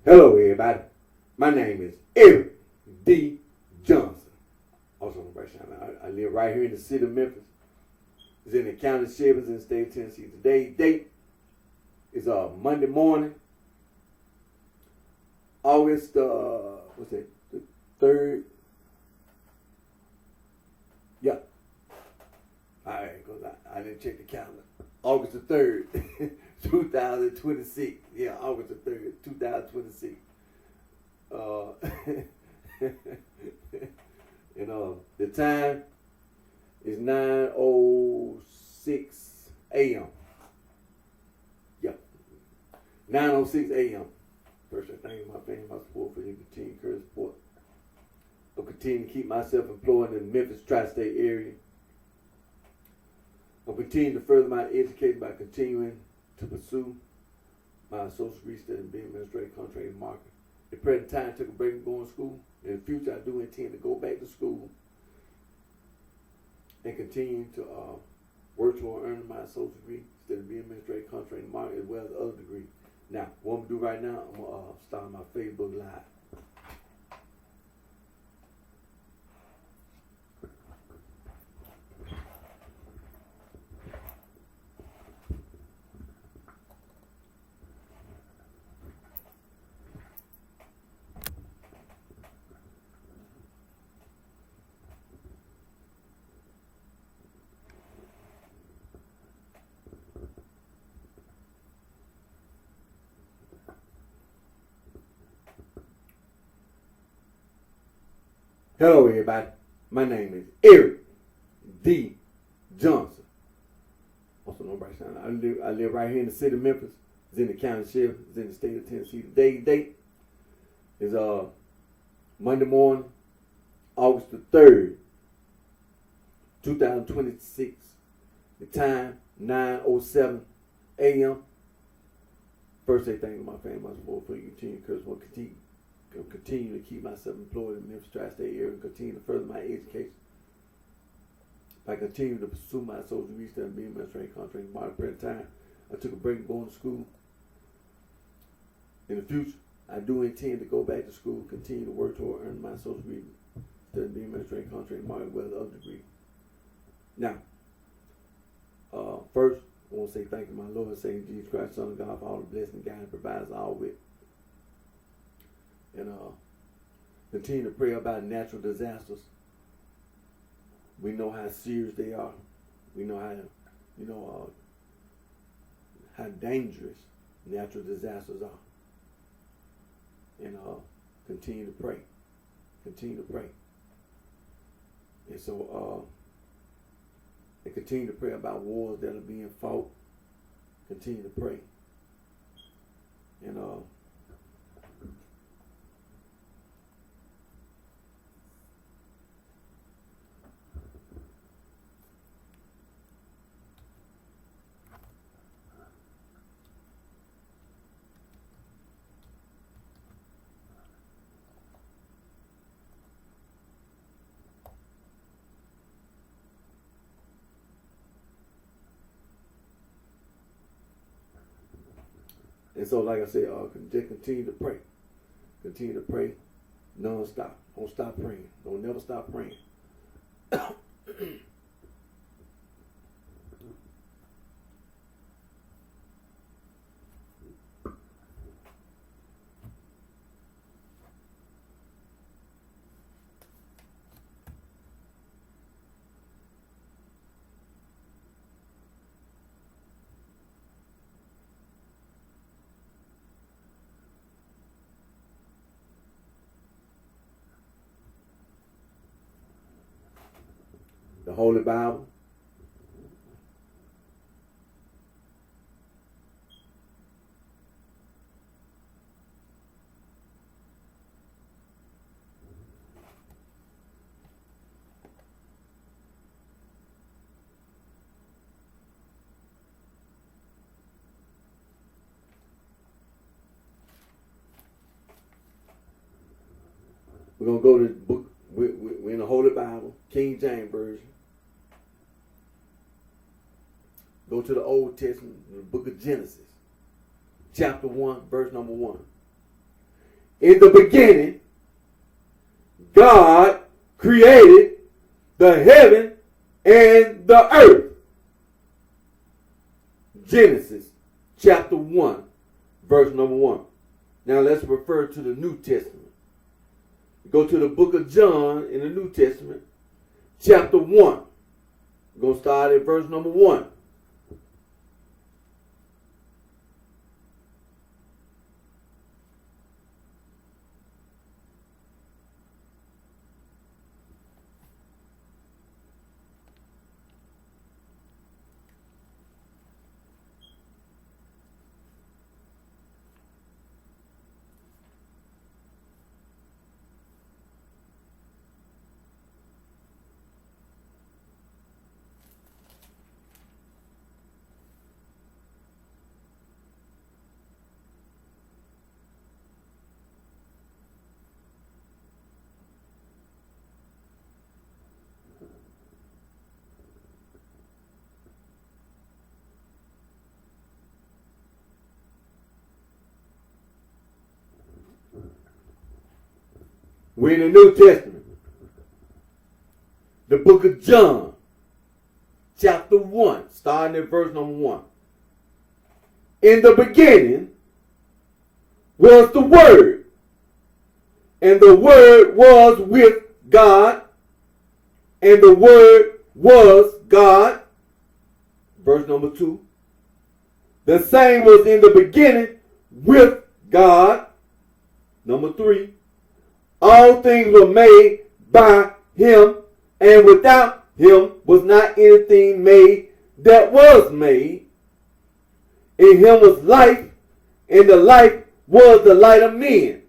Hello, everybody. My name is Eric D. Johnson. Also on BrightShine. I live right here in the city of Memphis. It's in the county of Shivers in the state of Tennessee. Today's date is Monday morning, August, what's that, the 3rd? Yeah. All right, because I didn't check the calendar. August the 3rd, 2026. Yeah, August the 3rd, 2026. The time is 9:06 a.m. Yeah, 9:06 a.m. First, I thank my family, my support for your continued encouragement support. I'll continue to keep myself employed in the Memphis tri-state area. I'll continue to further my education by continuing to pursue my associate research in being administrative contract and marketing. At the present time, I took a break from going to school. In the future, I do intend to go back to school and continue to work toward earning my associate degree instead of being administrative contract and marketing as well as other degrees. Now, what I'm going to do right now, I'm going to start my Facebook Live. Hello, everybody. My name is Eric D. Johnson. Also known as BrightShine. I live right here in the city of Memphis. It's in the county of Sheriff. It's in the state of Tennessee. Today's date is Monday morning, August the 3rd, 2026. The time 9:07 a.m. First, I thank my family, my support for your continued encouragement. Continue to keep myself employed in the Memphis tri-state area and continue to further my education by continuing to pursue my associate research and being administrative contract and marketing. At the time, I took a break from going to school. In the future, I do intend to go back to school, continue to work toward earning my associate degree instead of being administrative contract and marketing as well as other degrees. Now, first, I want to say thank you to my Lord and Savior Jesus Christ, Son of God, for all the blessings and guidance provides all with. And continue to pray about natural disasters. We know how serious they are. We know how dangerous natural disasters are. And continue to pray. Continue to pray. And so and continue to pray about wars that are being fought. Continue to pray. And so, like I said, just continue to pray. Continue to pray non-stop. Don't stop praying. Don't never stop praying. The Holy Bible. We're going to go to the book. We're in the Holy Bible, King James Version. Go to the Old Testament, the book of Genesis, chapter 1, verse number 1. In the beginning, God created the heaven and the earth. Genesis chapter 1, verse number 1. Now let's refer to the New Testament. Go to the book of John in the New Testament, chapter 1. We're going to start at verse number 1. We're in the New Testament. The book of John, chapter 1, starting at verse number 1. In the beginning was the Word, and the Word was with God, and the Word was God. Verse number 2. The same was in the beginning with God. Number 3. All things were made by him, and without him was not anything made that was made. In him was life, and the life was the light of men.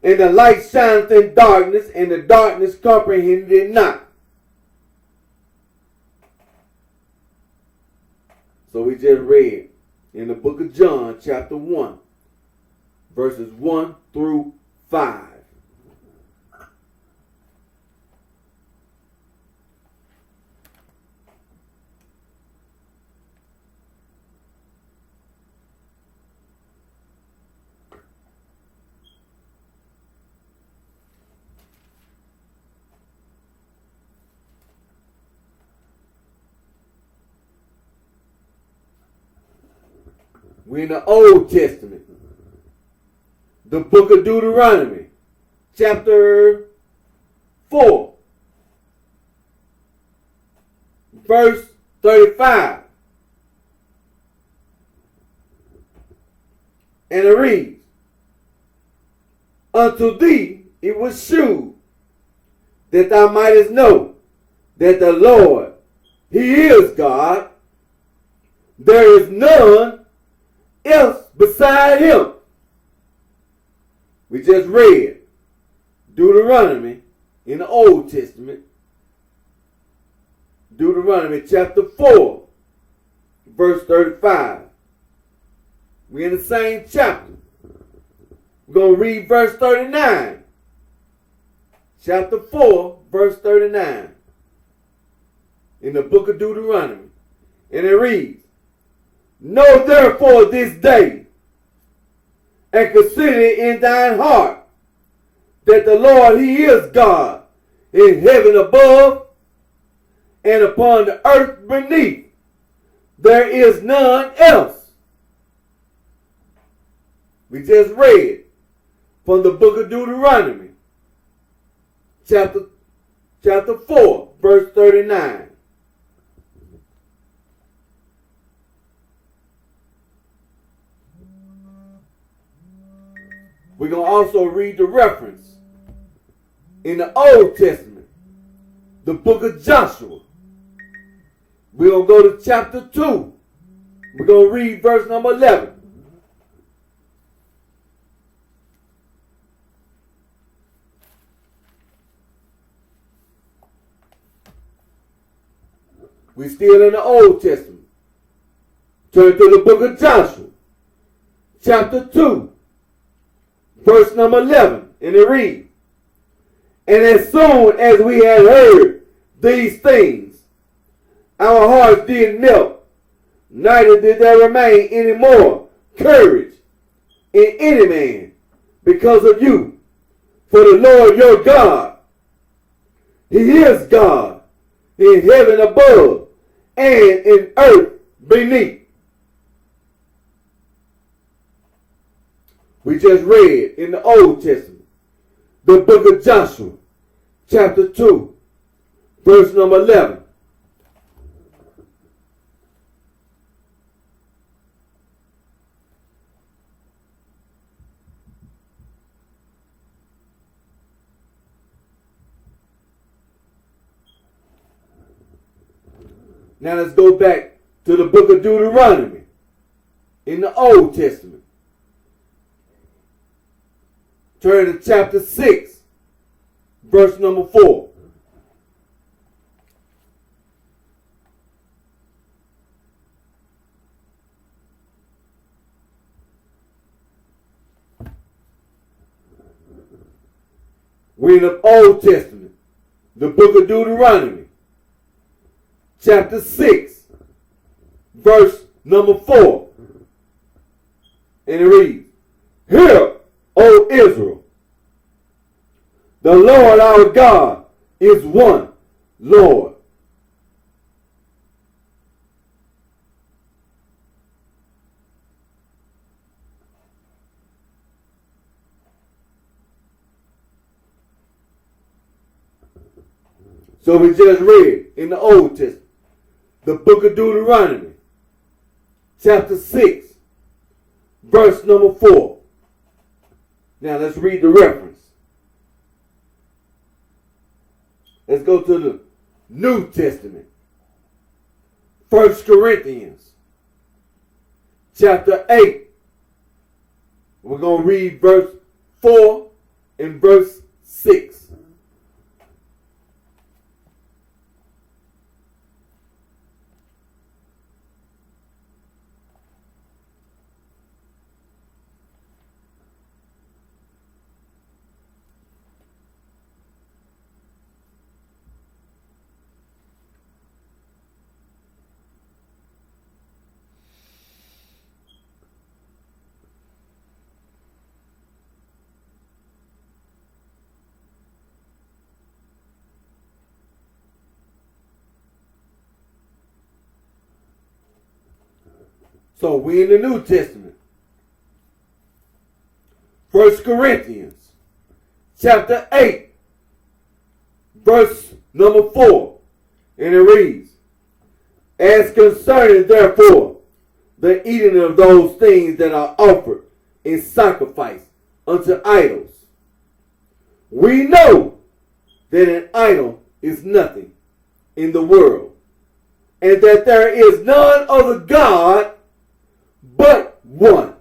And the light shineth in darkness, and the darkness comprehended it not. So we just read in the book of John, chapter 1, verses 1 through 5. We're in the Old Testament. The book of Deuteronomy, chapter 4, verse 35. And it reads, Unto thee it was shewed that thou mightest know that the Lord, he is God. There is none else beside him. We just read Deuteronomy in the Old Testament. Deuteronomy chapter 4, verse 35. We're in the same chapter. We're going to read verse 39. Chapter 4, verse 39. In the book of Deuteronomy. And it reads, Know therefore this day, and consider in thine heart, that the Lord, he is God, in heaven above, and upon the earth beneath. There is none else. We just read from the book of Deuteronomy, chapter 4, verse 39. We're going to also read the reference in the Old Testament, the book of Joshua. We're going to go to chapter 2. We're going to read verse number 11. We're still in the Old Testament. Turn to the book of Joshua, chapter 2. Verse number 11, and it reads, And as soon as we had heard these things, our hearts did melt, neither did there remain any more courage in any man because of you. For the Lord your God, he is God in heaven above and in earth beneath. We just read in the Old Testament, the book of Joshua, chapter 2, verse number 11. Now let's go back to the book of Deuteronomy in the Old Testament. Turn to chapter 6, verse number 4. We're in the Old Testament, the book of Deuteronomy, chapter 6, verse number 4. And it reads, Hear, O Israel, the Lord our God is one Lord. So we just read in the Old Testament, the book of Deuteronomy, chapter 6, verse number 4. Now let's read the reference. Let's go to the New Testament. 1 Corinthians, chapter 8. We're going to read verse 4 and verse 6. So we in the New Testament. 1 Corinthians chapter 8, verse number 4. And it reads, As concerning therefore the eating of those things that are offered in sacrifice unto idols, we know that an idol is nothing in the world, and that there is none other God but one.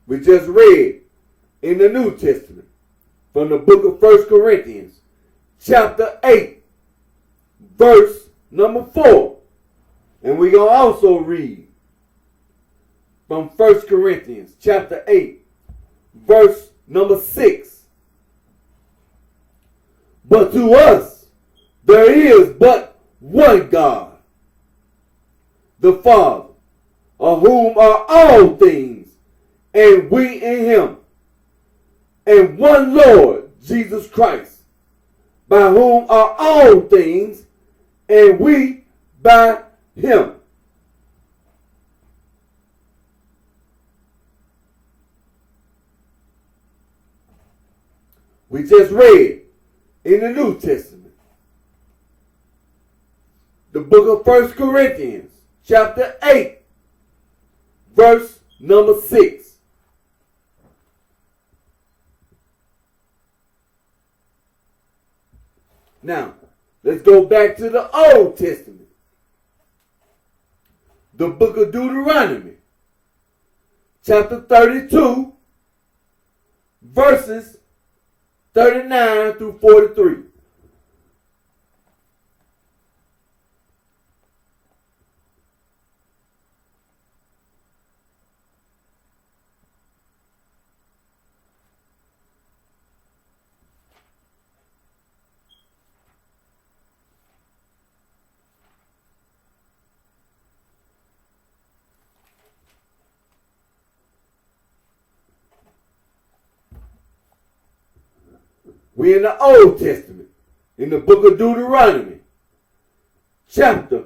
We just read in the New Testament from the book of 1 Corinthians, chapter 8, verse number 4. And we're going to also read from 1 Corinthians, chapter 8, verse number 6. But to us, there is but one God, the Father, of whom are all things, and we in him, and one Lord, Jesus Christ, by whom are all things, and we by him. We just read in the New Testament, the book of 1 Corinthians, chapter 8, verse number 6. Now, let's go back to the Old Testament. The book of Deuteronomy, chapter 32, verses 39 through 43. We in the Old Testament, in the book of Deuteronomy, chapter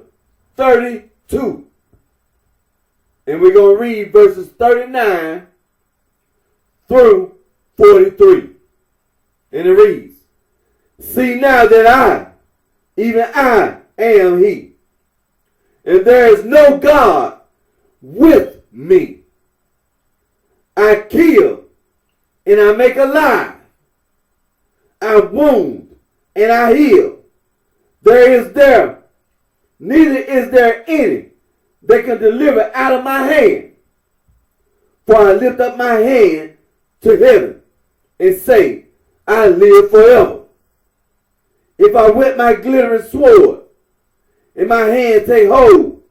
32. And we're going to read verses 39 through 43. And it reads, see now that I, even I, am he, and there is no God with me. I kill and I make alive. I wound and I heal. Neither is there any that can deliver out of my hand. For I lift up my hand to heaven and say, I live forever. If I whet my glittering sword, and my hand take hold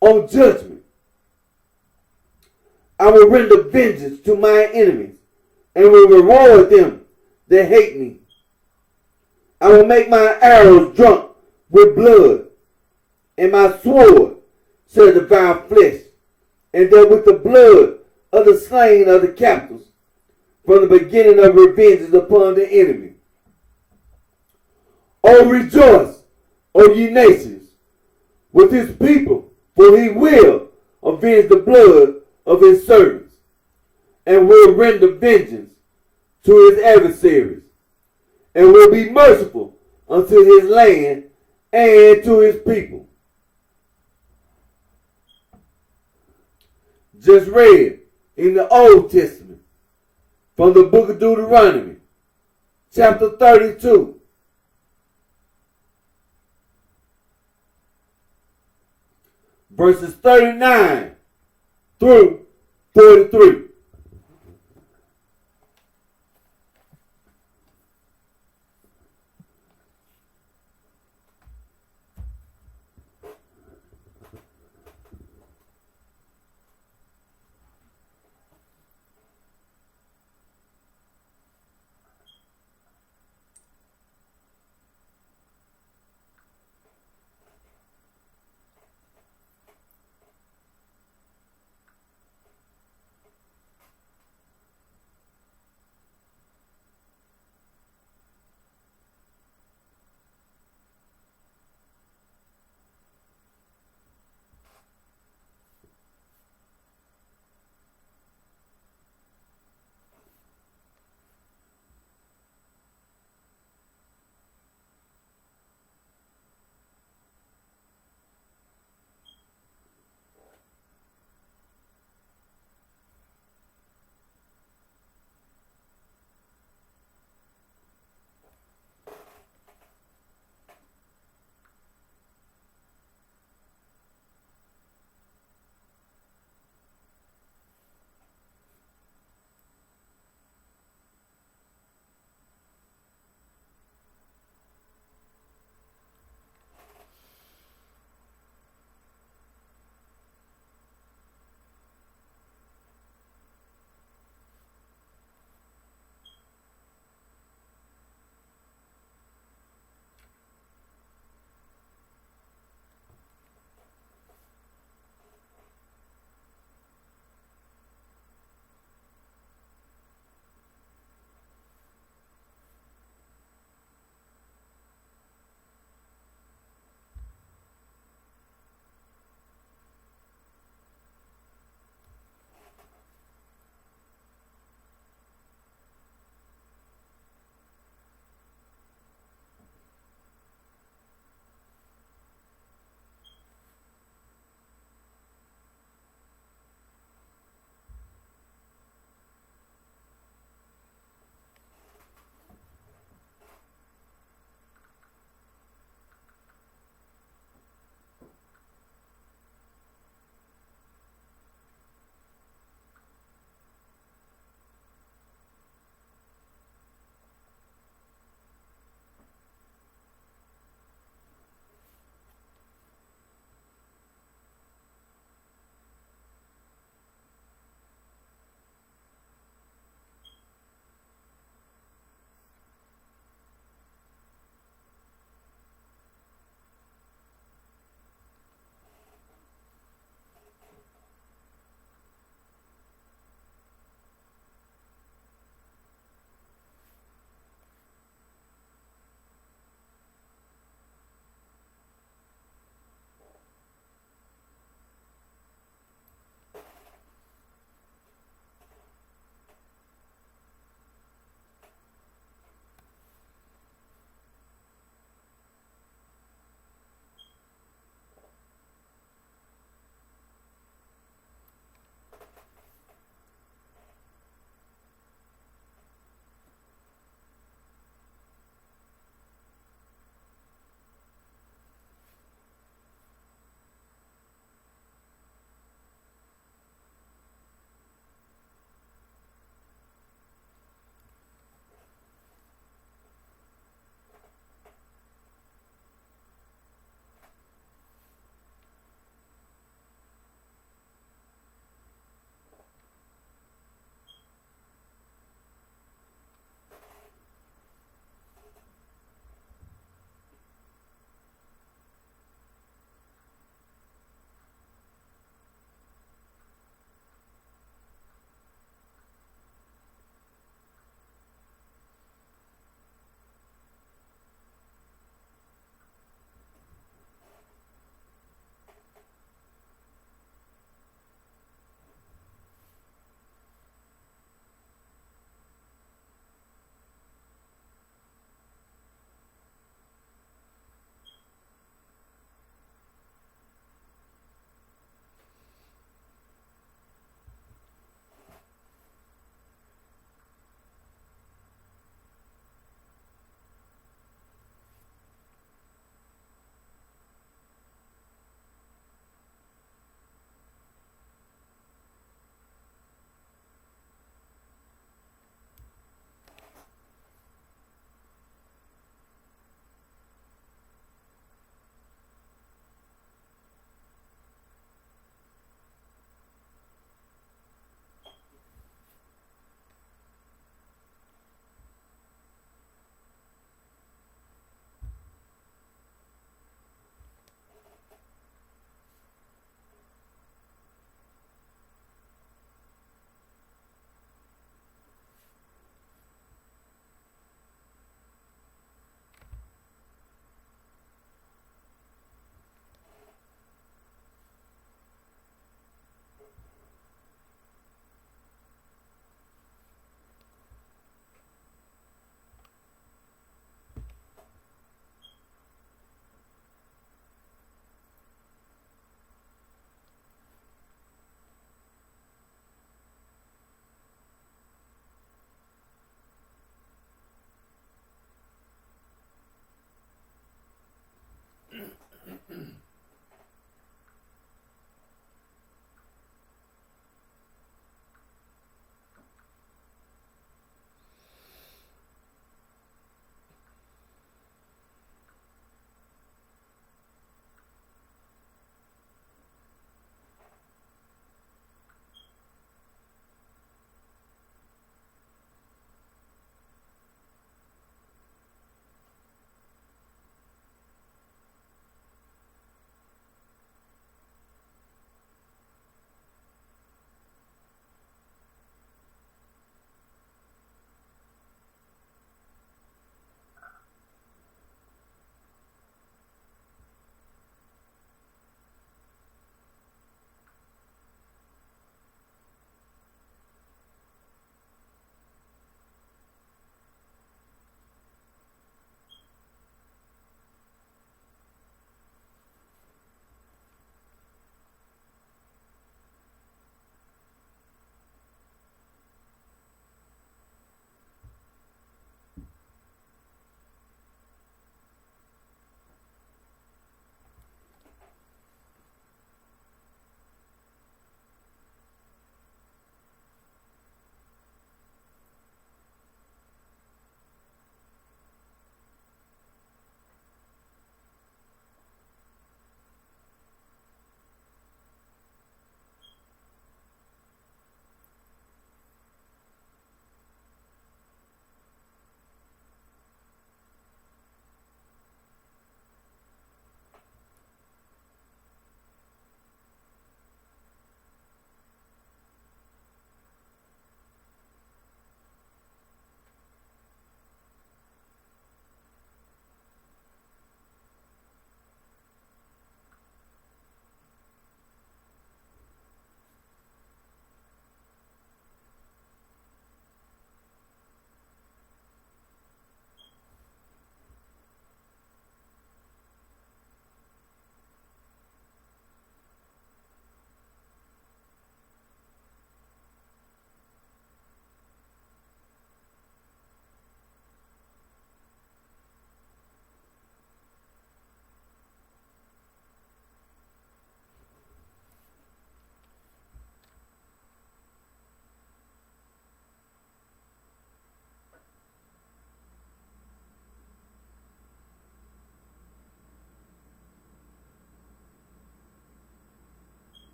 on judgment, I will render vengeance to my enemies, and will reward them that hate me. I will make my arrows drunk with blood, and my sword shall devour flesh, and that with the blood of the slain of the captives, from the beginning of revenges upon the enemy. O rejoice, O ye nations, with his people, for he will avenge the blood of his servants, and will render vengeance to his adversaries, and will be merciful unto his land and to his people. Just read in the Old Testament from the book of Deuteronomy, chapter 32. Verses 39 through 43.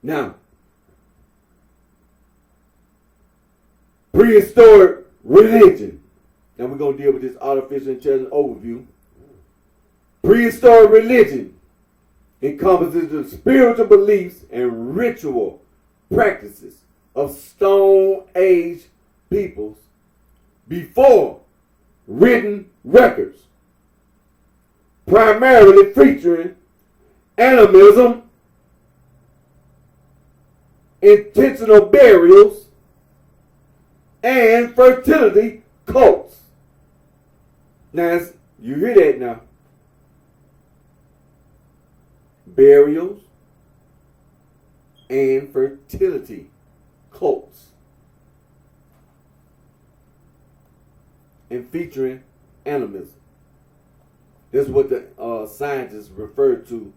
Now, prehistoric religion. Now we're going to deal with this artificial intelligence overview. Prehistoric religion encompasses the spiritual beliefs and ritual practices of Stone Age peoples before written records, primarily featuring animism, intentional burials, and fertility cults. Now, you hear that now. Burials and fertility cults. And featuring animism. This is what the scientists refer to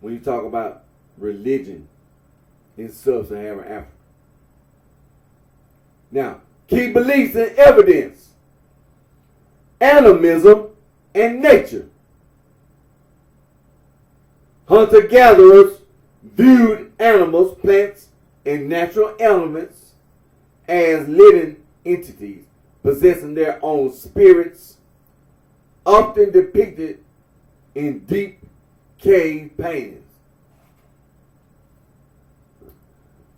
when you talk about religion in sub-Saharan Africa. Now, key beliefs and evidence. Animism and nature. Hunter-gatherers viewed animals, plants, and natural elements as living entities possessing their own spirits, often depicted in deep cave paintings.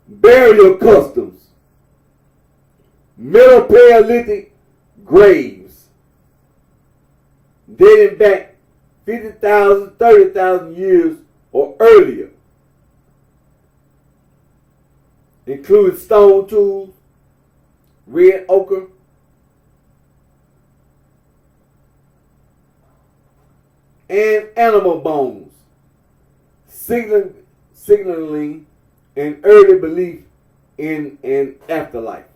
Burial customs. Middle Paleolithic graves dating back 50,000, 30,000 years or earlier include stone tools, red ochre, and animal bones, signaling an early belief in an afterlife.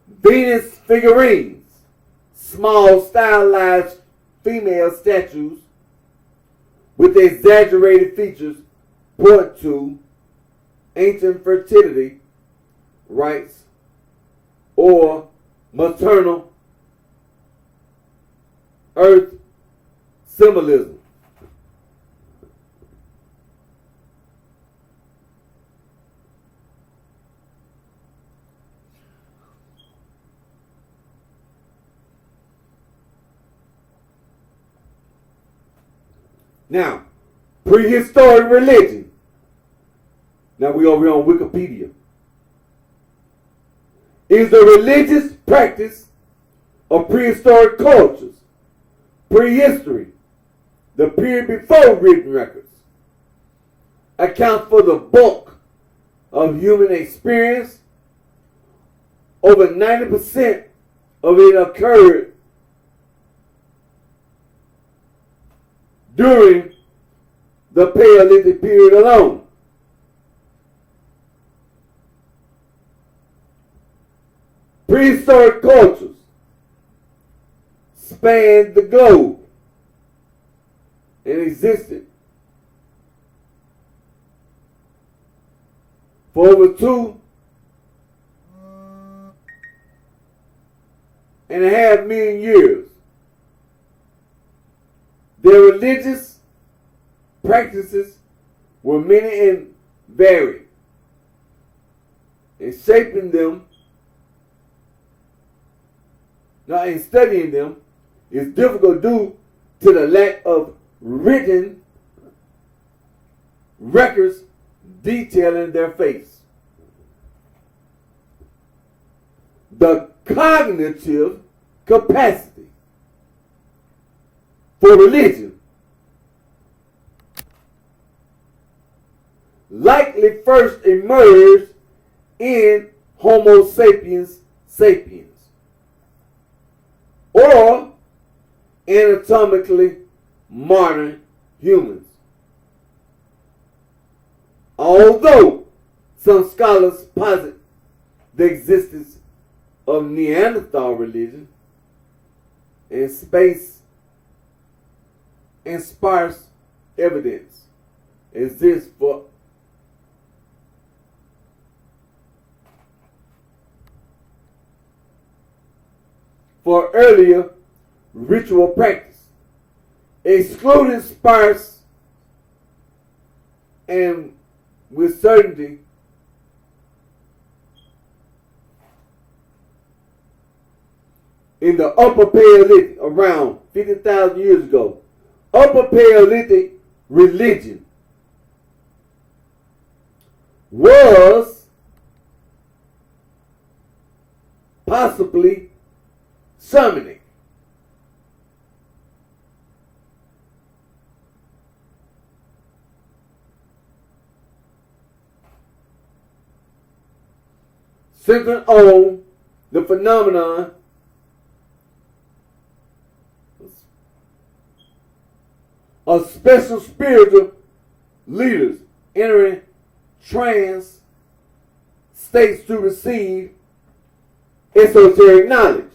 Venus figurines, small stylized female statues with exaggerated features, point to ancient fertility rites or maternal earth symbolism. Now, prehistoric religion. Now we over here on Wikipedia. Is the religious practice of prehistoric cultures, prehistory, the period before written records, accounts for the bulk of human experience. Over 90% of it occurred during the Paleolithic period alone. Prehistoric cultures spanned the globe and existed for over 2.5 million years. Their religious practices were many and varied, and shaping them, now in studying them, is difficult due to the lack of written records detailing their faiths. The cognitive capacity for religion likely first emerged in Homo sapiens sapiens, or anatomically modern humans. Although some scholars posit the existence of Neanderthal religion and sparse evidence exists for for earlier ritual practice, excluding sparse and with certainty in the Upper Paleolithic around 50,000 years ago. Upper Paleolithic religion was possibly shamanic. Centered on the phenomenon of special spiritual leaders entering trance states to receive esoteric knowledge.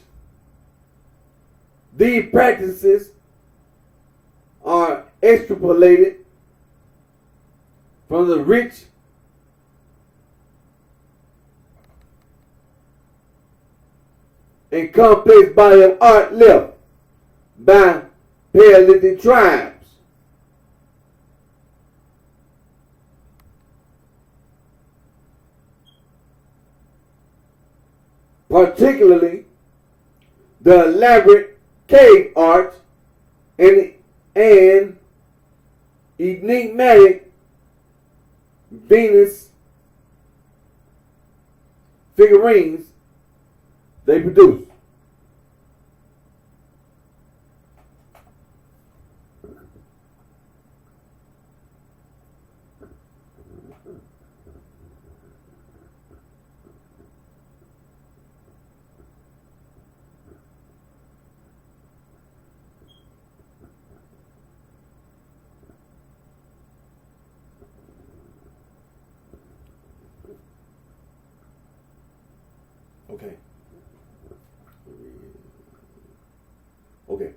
These practices are extrapolated from the rich and complex body of art left by Paleolithic tribes. Particularly the elaborate cave art and enigmatic Venus figurines they produce. Okay. Okay.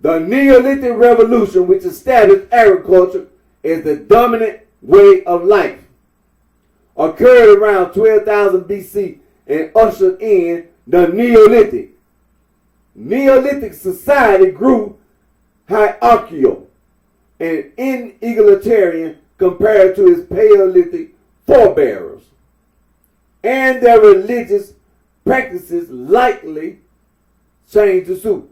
The Neolithic Revolution, which established agriculture as the dominant way of life, occurred around 12,000 BC and ushered in the Neolithic. Neolithic society grew hierarchical and inegalitarian compared to its Paleolithic forebearers, and their religious practices likely changed to suit.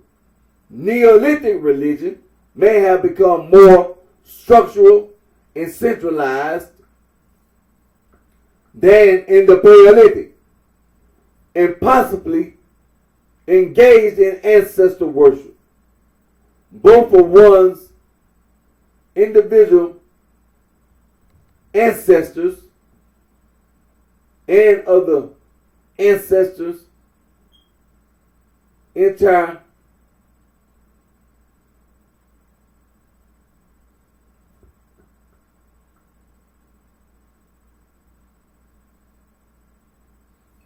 Neolithic religion may have become more structural and centralized than in the Paleolithic, and possibly engaged in ancestor worship, both for one's individual ancestors and other ancestors' entire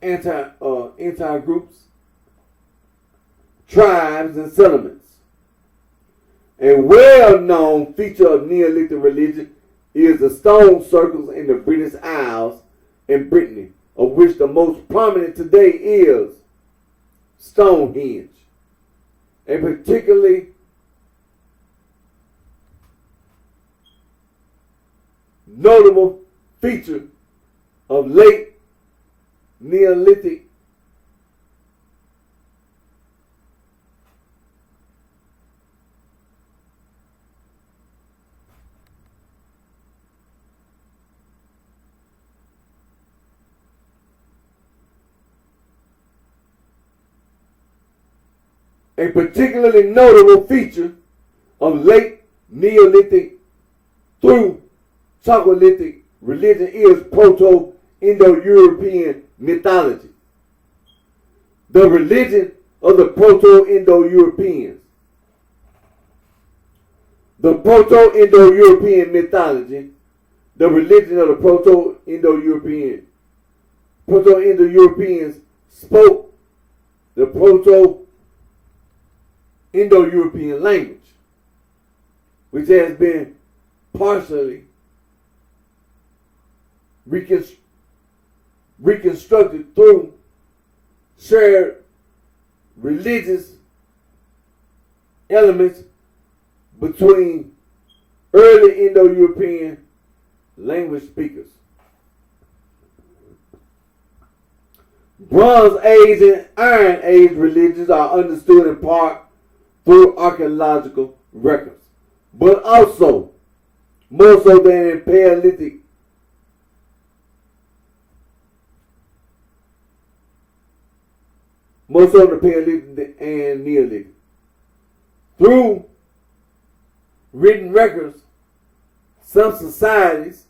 entire groups, tribes, and settlements. A well-known feature of Neolithic religion is the stone circles in the British Isles and Brittany, of which the most prominent today is Stonehenge, a particularly notable feature of late Neolithic A particularly notable feature of late Neolithic through Chalcolithic religion is Proto-Indo-European mythology. The religion of the Proto-Indo-Europeans. The Proto-Indo-European mythology, the religion of the Proto-Indo-Europeans spoke the Proto-Indo-European language, which has been partially reconstructed through shared religious elements between early Indo-European language speakers. Bronze Age and Iron Age religions are understood in part through archaeological records, but also, more so than in Paleolithic, more so in the Paleolithic and Neolithic, through written records. Some societies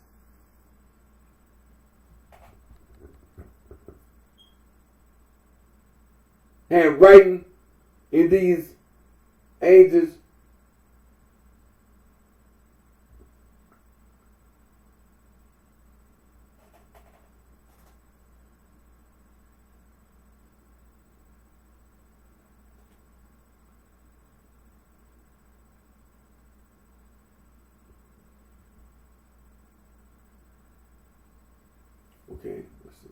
had writing in these ages okay, let's see.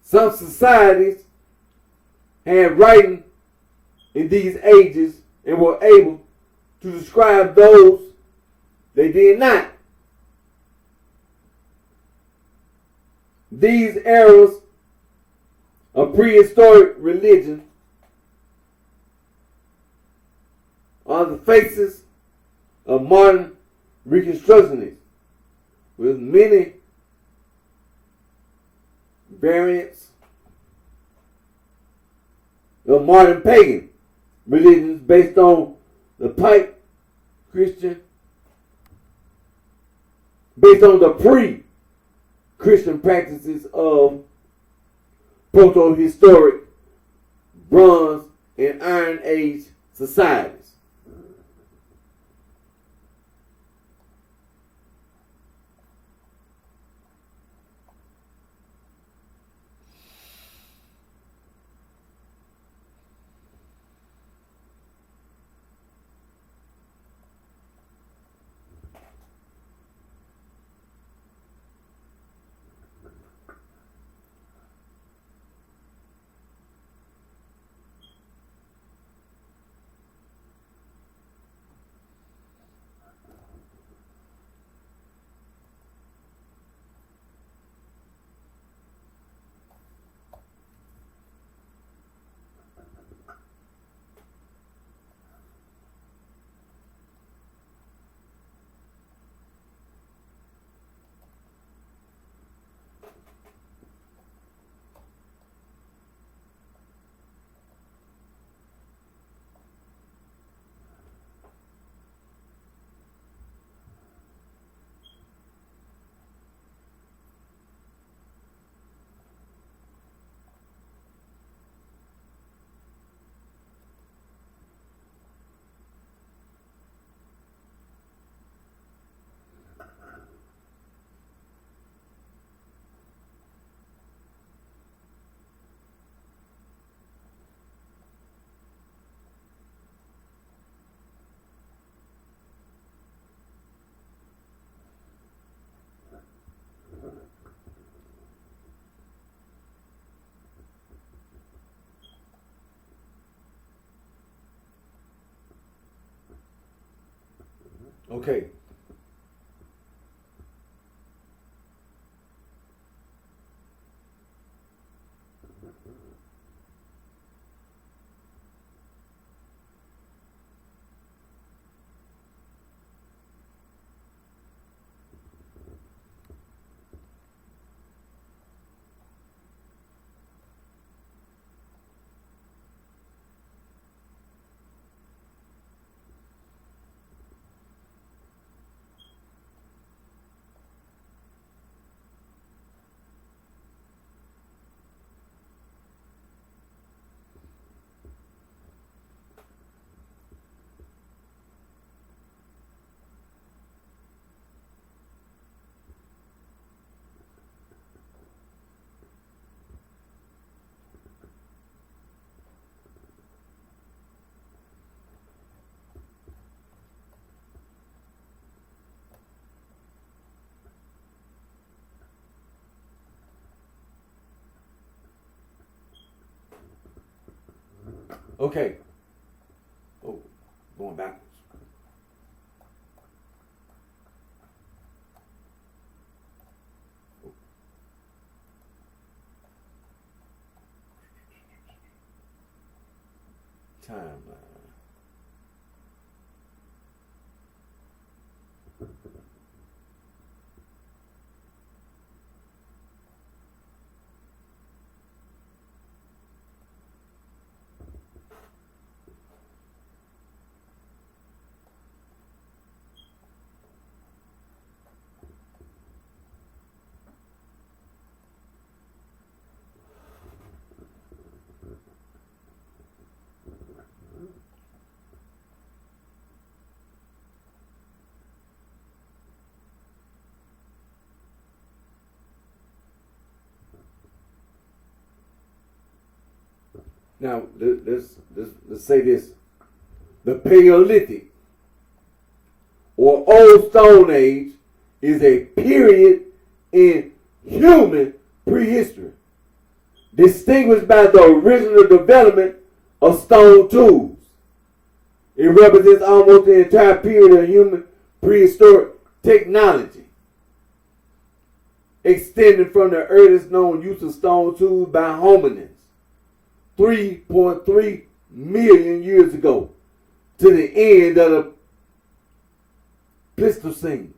Some societies had writing in these ages and were able to describe those they did not. These eras of prehistoric religion are the faces of modern reconstructionists, with many variants of modern pagan religions based on the pipe Christian, based on the pre-Christian practices of proto-historic Bronze and Iron Age societies. Okay. Okay. Oh, going backwards. Timeline. Now, let's say this. The Paleolithic or Old Stone Age is a period in human prehistory, distinguished by the original development of stone tools. It represents almost the entire period of human prehistoric technology, extending from the earliest known use of stone tools by hominins 3.3 million years ago to the end of the Pleistocene.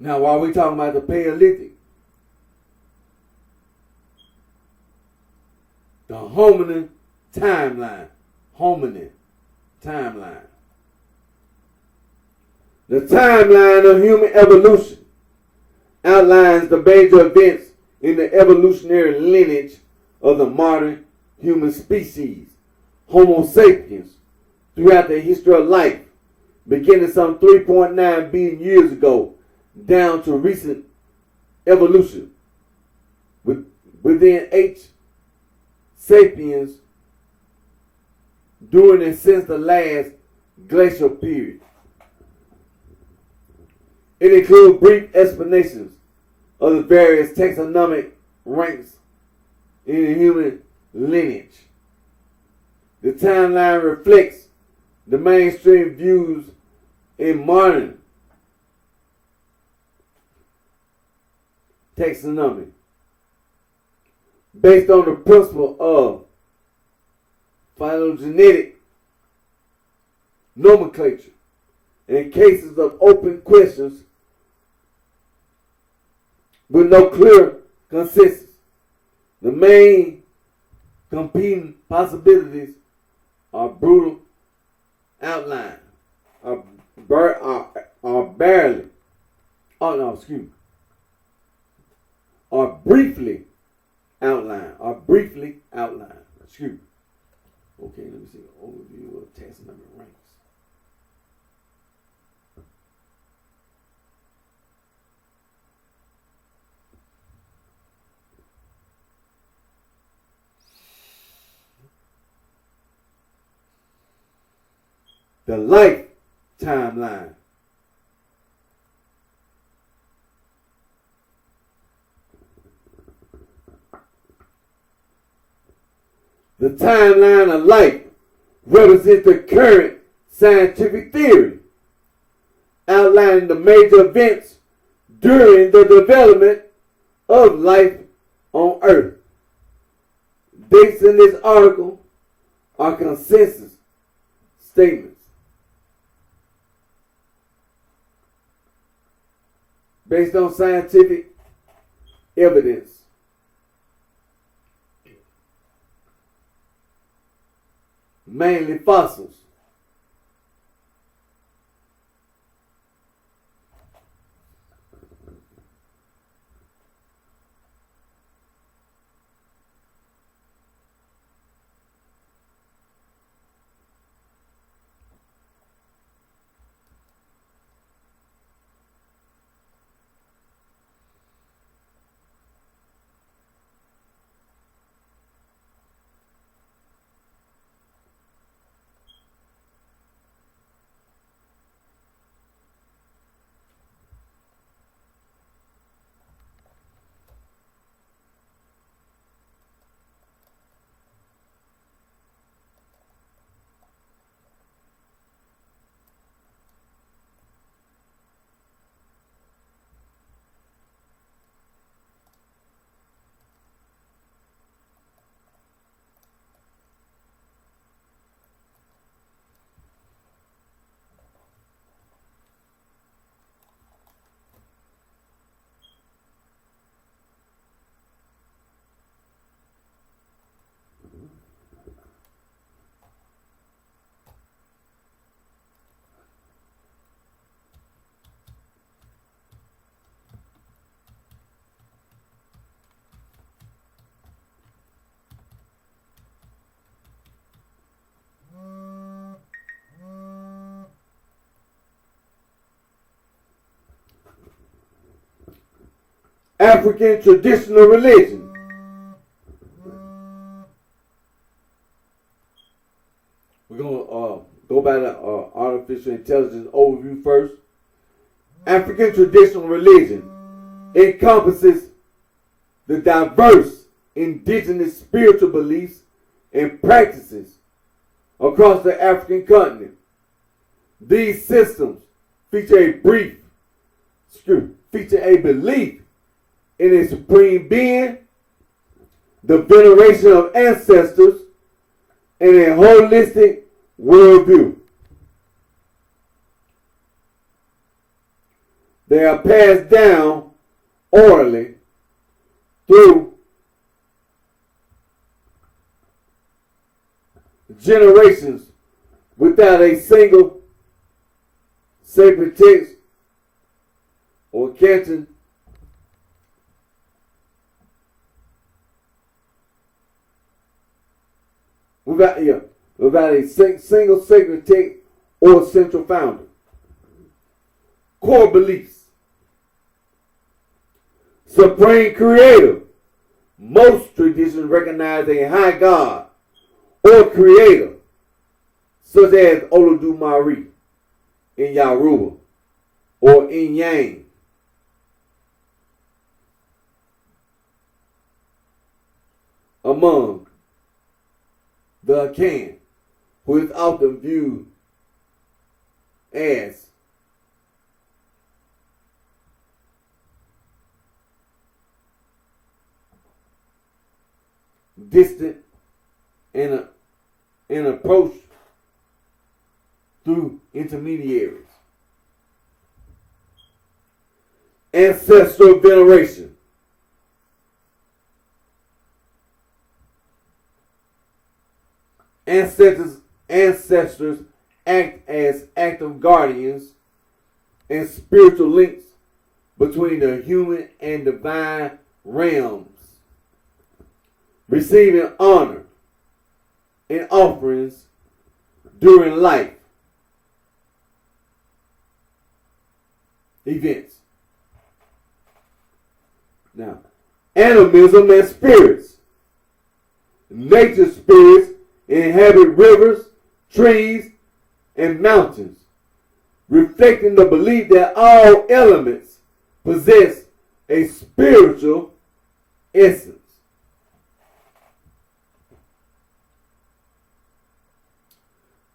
Now, while we're talking about the Paleolithic, the hominin timeline. Hominin timeline. The timeline of human evolution outlines the major events in the evolutionary lineage of the modern human species, Homo sapiens, throughout the history of life, beginning some 3.9 billion years ago, down to recent evolution within H. sapiens during and since the last glacial period. It includes brief explanations of the various taxonomic ranks in the human lineage. The timeline reflects the mainstream views in modern taxonomy based on the principle of phylogenetic nomenclature. In cases of open questions with no clear consensus, the main competing possibilities are brutal outline, are barely, oh no, excuse me, are briefly outlined, excuse me. Okay, let me see, overview of taxonomic ranks. The life timeline. The timeline of life represents the current scientific theory, outlining the major events during the development of life on Earth. Dates in this article are consensus statements based on scientific evidence. mainly fossils. African traditional religion. We're going to go by the artificial intelligence overview first. African traditional religion encompasses the diverse indigenous spiritual beliefs and practices across the African continent. These systems feature a belief in a supreme being, the veneration of ancestors, and a holistic worldview. They are passed down orally through generations without a single sacred text or canton without a single sacred text or central founder. Core beliefs. Supreme creator. Most traditions recognize a high god or creator, such as Olodumare in Yoruba or Inyang. Among the Akan, who is often viewed as distant and approach through intermediaries. Ancestral veneration. Ancestors act as active guardians and spiritual links between the human and divine realms, receiving honor and offerings during life events. Now, animism and spirits. Nature spirits inhabit rivers, trees, and mountains, reflecting the belief that all elements possess a spiritual essence.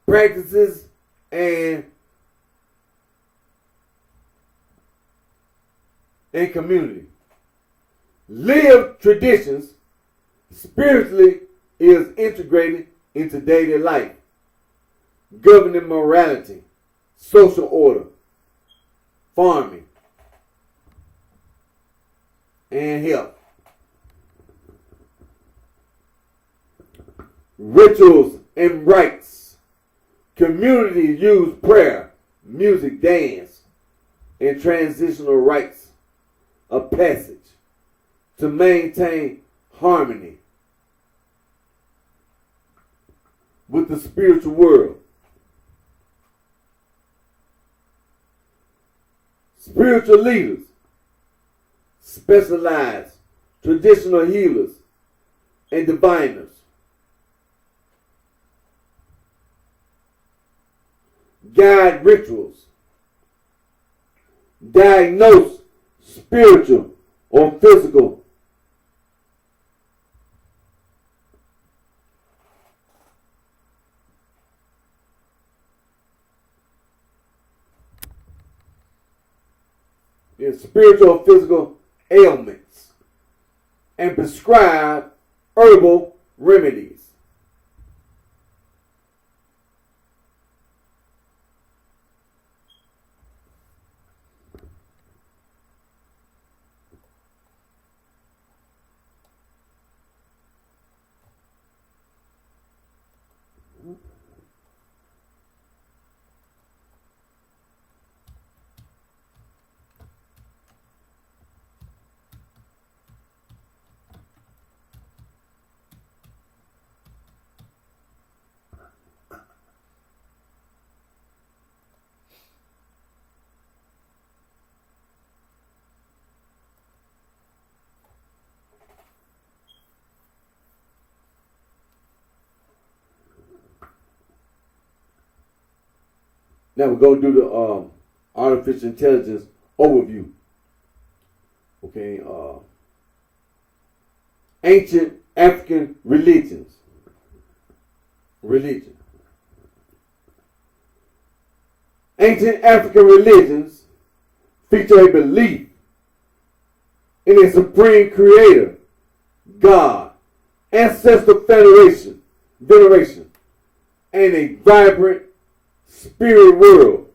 Practices and community. Lived traditions spiritually is integrated into daily life, governing morality, social order, farming, and health. Rituals and rites. Communities use prayer, music, dance, and transitional rites of passage to maintain harmony with the spiritual world. Spiritual leaders, specialized traditional healers, and diviners guide rituals, diagnose spiritual or physical spiritual or physical ailments, and prescribe herbal remedies. Now we're going to do the artificial intelligence overview. Okay. Ancient African religions. Religion. Ancient African religions feature a belief in a supreme creator, God, ancestral veneration, and a vibrant spirit world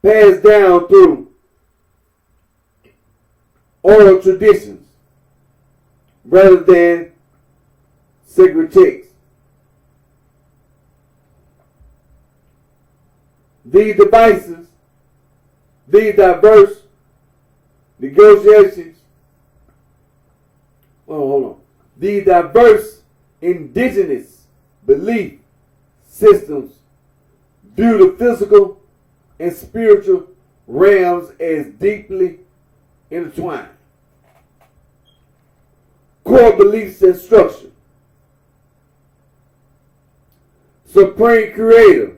passed down through oral traditions rather than sacred texts. These diverse negotiations, these diverse indigenous belief systems view the physical and spiritual realms as deeply intertwined. Core beliefs and structure. Supreme Creator.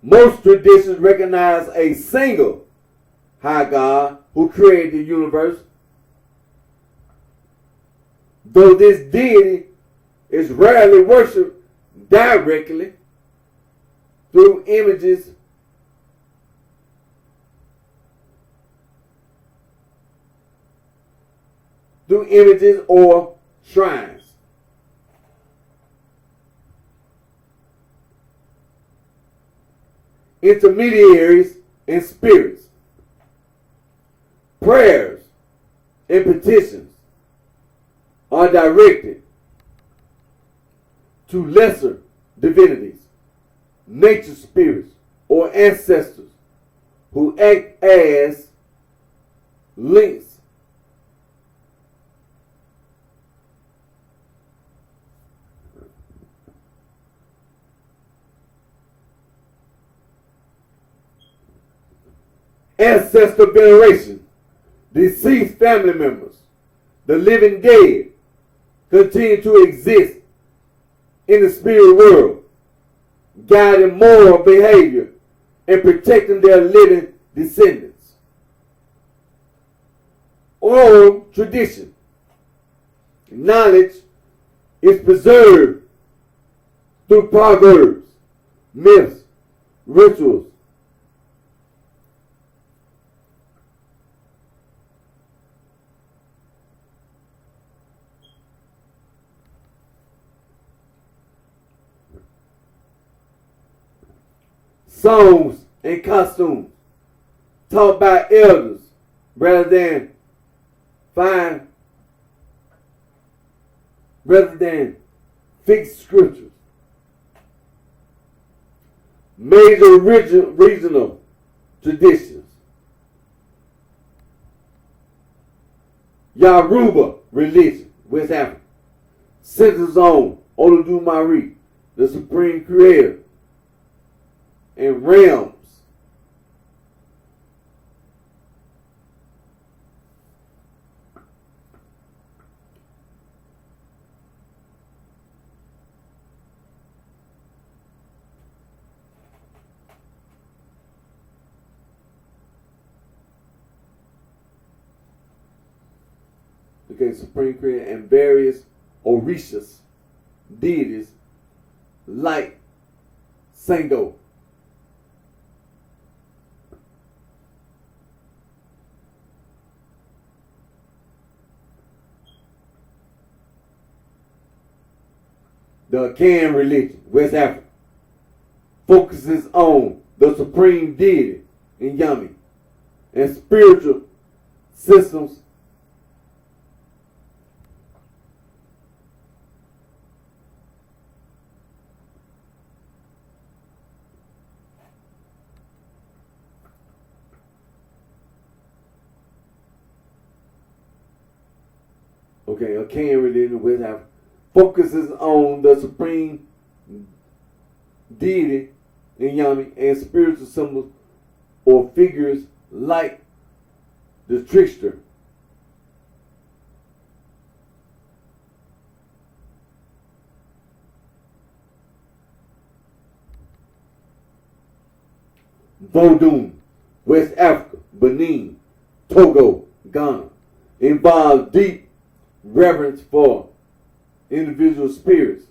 Most traditions recognize a single high God who created the universe, though this deity is rarely worshipped directly through images or shrines. Intermediaries and spirits. Prayers and petitions are directed to lesser divinities, nature spirits, or ancestors who act as links ancestor veneration. Deceased family members, the living dead, continue to exist in the spirit world, guiding moral behavior and protecting their living descendants. Oral tradition. Knowledge is preserved through proverbs, myths, rituals, songs and costumes taught by elders rather than fine rather than fixed scriptures. Major regional traditions. Yoruba religion, West Africa, centers on Olodumare, the supreme creator, and realms. Okay, supreme creator and various orishas, deities like Sango. The Akan religion, West Africa, focuses on the supreme deity in Yami and spiritual systems. Okay, Akan religion, West Africa, focuses on the supreme deity in Yami and spiritual symbols or figures like the trickster. Vodun, West Africa, Benin, Togo, Ghana, involve deep reverence for individual spirits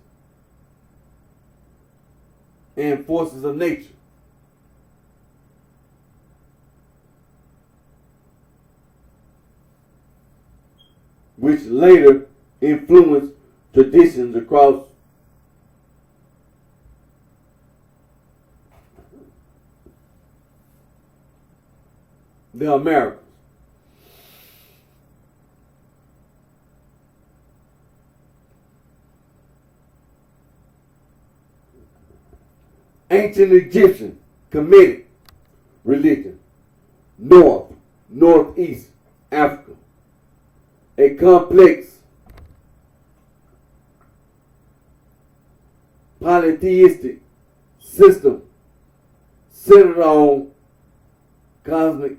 and forces of nature. Which later influenced traditions across the Americas. Ancient Egyptian Kemetic religion, Northeast Africa, a complex polytheistic system centered on cosmic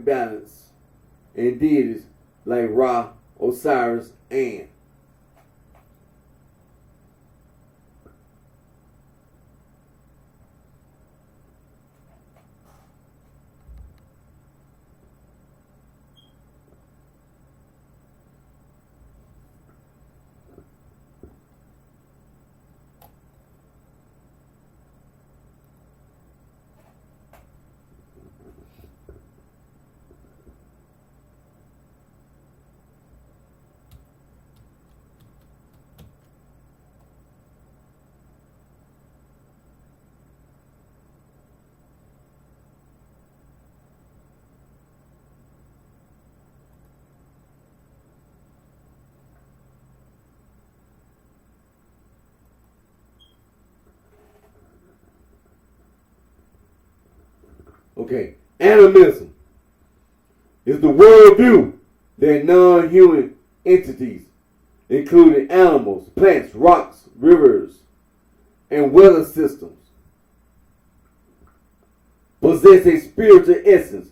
balance and deities like Ra, Osiris, and okay, animism is the worldview that non-human entities, including animals, plants, rocks, rivers, and weather systems, possess a spiritual essence,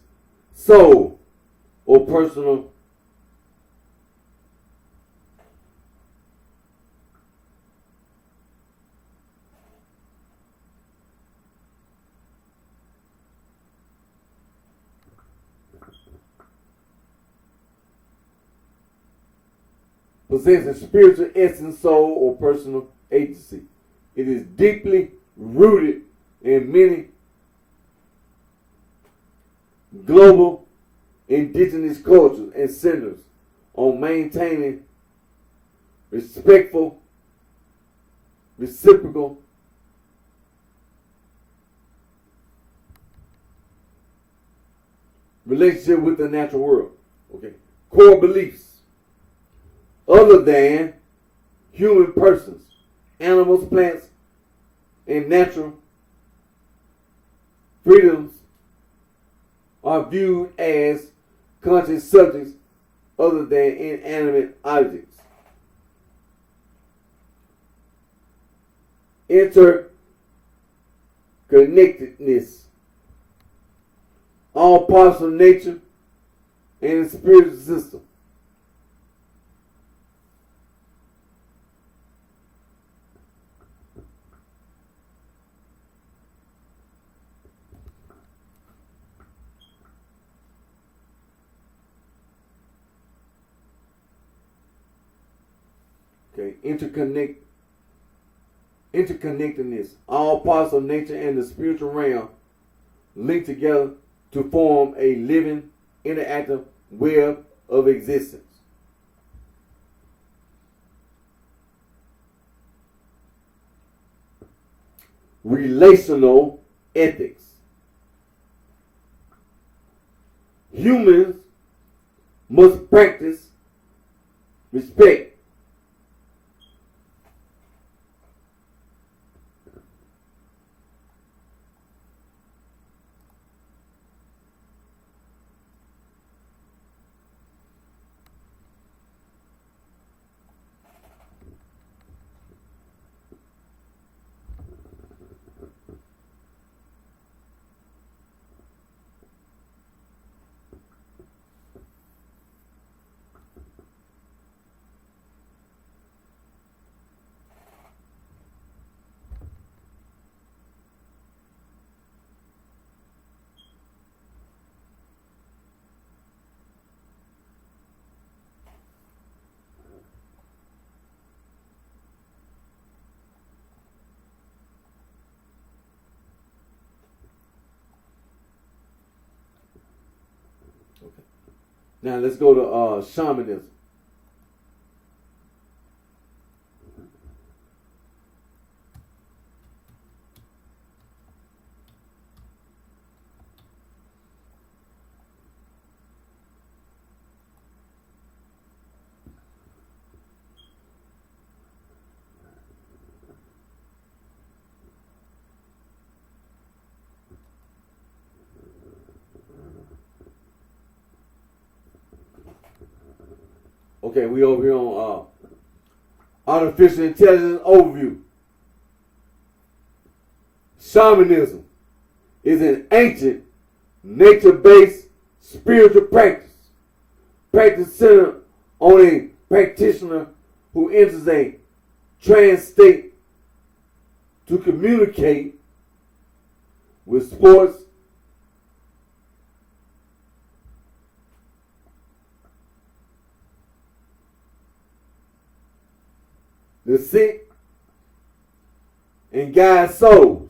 soul, or personal agency. It is deeply rooted in many global indigenous cultures and centers on maintaining respectful, reciprocal, relationship with the natural world. Okay. Core beliefs other than human persons, animals, plants, and natural freedoms are viewed as conscious subjects other than inanimate objects. Interconnectedness. All parts of nature and the spiritual system. Okay, interconnectedness. All parts of nature and the spiritual realm linked together to form a living, interactive web of existence. Relational ethics. Humans must practice respect, Now let's go to shamanism. Okay, we over here on artificial intelligence overview. Shamanism is an ancient, nature-based spiritual practice. Practice centered on a practitioner who enters a trance state to communicate with sports, the sick, and guide souls.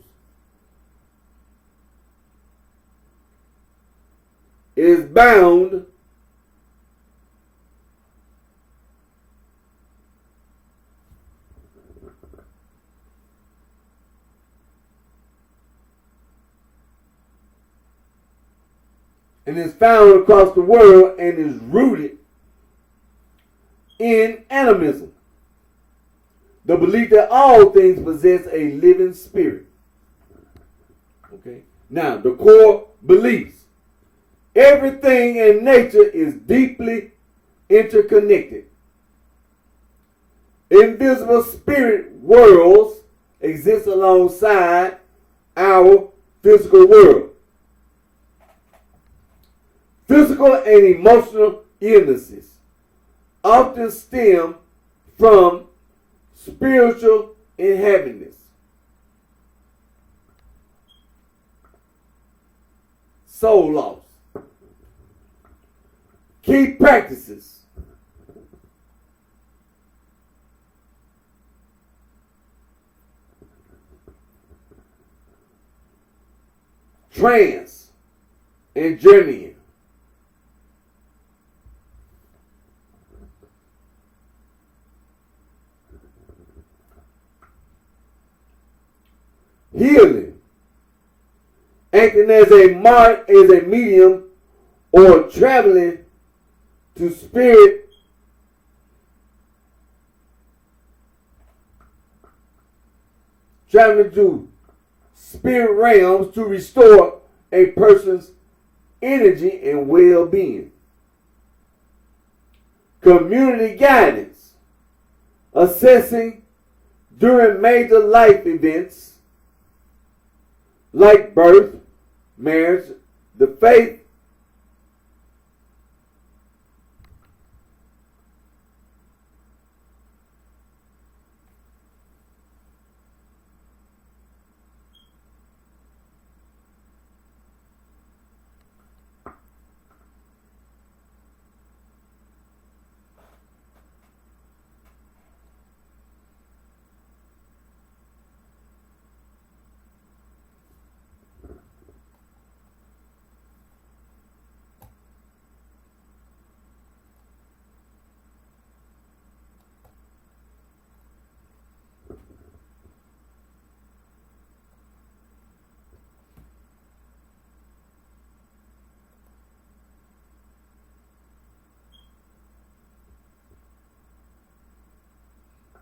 It is bound and is found across the world and is rooted in animism, the belief that all things possess a living spirit. Okay. Now, the core beliefs. Everything in nature is deeply interconnected. Invisible spirit worlds exist alongside our physical world. Physical and emotional illnesses often stem from spiritual unhappiness. Soul loss. Key practices. Trance and journeying. healing, acting as a medium, or traveling to spirit realms to restore a person's energy and well-being. Community guidance, assessing during major life events like birth, marriage, the faith,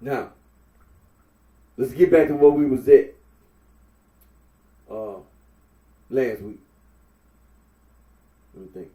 Now, let's get back to where we was at last week. Let me think.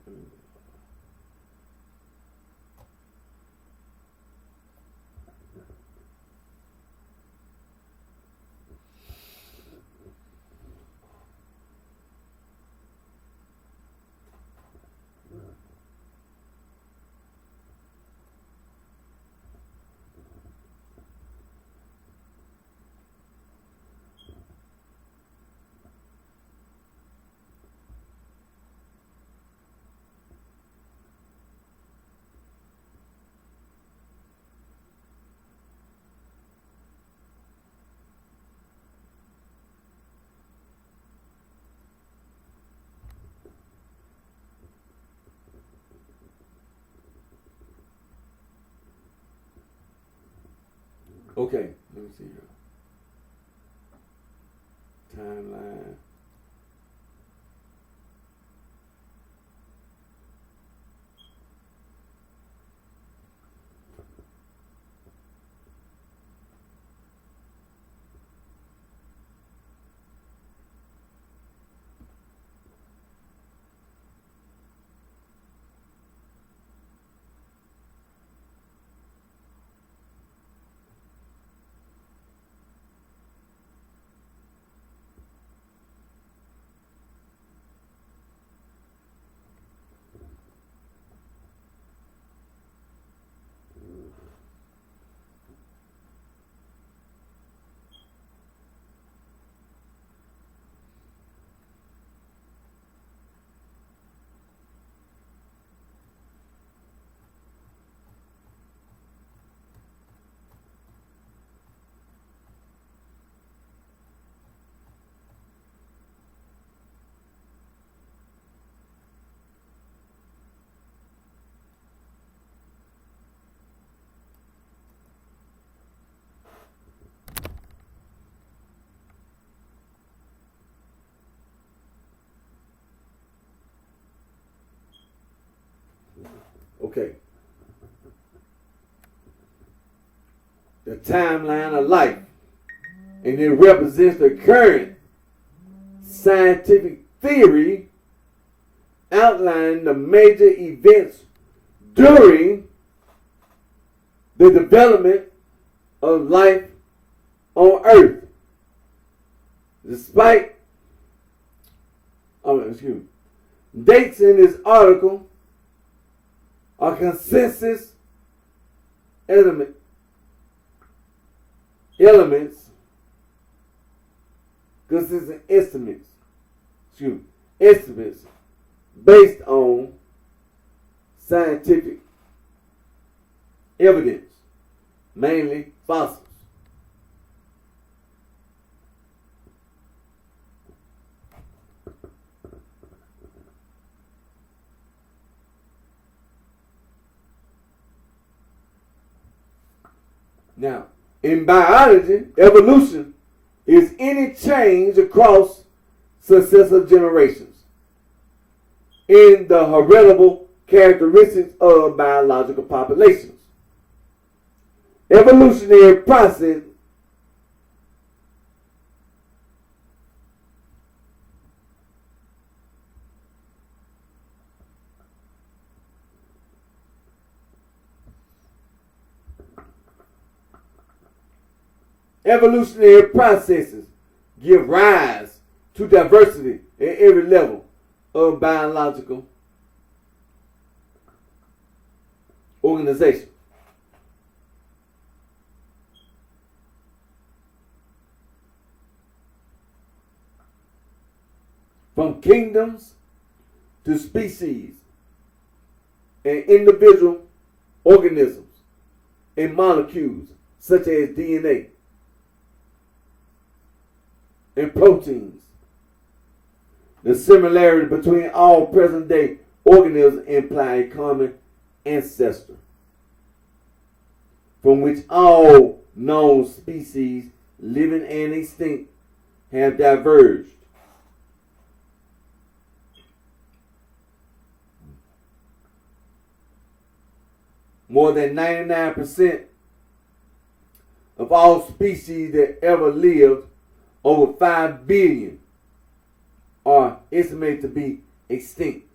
Okay, let me see here. Timeline. Okay. The timeline of life. And it represents the current scientific theory outlining the major events during the development of life on Earth. Despite, dates in this article are consensus elements consistent estimates based on scientific evidence, mainly fossils. Now, in biology, evolution is any change across successive generations in the heritable characteristics of biological populations. Evolutionary process Evolutionary processes give rise to diversity at every level of biological organization. From kingdoms to species and individual organisms and molecules such as DNA and proteins. The similarity between all present-day organisms imply a common ancestor from which all known species, living and extinct, have diverged. More than 99% of all species that ever lived, over 5 billion, are estimated to be extinct.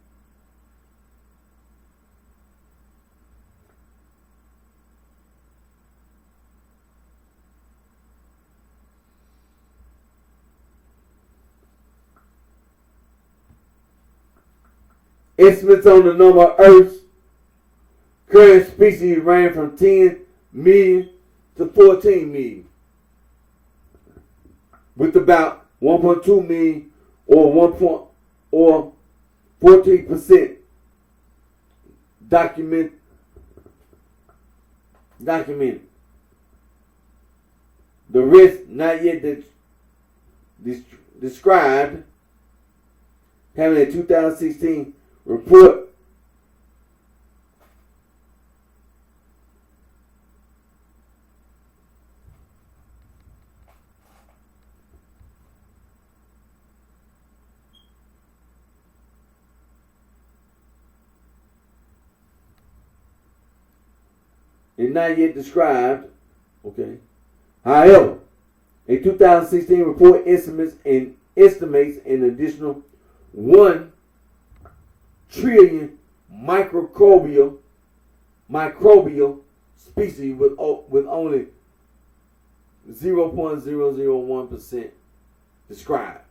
Estimates on the number of Earth's current species range from 10 million to 14 million, with about 1.2 million or 14% documented. The rest not yet described, having a 2016 report is not yet described. Okay. However, a 2016 report estimates an additional 1 trillion microbial species with only 0.001% described.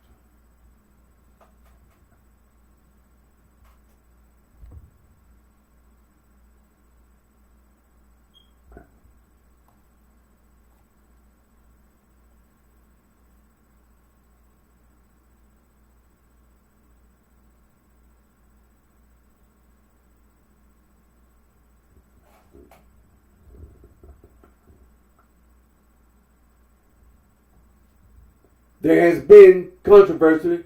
There has been controversy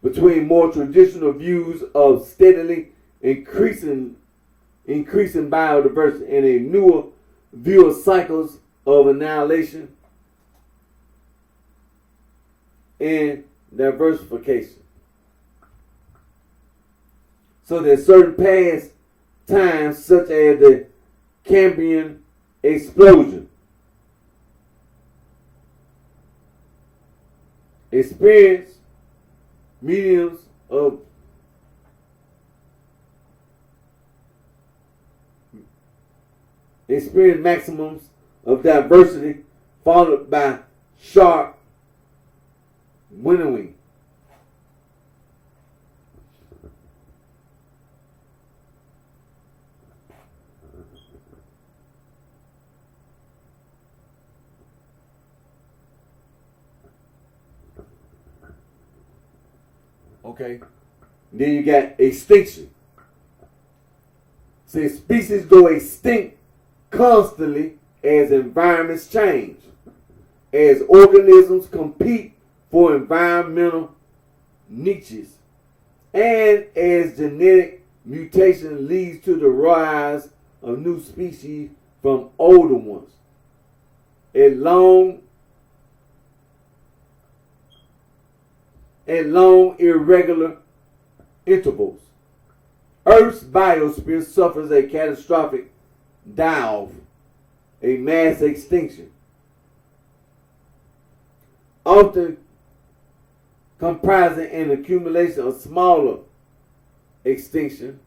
between more traditional views of steadily increasing biodiversity and a newer view of cycles of annihilation and diversification. So there's certain past times, such as the Cambrian explosion, experience mediums of maximums of diversity, followed by sharp winnowing. Okay. Then you got extinction. See, species go extinct constantly as environments change, as organisms compete for environmental niches, and as genetic mutation leads to the rise of new species from older ones. A long at long, irregular intervals. Earth's biosphere suffers a catastrophic die-off, a mass extinction, often comprising an accumulation of smaller extinction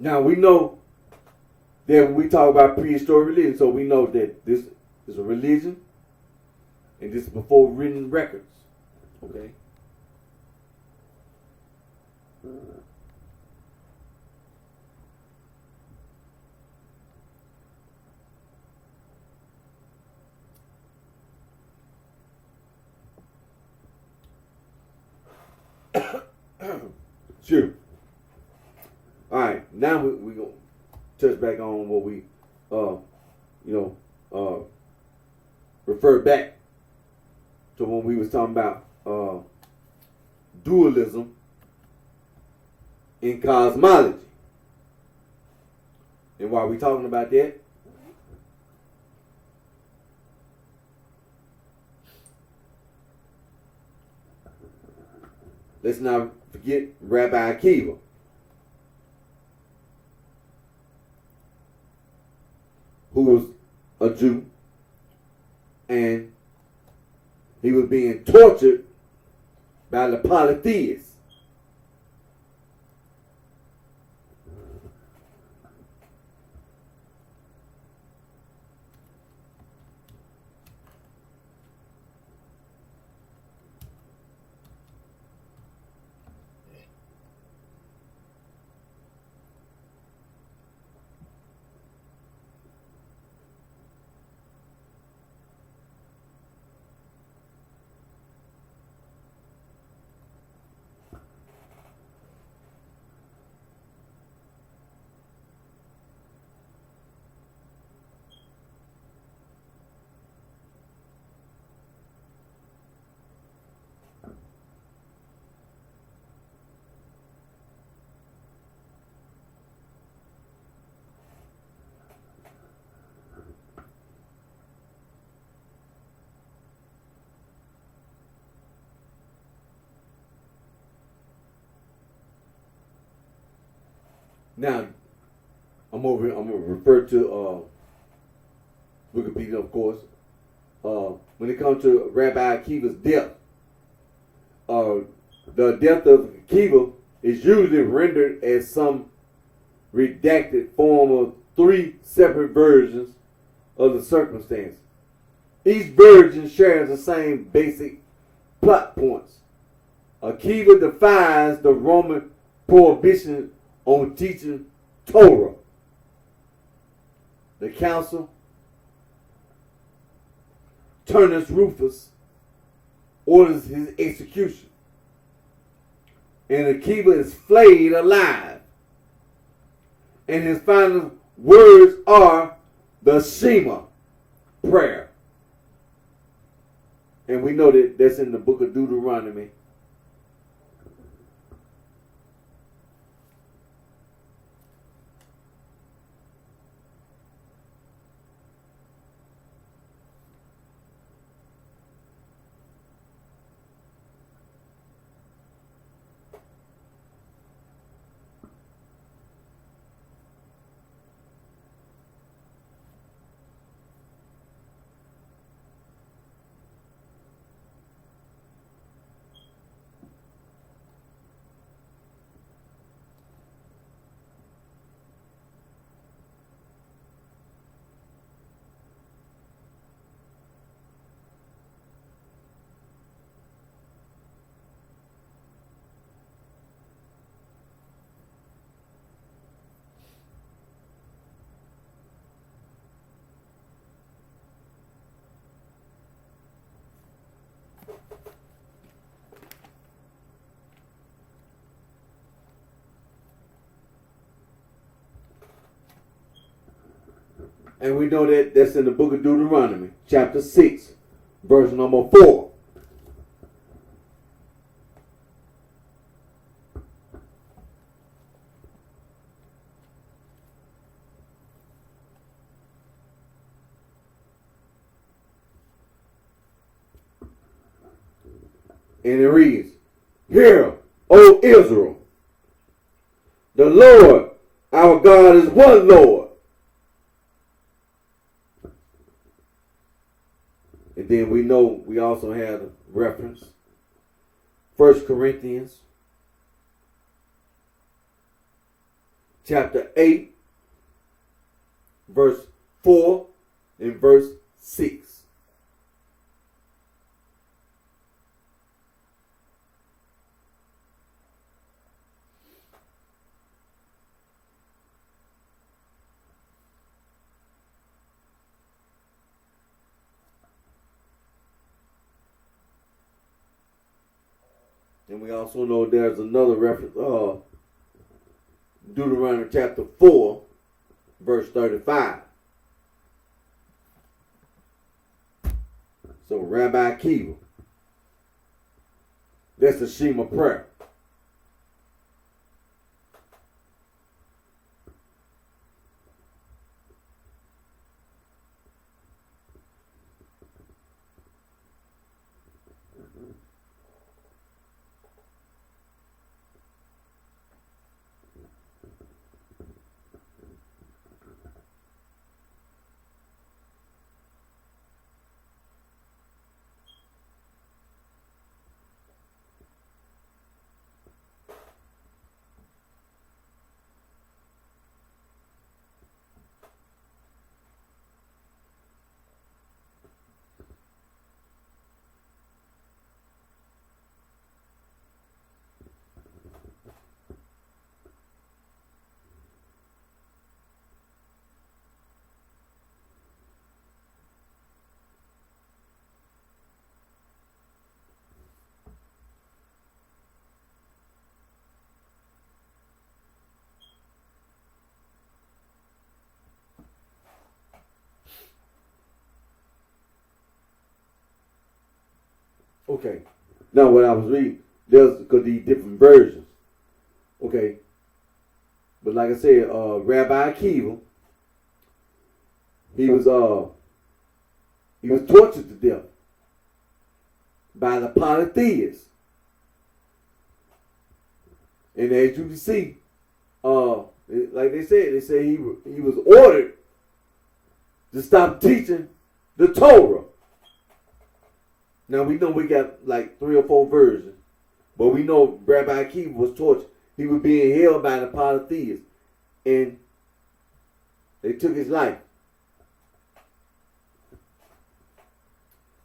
Now we know that when we talk about prehistoric religion, so we know that this is a religion and this is before written records. Okay? Sure. All right, now we're going to touch back on what we, refer back to when we was talking about dualism in cosmology. And while we're talking about that, let's not forget Rabbi Akiva, who was a Jew, and he was being tortured by the polytheists. Now, I'm gonna refer to Wikipedia, of course. When it comes to Rabbi Akiva's death, the death of Akiva is usually rendered as some redacted form of 3 separate versions of the circumstance. Each version shares the same basic plot points. Akiva defies the Roman prohibition on teaching Torah. The council, Turnus Rufus, orders his execution. And Akiva is flayed alive. And his final words are the Shema prayer. And we know that that's in the book of Deuteronomy. And we know that that's in the book of Deuteronomy, chapter 6, verse number 4. And it reads, "Hear, O Israel, the Lord our God is one Lord." And then we know we also had a reference, 1 Corinthians chapter 8, verse 4 and verse 6. And we also know there's another reference, Deuteronomy chapter 4, verse 35. So Rabbi Akiva, that's the Shema prayer. Okay. Now what I was reading, there's because these different versions. Okay. But like I said, Rabbi Akiva, he was tortured to death by the polytheists. And as you can see, like they said he was ordered to stop teaching the Torah. Now we know we got like 3 or 4 versions, but we know Rabbi Akiva was tortured. He was being held by the polytheists, and they took his life.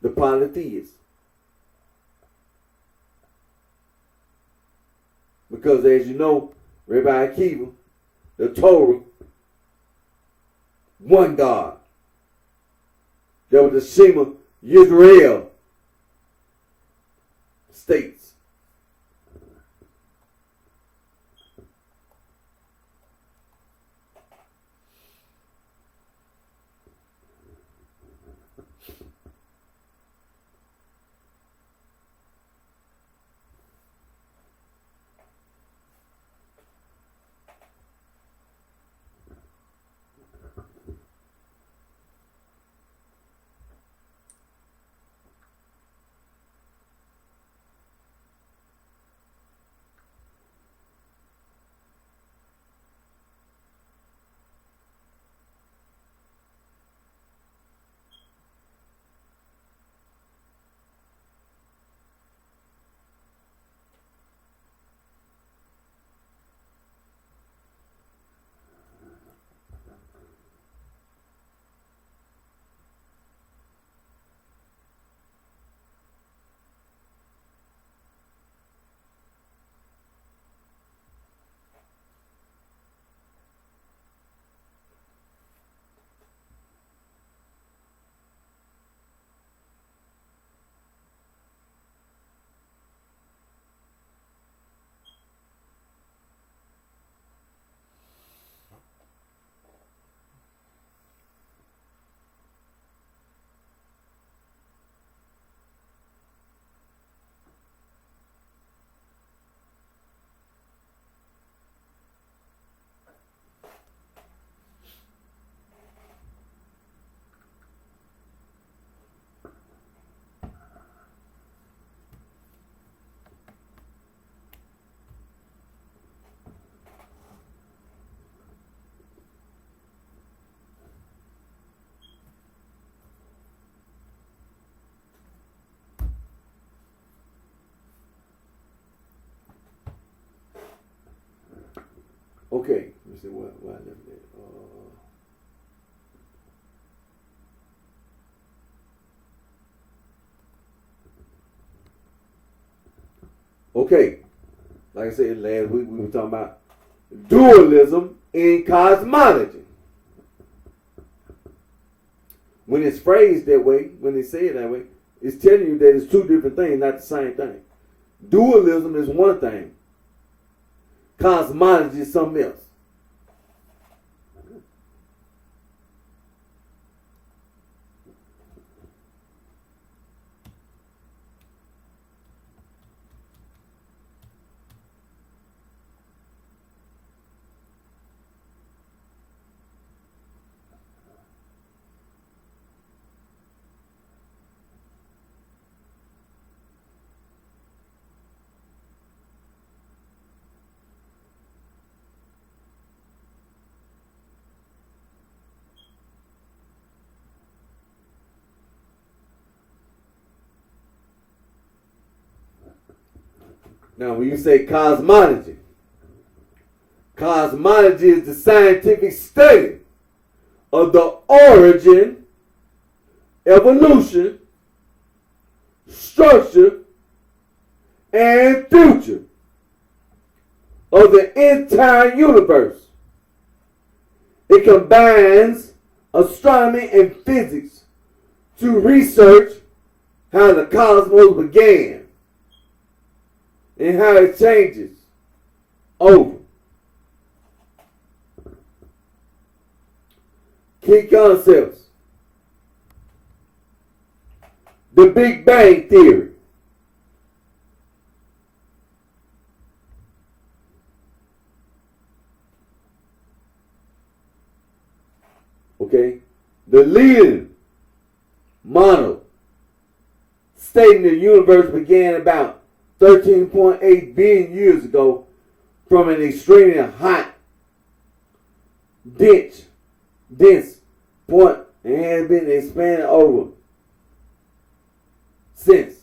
The polytheists. Because as you know, Rabbi Akiva, the Torah, one God. There was the Shema Yisrael states. Okay, let me see where I left it. Okay, like I said last week, we were talking about dualism in cosmology. When it's phrased that way, when they say it that way, it's telling you that it's two different things, not the same thing. Dualism is one thing. Cosmology is something else. Now, when you say cosmology, cosmology is the scientific study of the origin, evolution, structure, and future of the entire universe. It combines astronomy and physics to research how the cosmos began and how it changes over. Key concepts. The Big Bang Theory. Okay? The leading model stating the universe began about 13.8 billion years ago from an extremely hot, dense point and has been expanded over since.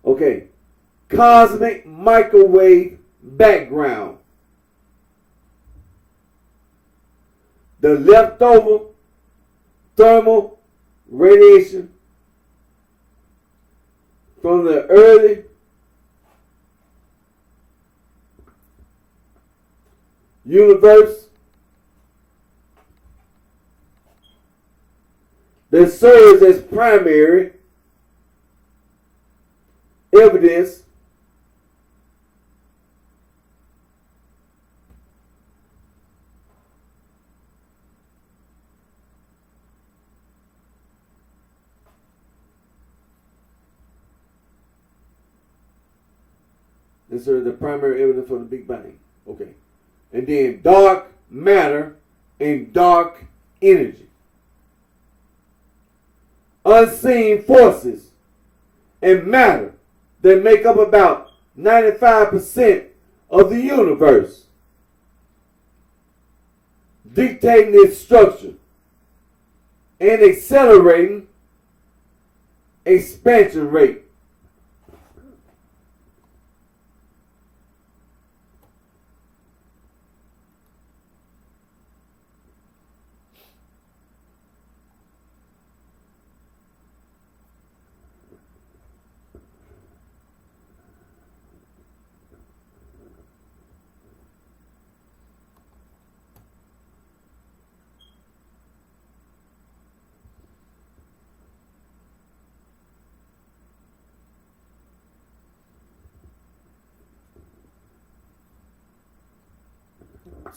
Okay, cosmic microwave background. The leftover thermal radiation from the early universe that serves as primary evidence This is the primary evidence for the Big Bang. Okay. And then dark matter and dark energy. Unseen forces and matter that make up about 95% of the universe, dictating its structure and accelerating expansion rate.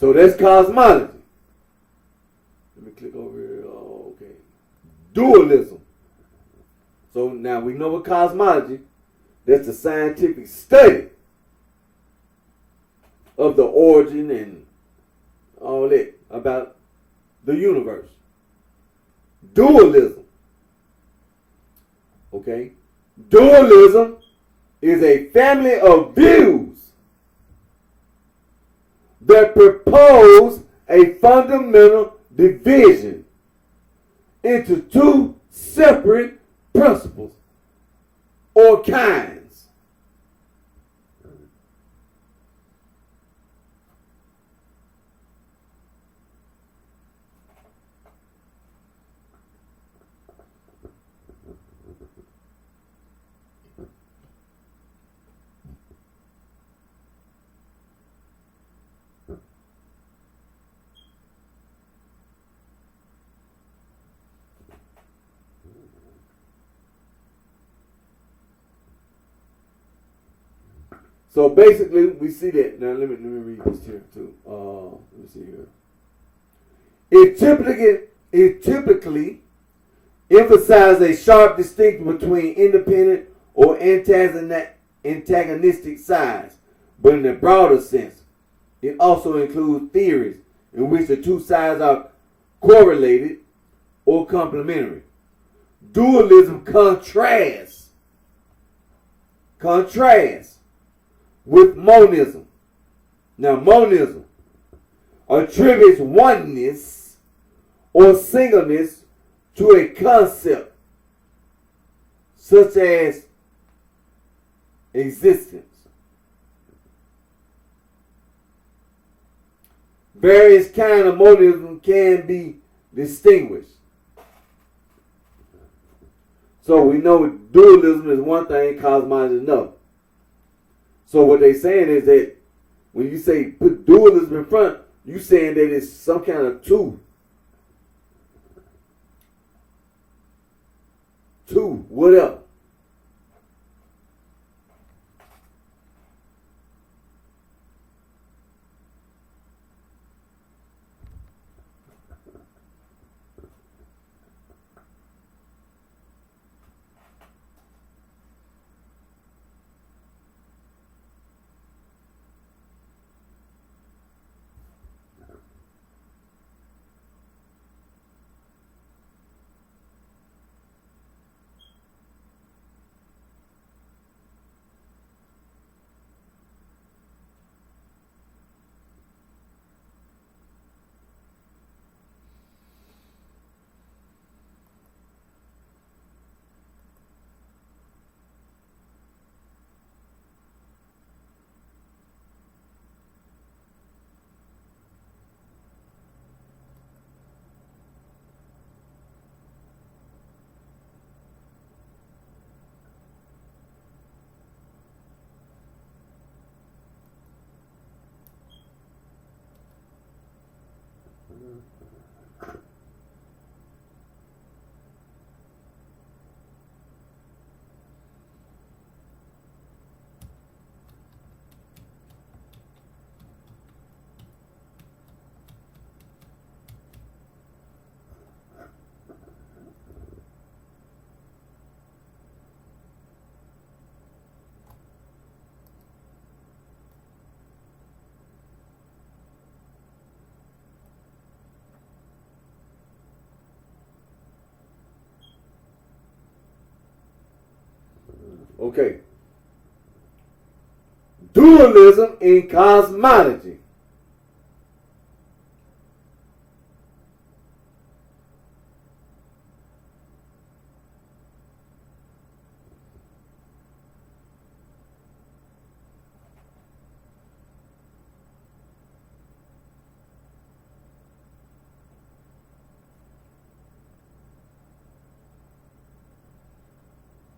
So that's cosmology. Let me click over here. Oh, okay. Dualism. So now we know what cosmology, that's the scientific study of the origin and all that about the universe. Dualism. Okay. Dualism is a family of views that propose a fundamental division into two separate principles or kinds So basically, we see that. Now let me read this here too. Let me see here. It typically emphasizes a sharp distinction between independent or antagonistic sides, but in a broader sense, it also includes theories in which the two sides are correlated or complementary. Dualism contrasts with monism. Now, monism attributes oneness or singleness to a concept such as existence. Various kinds of monism can be distinguished. So we know dualism is one thing, cosmology is another. So what they're saying is that when you say put dualism in front, you saying that it's some kind of two, whatever. Okay. Dualism in cosmology.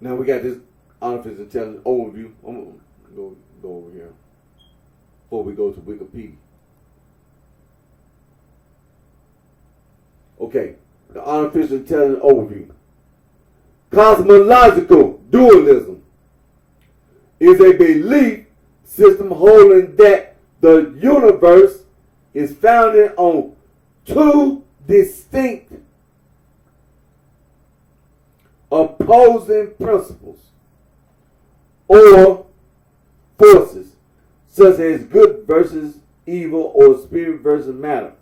Now we got this artificial intelligence overview. I'm going to go over here before we go to Wikipedia. Okay, the artificial intelligence overview. Cosmological dualism is a belief system holding that the universe is founded on two distinct opposing principles or forces, such as good versus evil or spirit versus matter.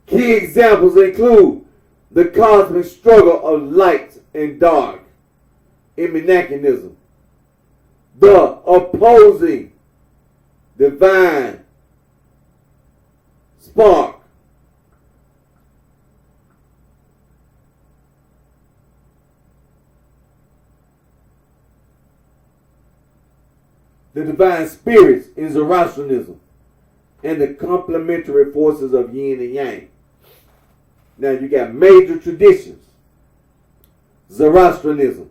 Key examples include the cosmic struggle of light and dark in mechanism, the opposing divine spark, the divine spirits in Zoroastrianism, and the complementary forces of yin and yang. Now you got major traditions. Zoroastrianism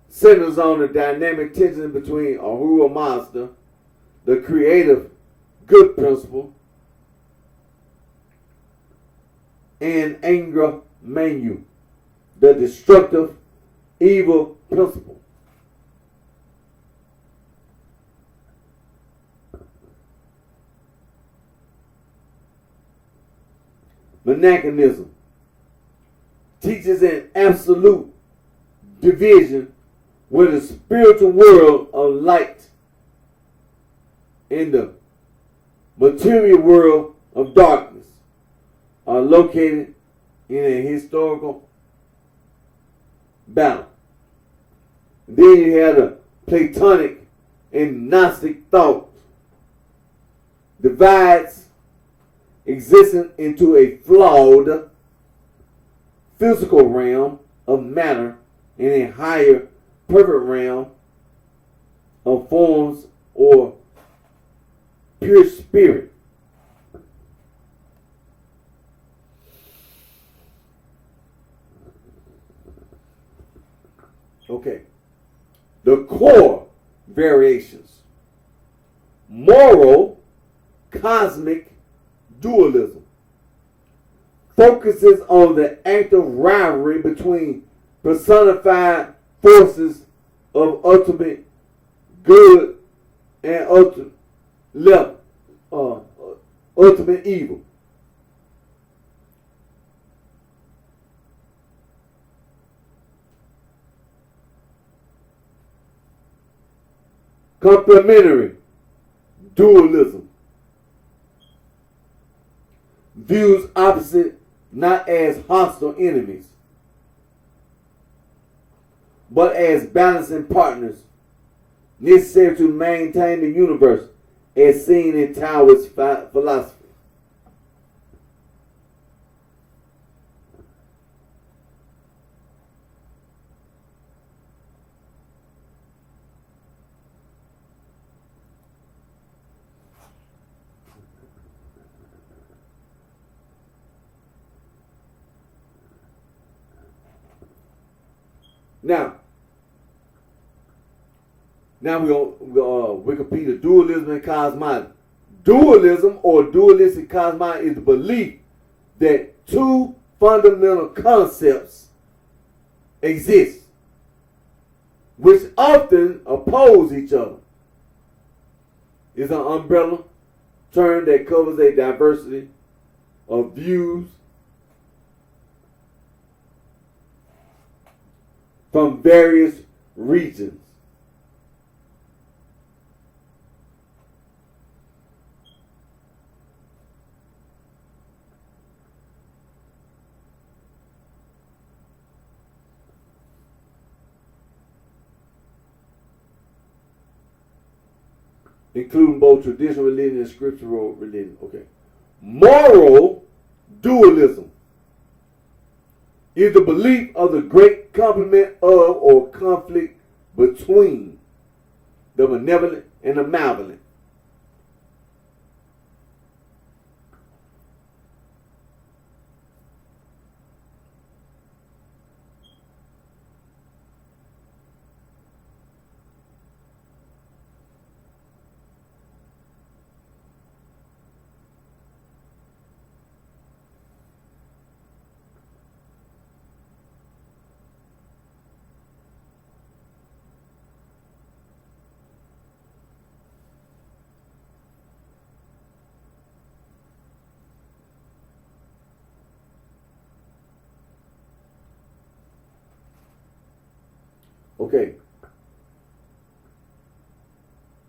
centers on the dynamic tension between Ahura Mazda, the creative good principle, and Angra Mainyu, the destructive evil principle. monachianism teaches an absolute division where the spiritual world of light and the material world of darkness are located in a historical battle. Then you have the Platonic and Gnostic thought divides existence into a flawed physical realm of matter and a higher perfect realm of forms or pure spirit. Okay. The core variations. Moral cosmic dualism focuses on the active rivalry between personified forces of ultimate good and ultimate evil. Complementary dualism views opposite not as hostile enemies, but as balancing partners necessary to maintain the universe as seen in Taoist philosophy. Now we're going Wikipedia dualism and cosmology. Dualism or dualistic cosmology is the belief that two fundamental concepts exist, which often oppose each other. It's an umbrella term that covers a diversity of views from various regions. Including both traditional religion and scriptural religion. Okay. Moral dualism is the belief of the great complement of or conflict between the benevolent and the malevolent. Okay.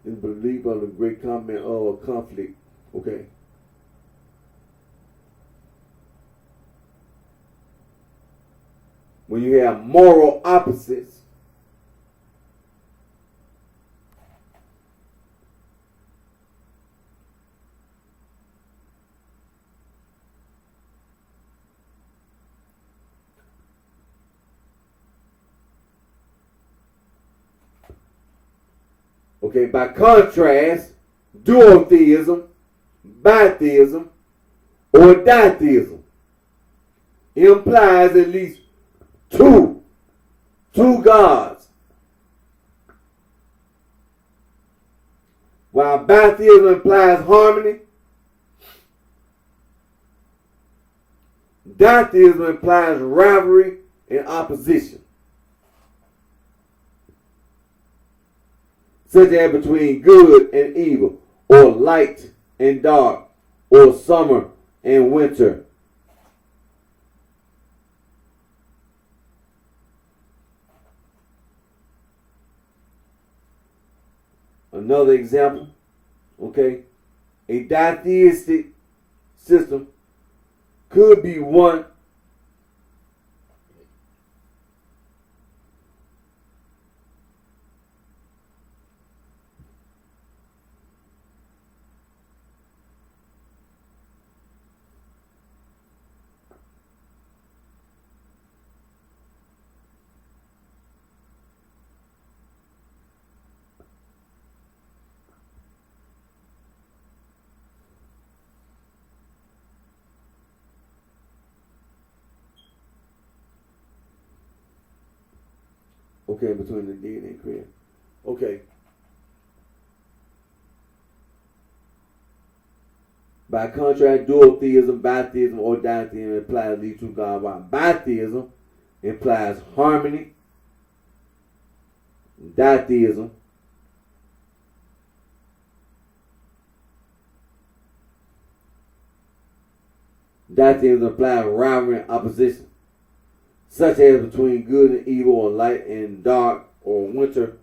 Is belief of the great comment or conflict. Okay. When you have moral opposites, okay, by contrast, duotheism, bitheism, or ditheism implies at least two gods, while bitheism implies harmony. Ditheism implies rivalry and opposition, such as between good and evil, or light and dark, or summer and winter, Another example, okay, a ditheistic system could be one okay between the deity and creator. Okay. By contrast, duotheism, bitheism, or ditheism implies these two gods, while bitheism implies harmony. Ditheism implies rivalry and opposition, such as between good and evil, or light and dark, or winter,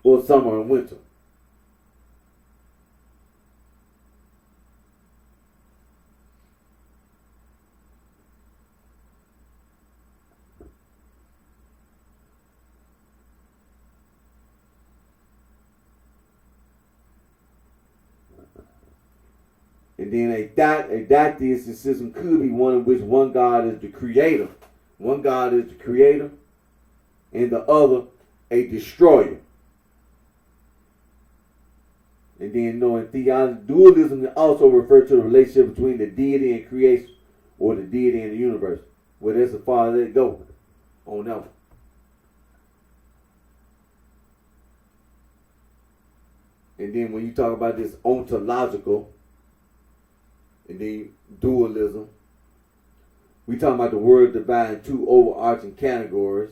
or summer and winter. And then a ditheistic system could be one in which one God is the creator. One God is the creator, and the other a destroyer. And then, in theology, dualism also refers to the relationship between the deity and creation, or the deity and the universe. Well, that's as far as it goes on that one. And then when you talk about this ontological, and then dualism, we talking about the word divided in two overarching categories.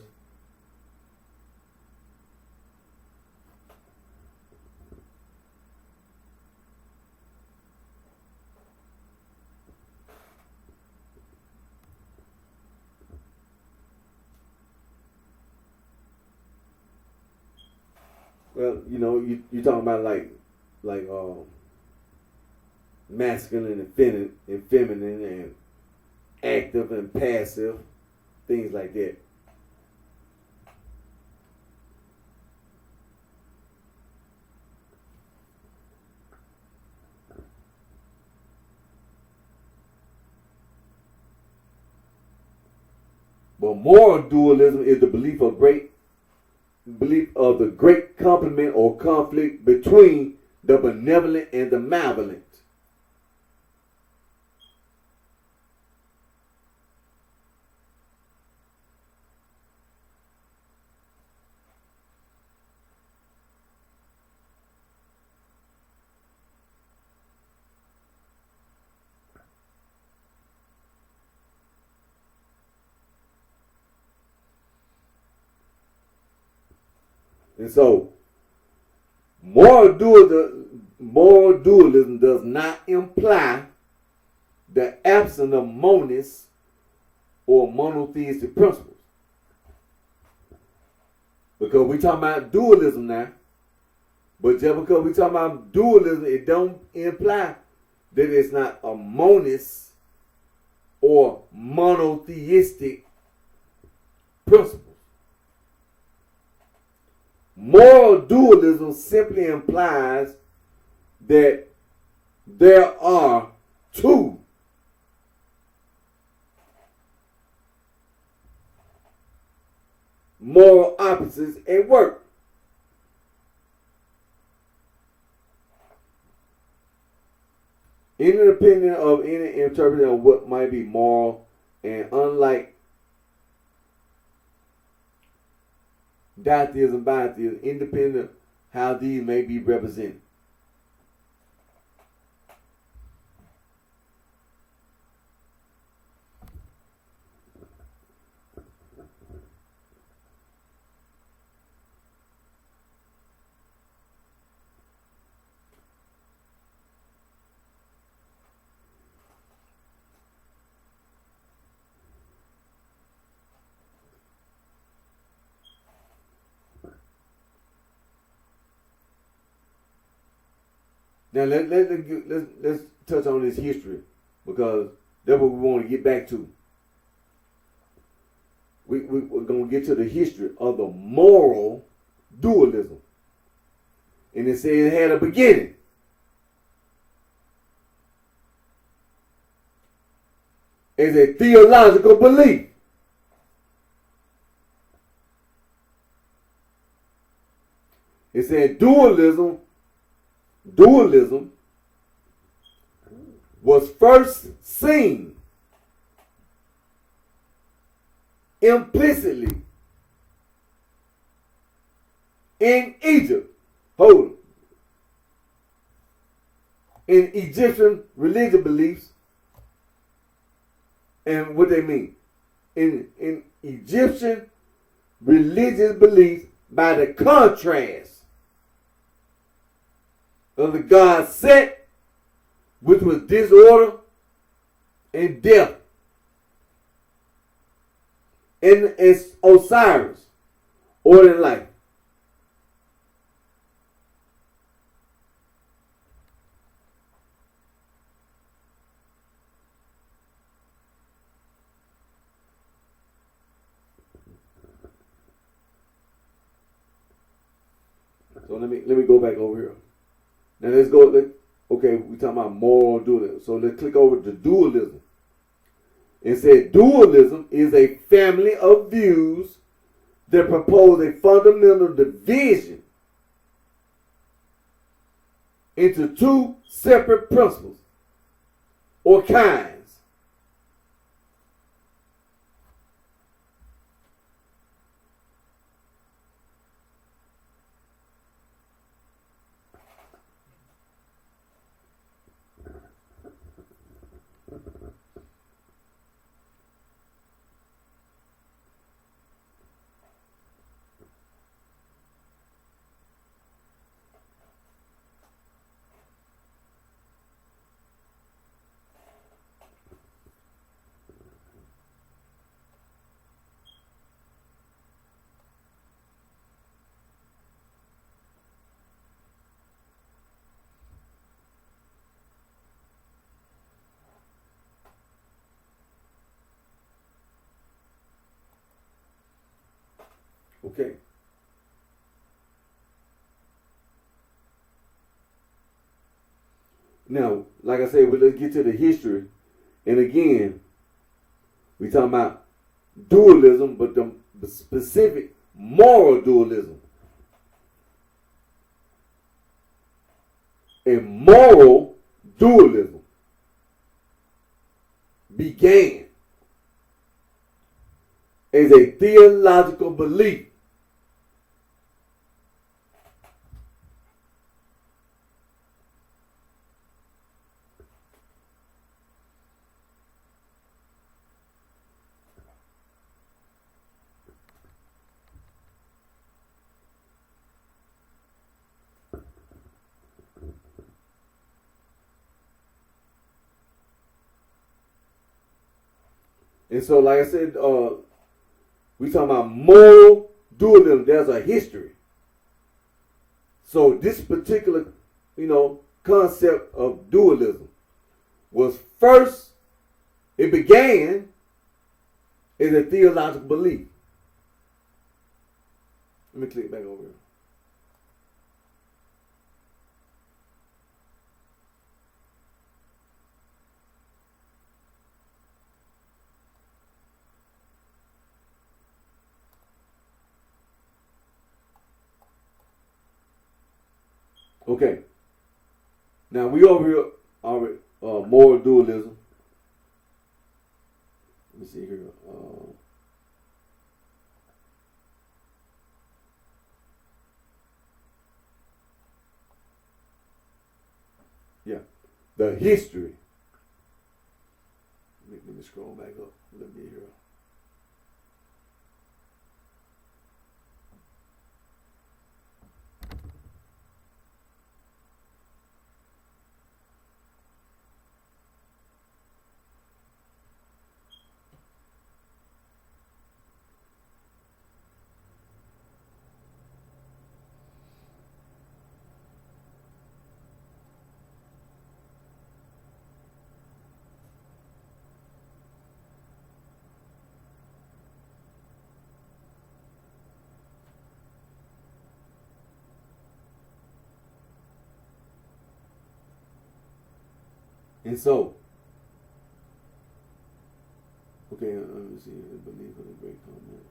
Well, you're talking about like masculine and feminine, and active and passive, things like that. But moral dualism is the belief of the great complement or conflict between the benevolent and the malevolent. And so, moral dualism does not imply the absence of monists or monotheistic principles. Because we talking about dualism now, but just because we talking about dualism, it don't imply that it's not a monist or monotheistic principle. Moral dualism simply implies that there are two moral opposites at work. Independent of any interpretation of what might be moral, and unlike ditheism, bitheism, independent of how these may be represented. Now let's touch on this history, because that's what we want to get back to. We're going to get to the history of the moral dualism. And it said it had a beginning. As a theological belief. It said dualism was first seen implicitly in Egypt. Hold it. In Egyptian religious beliefs. And what they mean. In Egyptian religious beliefs, by the contrast of the god Set, which was disorder and death, and it's Osiris, order and life. So let me go back over here. Now let's go. Okay, we're talking about moral dualism. So let's click over to dualism. It said dualism is a family of views that propose a fundamental division into two separate principles or kinds. Okay. Now, like I said, let's get to the history. And again, we talking about dualism, but the specific moral dualism. A moral dualism began as a theological belief And so, like I said, we talking about moral dualism. There's a history. So this particular, concept of dualism was first, it began as a theological belief. Let me click back over here. Okay. Now we over here already moral dualism. Let me see here. Yeah, the history. Let me scroll back up a little bit here. And so, okay, let me see. Believe in a great comment.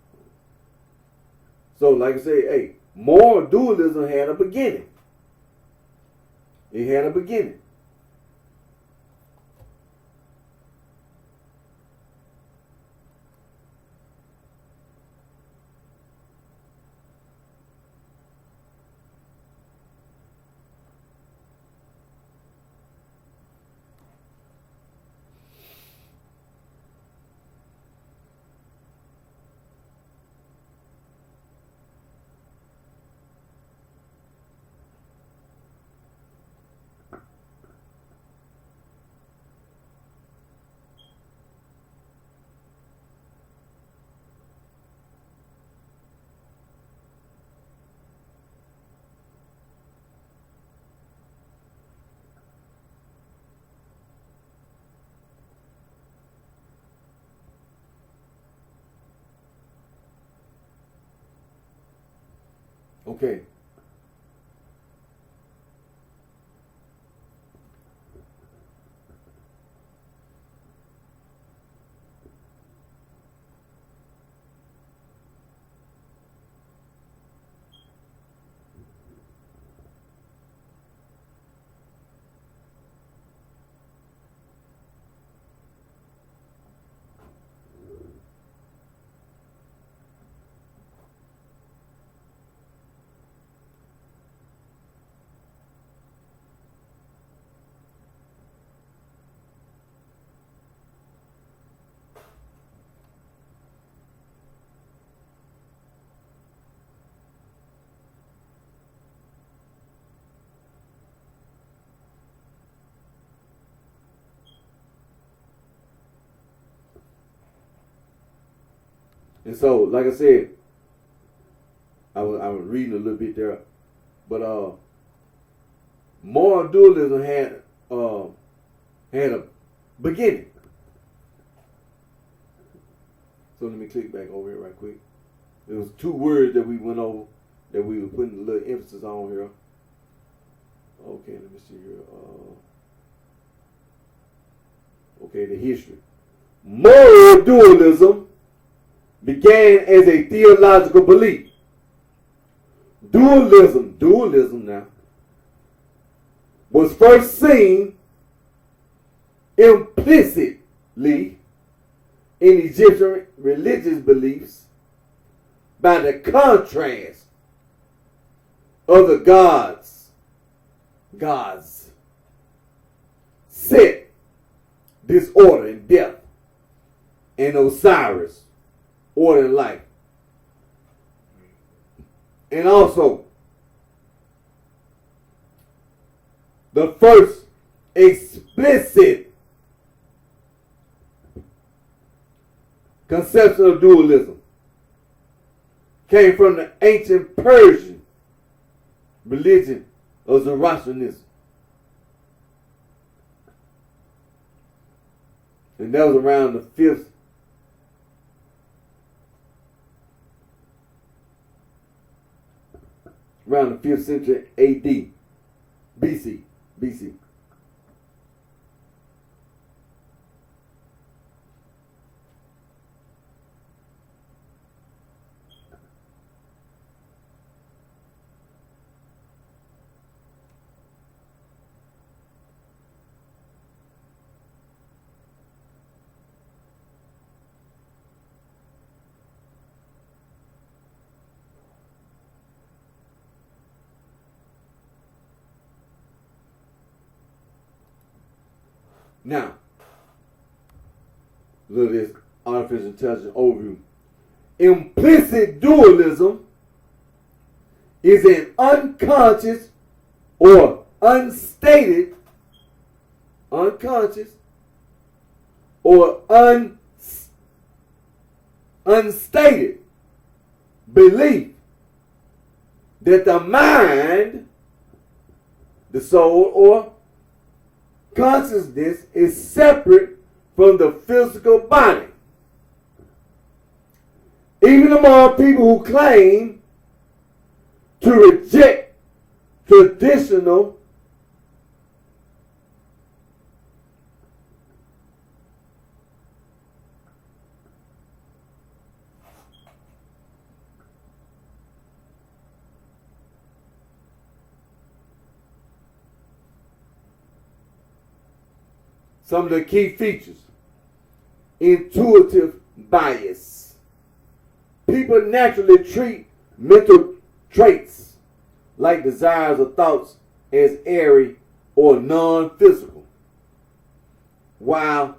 So, like I say, hey, moral dualism had a beginning. It had a beginning. Okay. And so, like I said, I was reading a little bit there, but moral dualism had a beginning. So let me click back over here right quick. There was two words that we went over that we were putting a little emphasis on here. Okay, let me see here. Okay, the history. Moral dualism began as a theological belief. Dualism now, was first seen implicitly in Egyptian religious beliefs by the contrast of the gods, Set, disorder and death, and Osiris, order and life. And also, the first explicit conception of dualism came from the ancient Persian religion of Zoroastrianism. And that was around the 5th century AD, BC. Now, look at this artificial intelligence overview. Implicit dualism is an unconscious or unstated, unstated belief that the mind, the soul, or consciousness is separate from the physical body. Even among people who claim to reject traditional Some of the key features. Intuitive bias. People naturally treat mental traits like desires or thoughts as airy or non-physical, while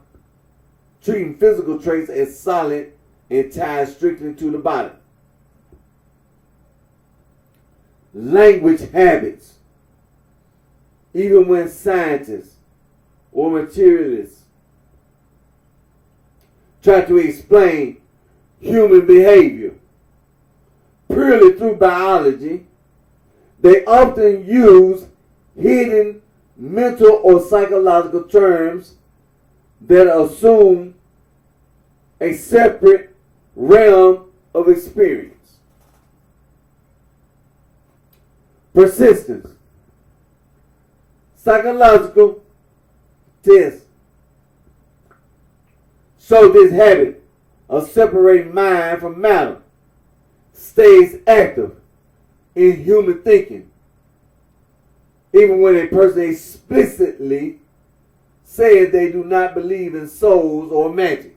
treating physical traits as solid and tied strictly to the body. Language habits. Even when scientists or materialists try to explain human behavior purely through biology, they often use hidden mental or psychological terms that assume a separate realm of experience. Persistence. Psychological tests show this habit of separating mind from matter stays active in human thinking, even when a person explicitly says they do not believe in souls or magic.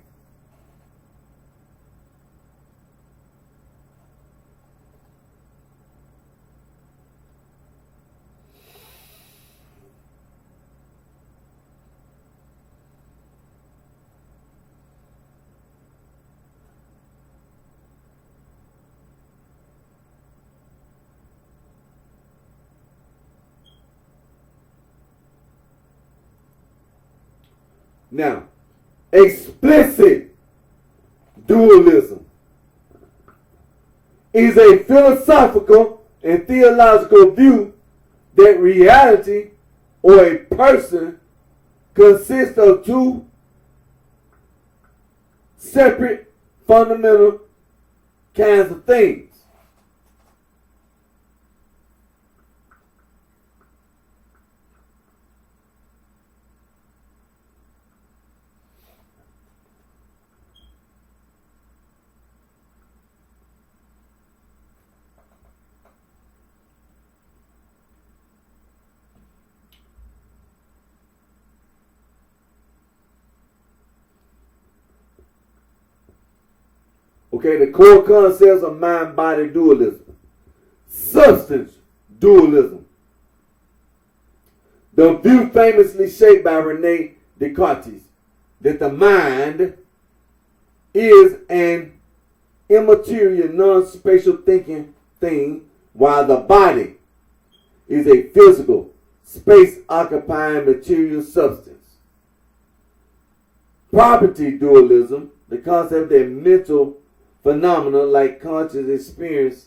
Now, explicit dualism is a philosophical and theological view that reality or a person consists of two separate fundamental kinds of things. Okay, the core concepts of mind-body dualism. Substance dualism. The view famously shaped by Rene Descartes that the mind is an immaterial, non-spatial thinking thing, while the body is a physical, space-occupying material substance. Property dualism, the concept that mental phenomena like conscious experience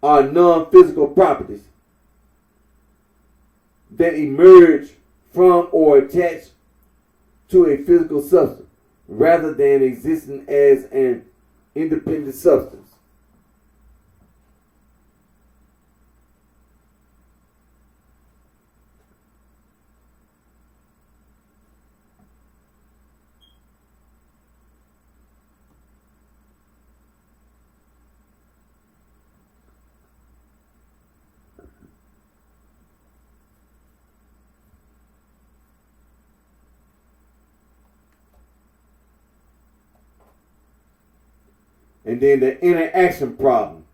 are non-physical properties that emerge from or attach to a physical substance rather than existing as an independent substance. And then the interaction problem.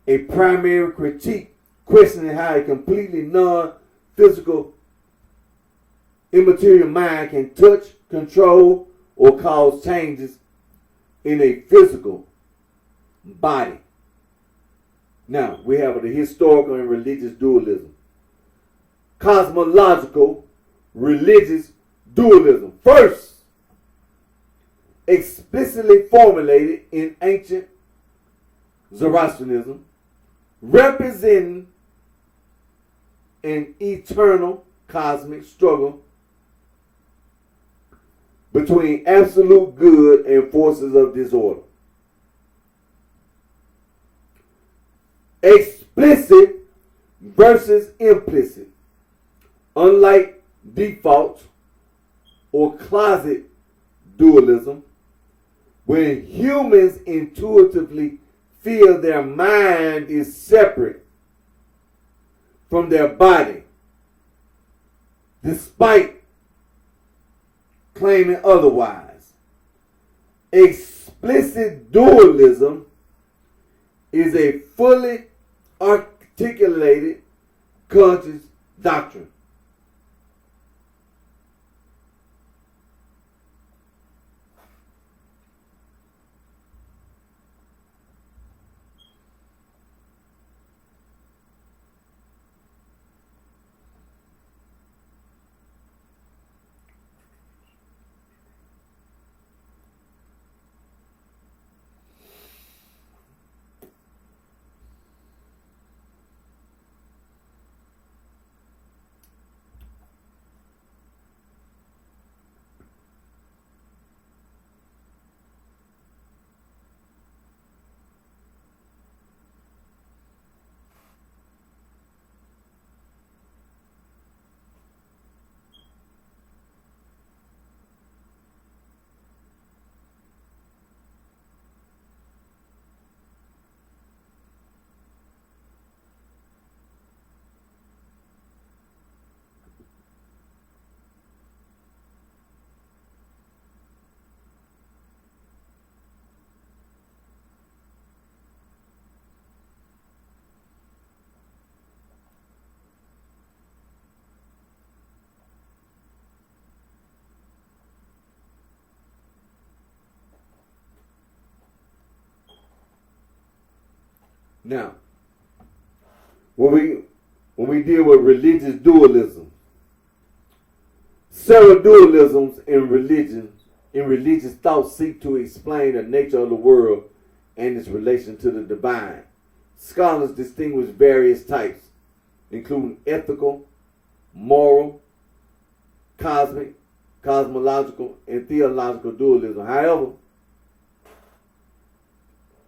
A primary critique questioning how a completely non-physical immaterial mind can touch, control, or cause changes in a physical body. Now, we have the historical and religious dualism. Cosmological religious dualism. First, explicitly formulated in ancient Zoroastrianism, representing an eternal cosmic struggle between absolute good and forces of disorder. Explicit versus implicit. Unlike default or closet dualism, when humans intuitively feel their mind is separate from their body, despite claiming otherwise. Explicit dualism is a fully articulated conscious doctrine. Now, when we deal with religious dualism, several dualisms in religious thought seek to explain the nature of the world and its relation to the divine. Scholars distinguish various types, including ethical, moral, cosmic, cosmological, and theological dualism. However,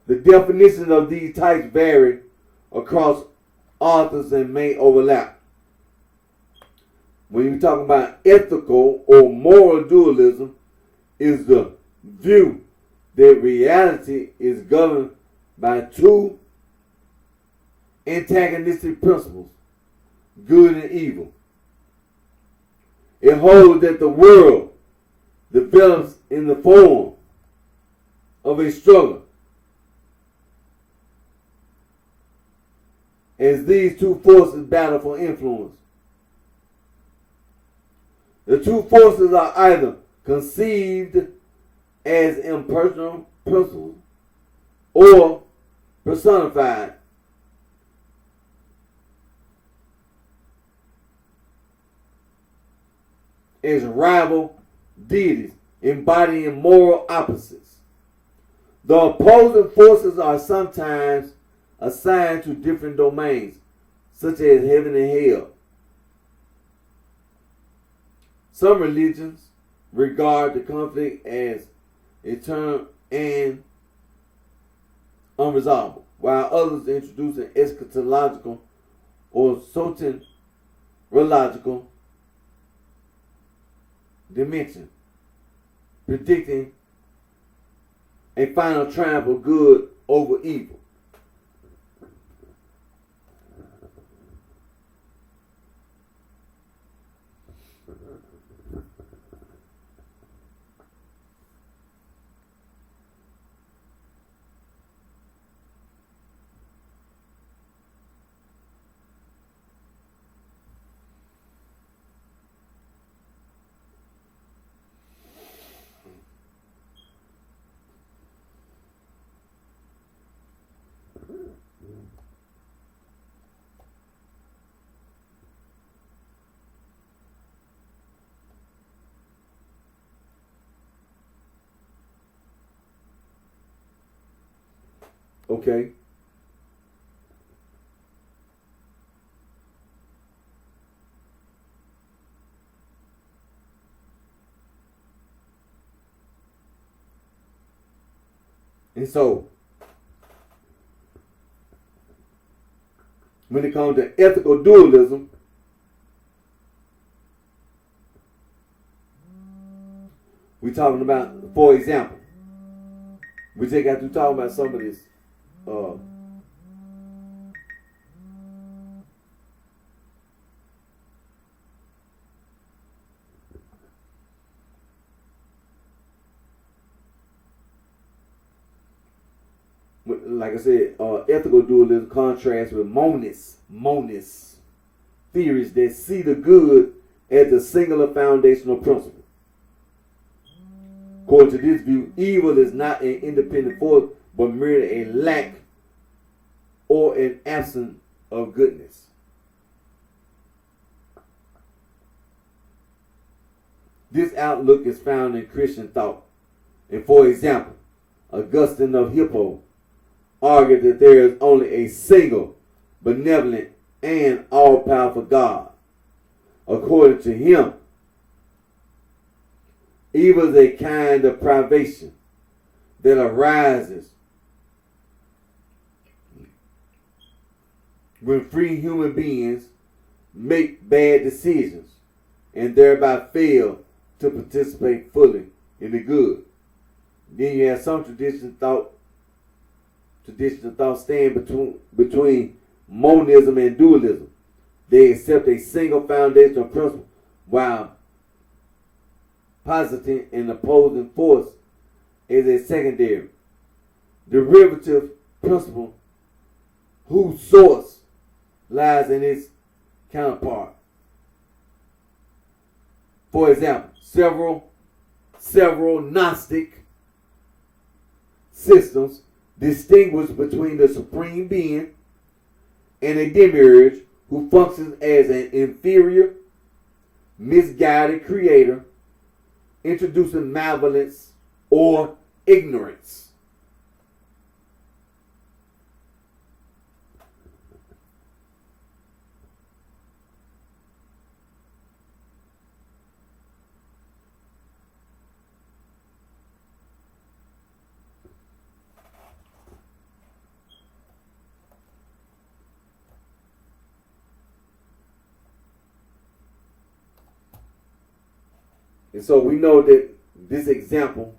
the definitions of these types vary across authors and may overlap. When you talk about ethical or moral dualism, is the view that reality is governed by two antagonistic principles, good and evil. It holds that the world develops in the form of a struggle as these two forces battle for influence. The two forces are either conceived as impersonal principles or personified as rival deities embodying moral opposites. The opposing forces are sometimes assigned to different domains, such as heaven and hell. Some religions regard the conflict as eternal and unresolvable, while others introduce an eschatological or soteriological dimension, predicting a final triumph of good over evil. Okay. And so, when it comes to ethical dualism, we're talking about, for example, we just got to talk about some of this. like I said, ethical dualism contrasts with monist theories that see the good as the singular foundational principle. According to this view, evil is not an independent force, but merely a lack or an absence of goodness. This outlook is found in Christian thought. And for example, Augustine of Hippo argued that there is only a single, benevolent, and all-powerful God. According to him, evil is a kind of privation that arises when free human beings make bad decisions and thereby fail to participate fully in the good. Then you have some traditional thought stand between monism and dualism. They accept a single foundational principle while positing an opposing force as a secondary derivative principle whose source lies in its counterpart. For example, several Gnostic systems distinguish between the supreme being and a demiurge who functions as an inferior, misguided creator, introducing malevolence or ignorance. And so we know that this example,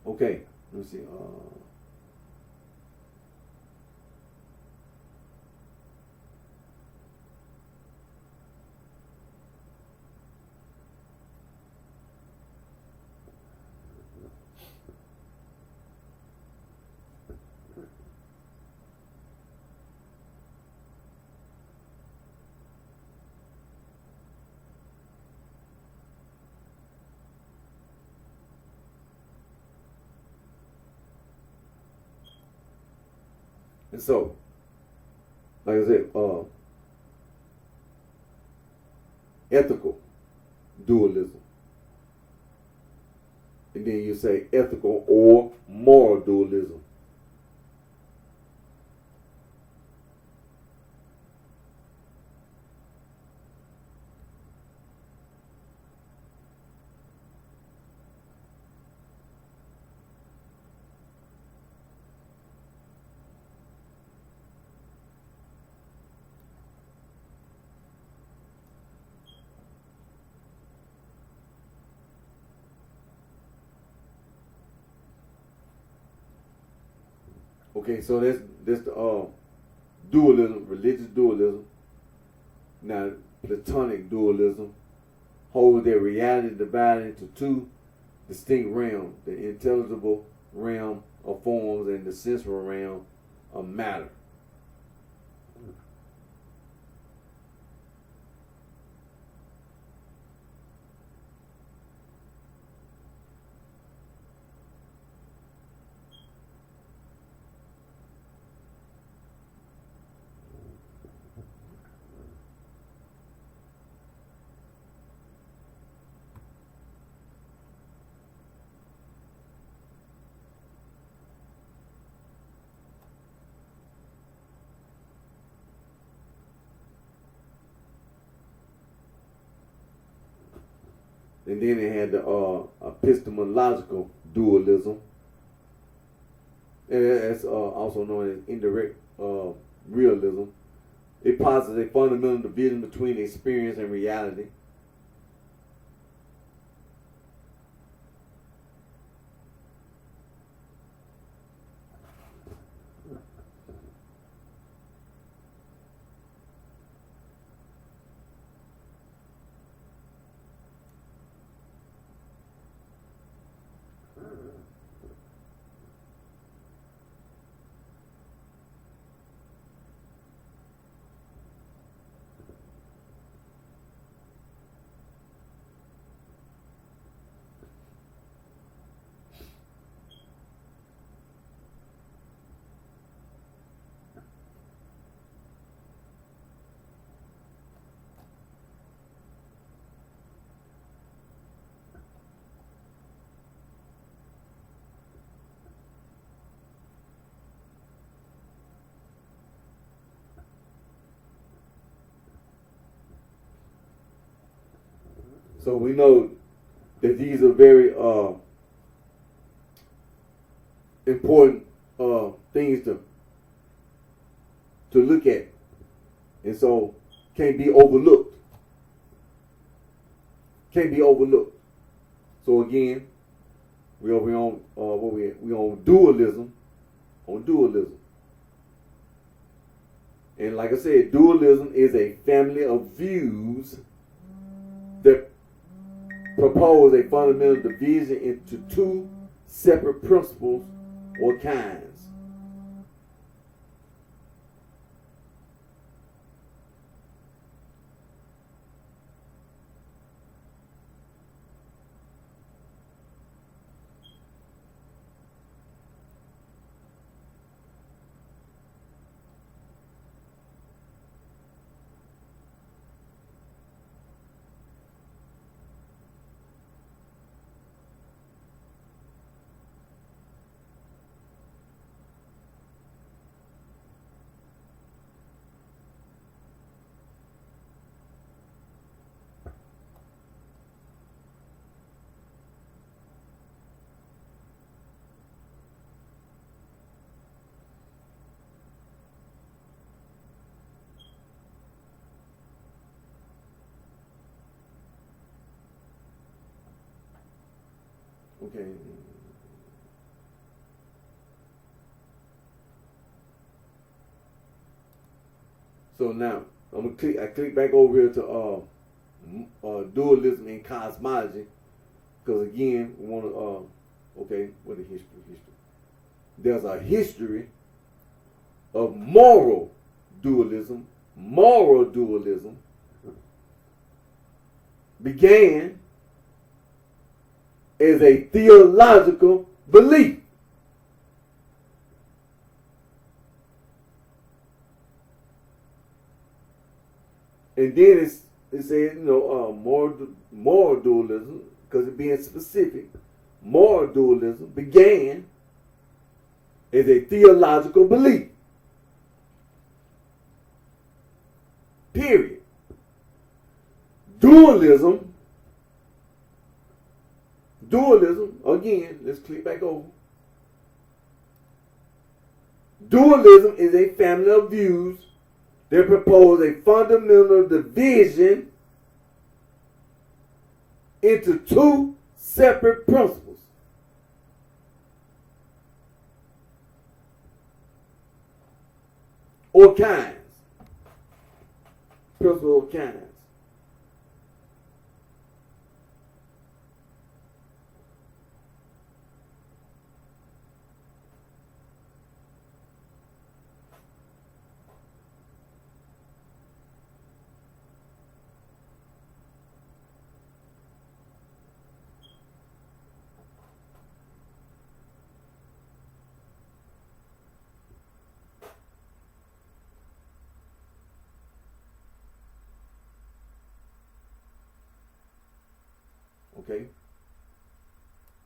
okay, let me see. And so, like I said, ethical dualism. And then you say ethical or moral dualism. Okay, so that's the dualism, religious dualism. Now, Platonic dualism holds that reality is divided into two distinct realms: the intelligible realm of forms and the sensual realm of matter. And then they had the epistemological dualism. And that's also known as indirect realism. It posits a fundamental division between experience and reality. So we know that these are very important things to look at, and so can't be overlooked. Can't be overlooked. So again, we on we on dualism, and like I said, dualism is a family of views that propose a fundamental division into two separate principles or kinds. Okay. So now I'm gonna click back over here to dualism in cosmology, because again we want to okay, what is history? There's a history of moral dualism. Moral dualism began as a theological belief. And then it said, moral dualism, because it being specific, moral dualism began as a theological belief. Period. Dualism, again, let's click back over. Dualism is a family of views that propose a fundamental division into two separate principles. Or kinds. Principle or kinds. Okay,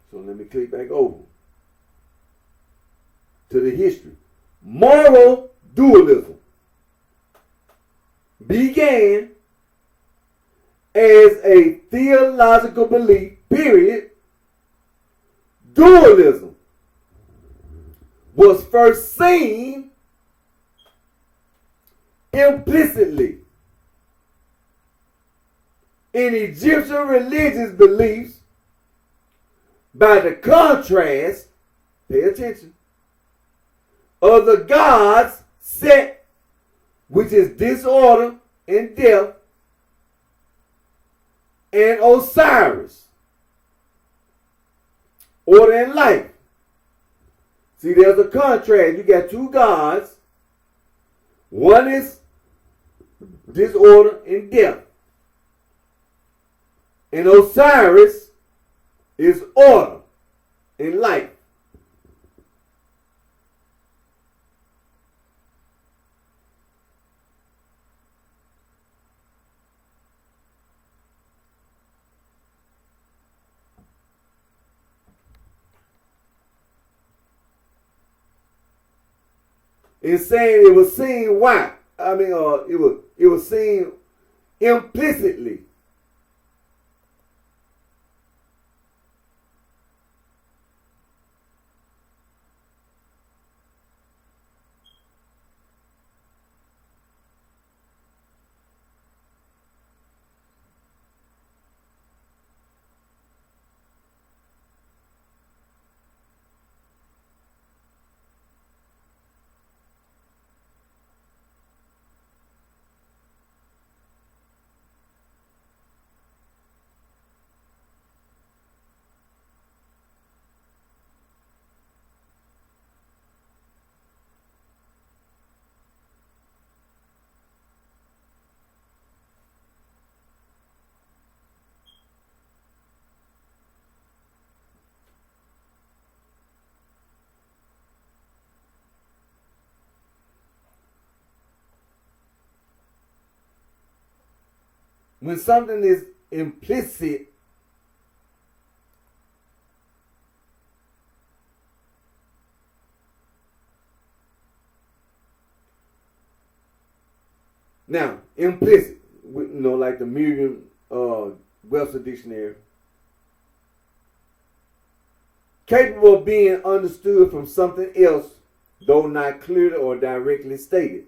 so let me click back over to the history. Moral dualism began as a theological belief, period, dualism was first seen implicitly in Egyptian religious beliefs by the contrast, pay attention, of the gods Set, which is disorder and death, and Osiris, order and life. See, there's a contrast. You got two gods. One is disorder and death. And Osiris is order and life. It's saying it was seen why. It was seen implicitly. When something is implicit, now implicit, like the Merriam Webster dictionary, capable of being understood from something else, though not clearly or directly stated.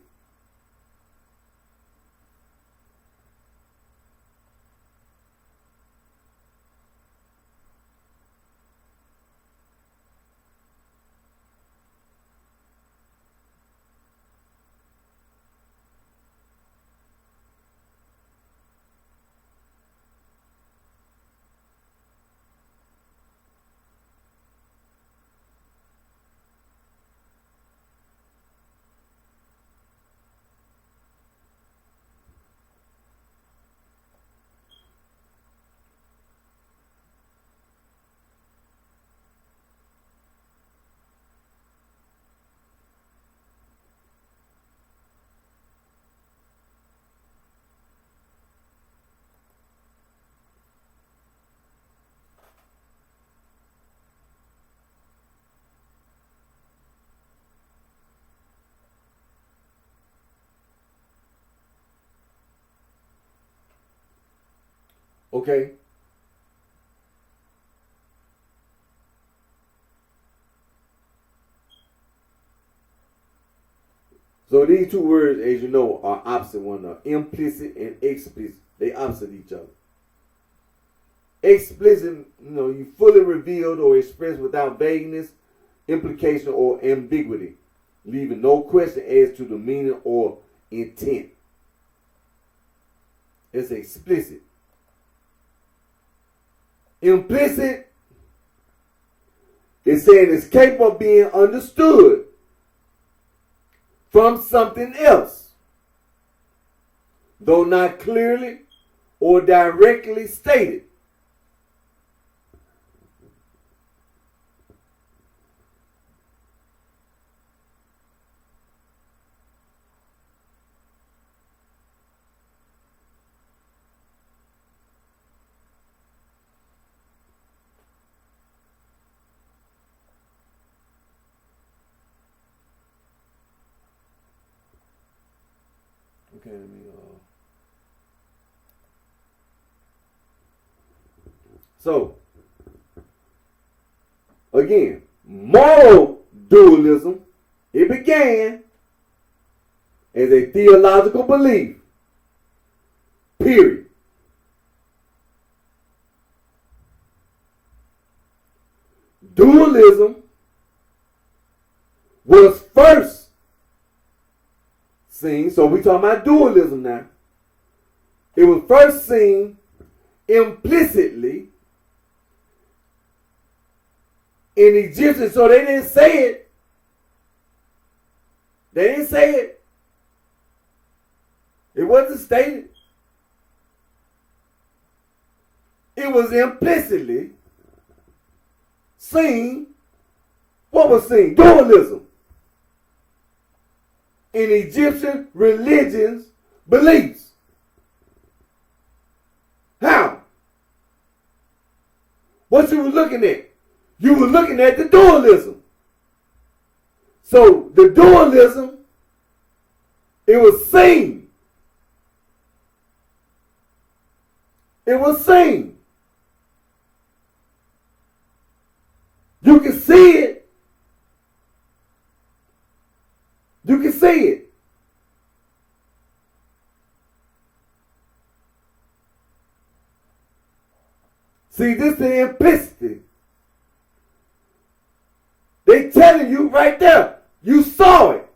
Okay? So these two words, as you know, are opposite one another. Implicit and explicit. They opposite each other. Explicit, you fully revealed or expressed without vagueness, implication, or ambiguity, leaving no question as to the meaning or intent. It's explicit. Implicit is saying it's capable of being understood from something else, though not clearly or directly stated. Okay, let me So, again, moral dualism, it began as a theological belief. Period. Dualism was first seen, so we talking about dualism now. It was first seen implicitly in Egyptian, so they didn't say it. They didn't say it. It wasn't stated. It was implicitly seen. What was seen? Dualism in Egyptian religions, beliefs. How? What you were looking at? You were looking at the dualism. So the dualism, it was seen. It was seen. You can see it. You can see it. See, this is the implicity. They telling you right there. You saw it.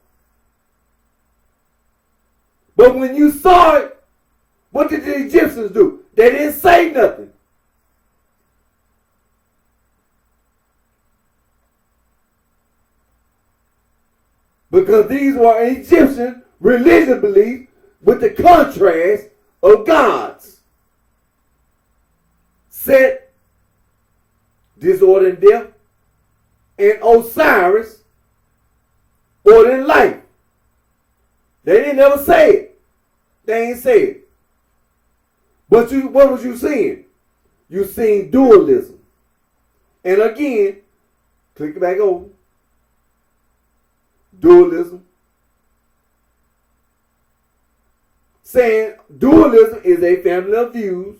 But when you saw it, what did the Egyptians do? They didn't say nothing. Because these were Egyptian religious beliefs with the contrast of gods. Set, disorder and death, and Osiris, order and life. They didn't ever say it. They ain't say it. But what was you seeing? You seen dualism. And again, click it back over. Dualism. Saying dualism is a family of views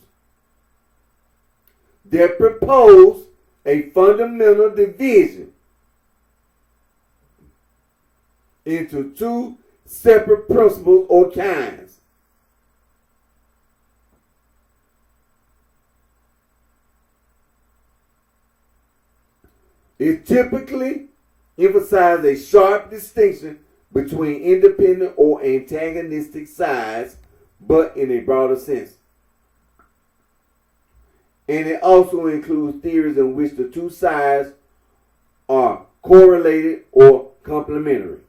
that propose a fundamental division into two separate principles or kinds. It typically emphasizes a sharp distinction between independent or antagonistic sides, but in a broader sense. And it also includes theories in which the two sides are correlated or complementary.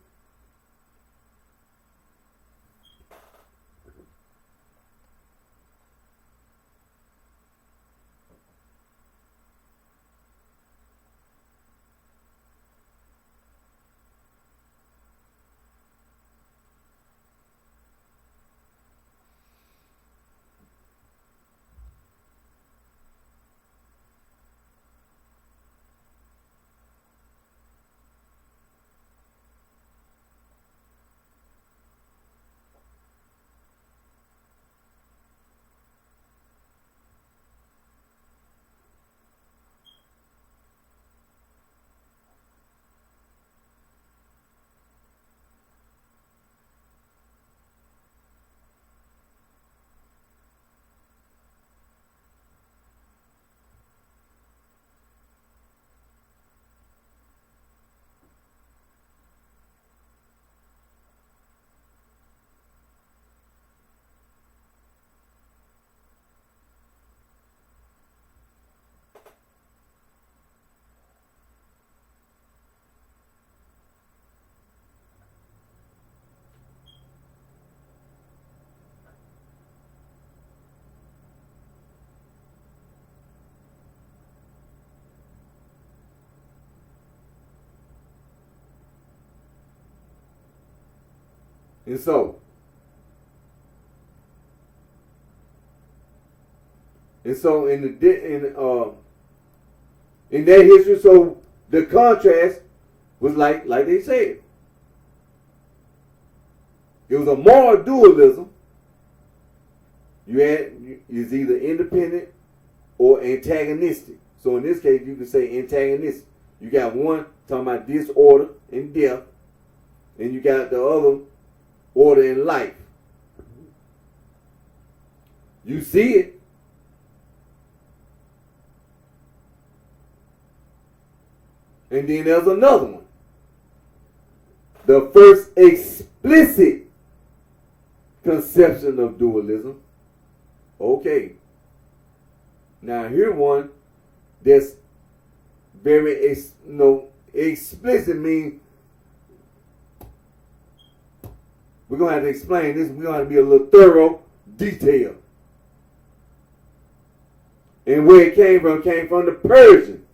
And so in that history, so the contrast was like they said. It was a moral dualism. You had is either independent or antagonistic. So in this case, you can say antagonistic. You got one talking about disorder and death, and you got the other order in life. You see it. And then there's another one. The first explicit conception of dualism. Okay. Now here one that's very explicit means we're going to have to explain this. We're going to have to be a little thorough, detailed. And where it came from the Persian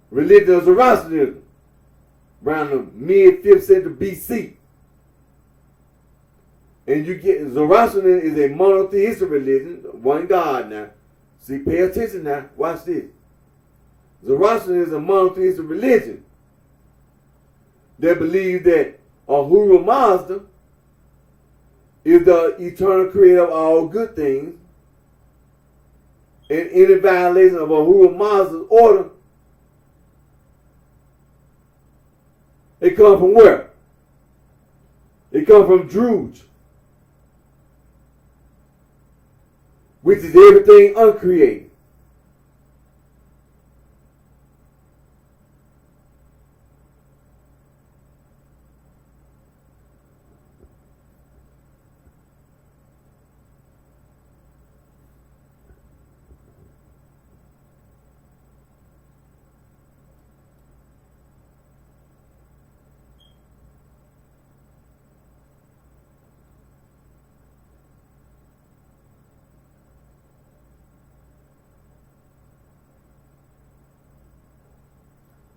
religion of Zoroastrianism around the mid-5th century BC. And you get Zoroastrianism is a monotheistic religion, one God now. See, pay attention now. Watch this. Zoroastrianism is a monotheistic religion that believes that Ahura Mazda is the eternal creator of all good things. And any violation of Ahura Mazda's order, it comes from where? It comes from Druge, which is everything uncreated.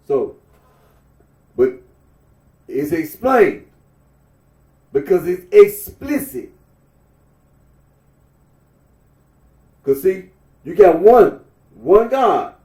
So, but it's explained because it's explicit. Because see, you got one God.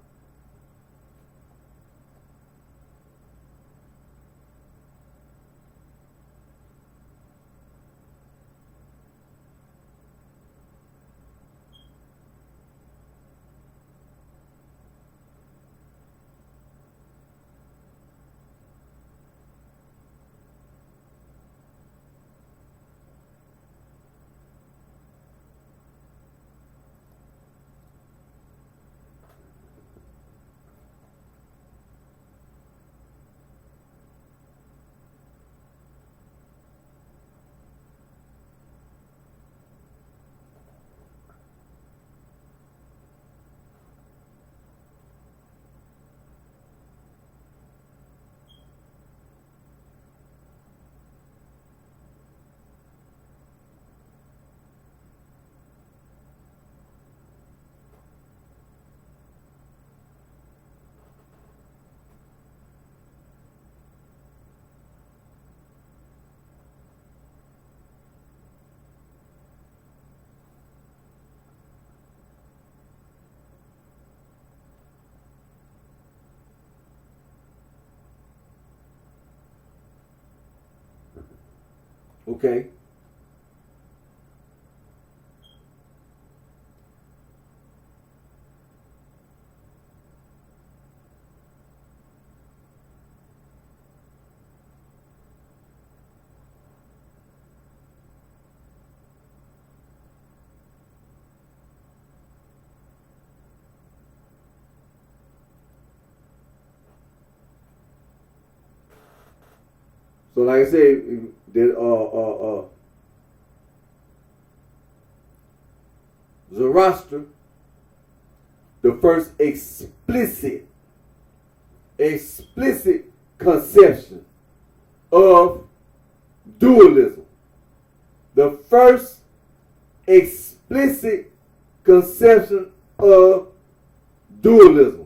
Okay. So like I said, that Zoroaster, the first explicit conception of dualism. The first explicit conception of dualism.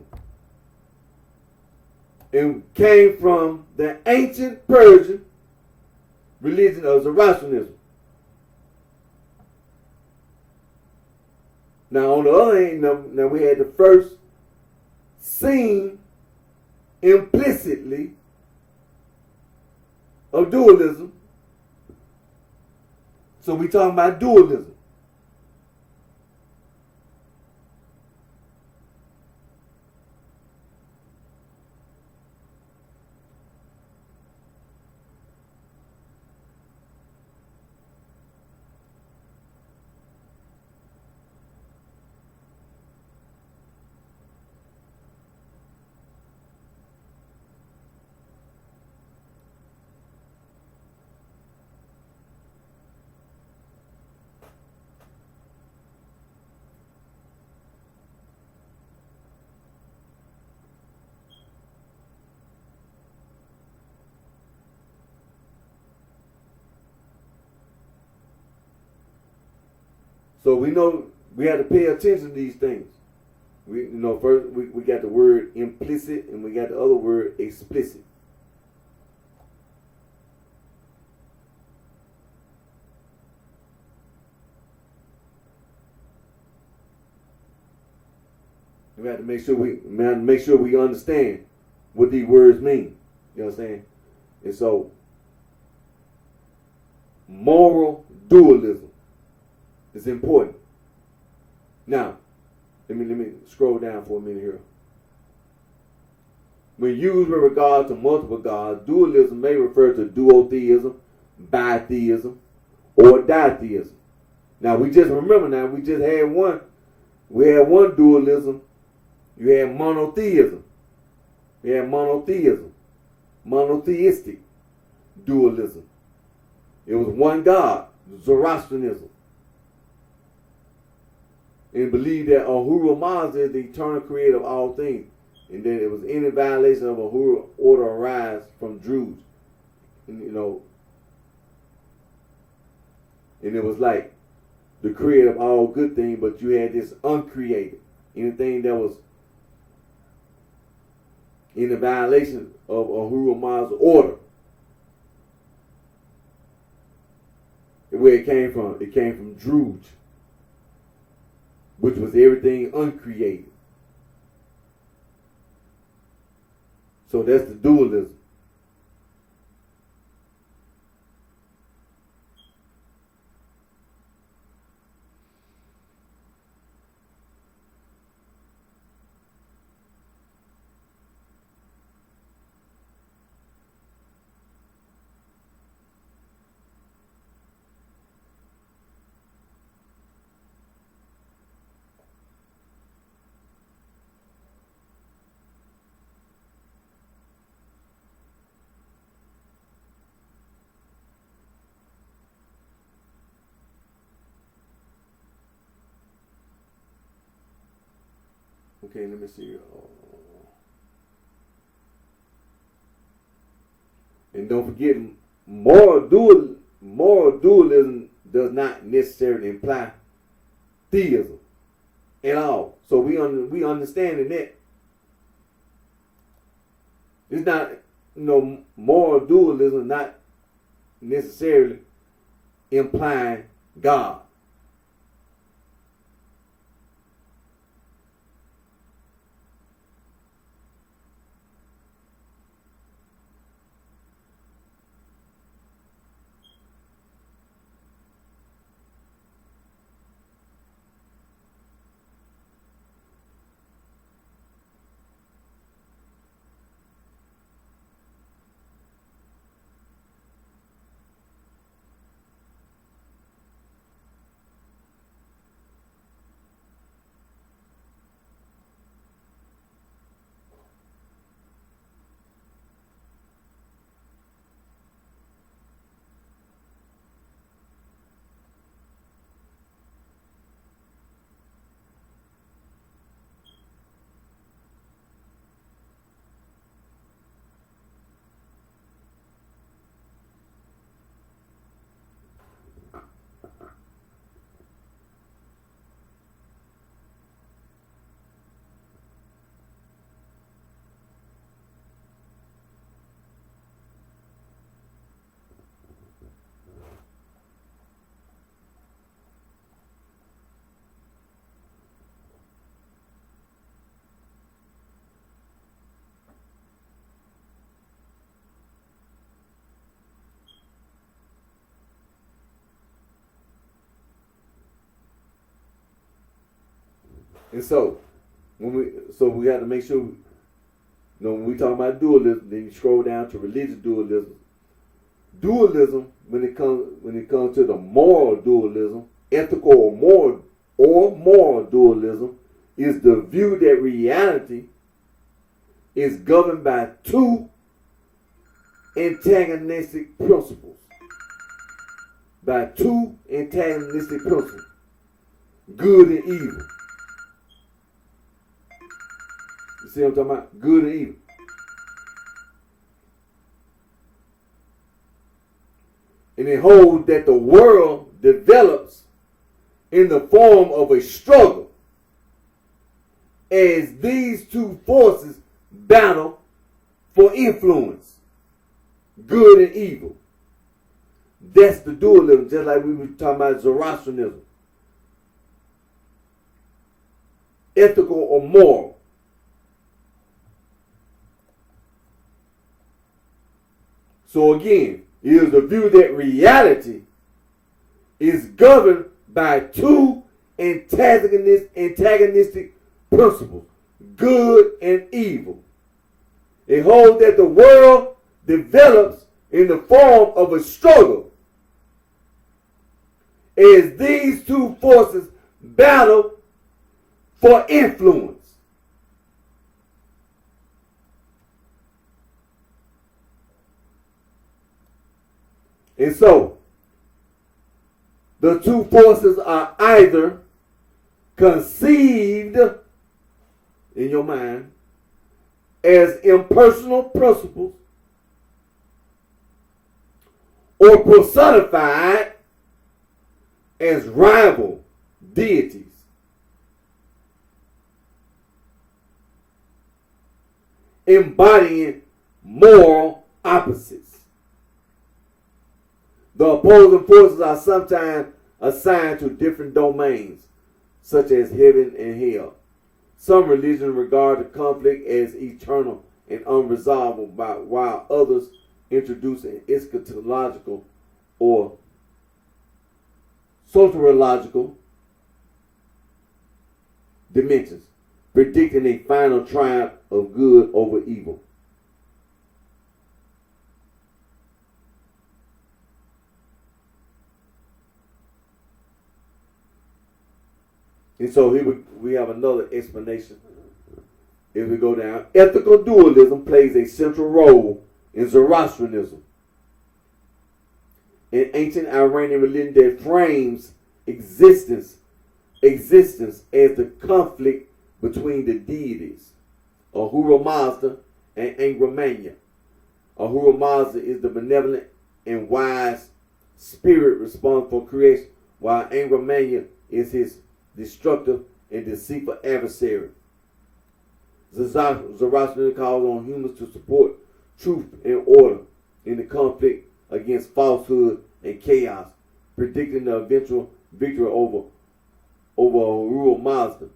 And came from the ancient Persian religion of Zoroastrianism. Now, on the other hand, now we had the first scene implicitly of dualism. So we talking about dualism. So we know we have to pay attention to these things. First we got the word implicit and we got the other word explicit. We have to make sure we understand what these words mean. You know what I'm saying? And so, moral dualism is important. Now, let me scroll down for a minute here. When used with regard to multiple gods, dualism may refer to duotheism, bitheism, or ditheism. Now we just had one. We had one dualism. You had monotheism. You had monotheistic dualism. It was one God, Zoroastrianism. And believed that Ahura Mazda is the eternal creator of all things. And that it was any violation of Ahura order arise from Druze. And, and it was like the creator of all good things, but you had this uncreated. Anything that was in the violation of Ahura Mazda's order. Where it came from Druze, which was everything uncreated. So that's the dualism. Okay, let me see. And don't forget, moral dualism does not necessarily imply theism at all. So we understanding that it's not, moral dualism not necessarily implying God. And so we have to make sure, when we talk about dualism, then you scroll down to religious dualism. Dualism, when it comes to the moral dualism, ethical or moral dualism, is the view that reality is governed by two antagonistic principles. Good and evil. You see what I'm talking about? Good and evil. And it holds that the world develops in the form of a struggle as these two forces battle for influence, good and evil. That's the dualism, just like we were talking about Zoroastrianism. Ethical or moral. So again, it is the view that reality is governed by two antagonistic principles, good and evil. It holds that the world develops in the form of a struggle as these two forces battle for influence. And so, the two forces are either conceived in your mind as impersonal principles or personified as rival deities. Embodying moral opposites. The opposing forces are sometimes assigned to different domains, such as heaven and hell. Some religions regard the conflict as eternal and unresolvable, while others introduce an eschatological or soteriological dimensions, predicting a final triumph of good over evil. And so here we have another explanation. If we go down, ethical dualism plays a central role in Zoroastrianism, an ancient Iranian religion that frames existence as the conflict between the deities, Ahura Mazda and Angra Mainya. Ahura Mazda is the benevolent and wise spirit responsible for creation, while Angra Mainya is his destructive and deceitful adversary. Zoroastrianism calls on humans to support truth and order in the conflict against falsehood and chaos, predicting the eventual victory over Ahura Mazda.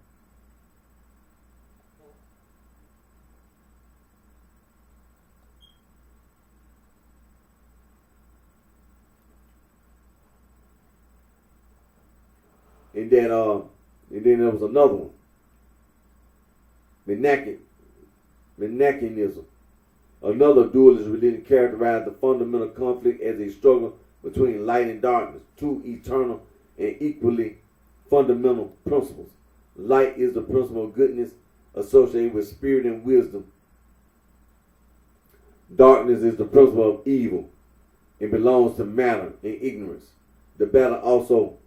And then there was another one, Menachionism. Another dualist religion characterized the fundamental conflict as a struggle between light and darkness, two eternal and equally fundamental principles. Light is the principle of goodness associated with spirit and wisdom. Darkness is the principle of evil and belongs to matter and ignorance. The battle also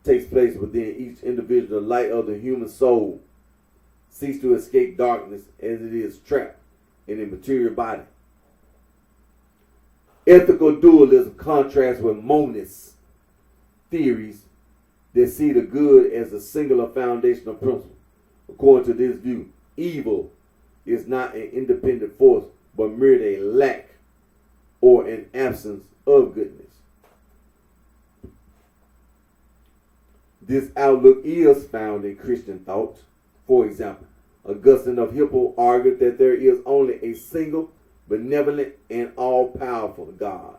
takes place within each individual. The light of the human soul seeks to escape darkness as it is trapped in a material body. Ethical dualism contrasts with monist theories that see the good as a singular foundational principle. According to this view, evil is not an independent force, but merely a lack or an absence of goodness. This outlook is found in Christian thought. For example, Augustine of Hippo argued that there is only a single, benevolent, and all-powerful God.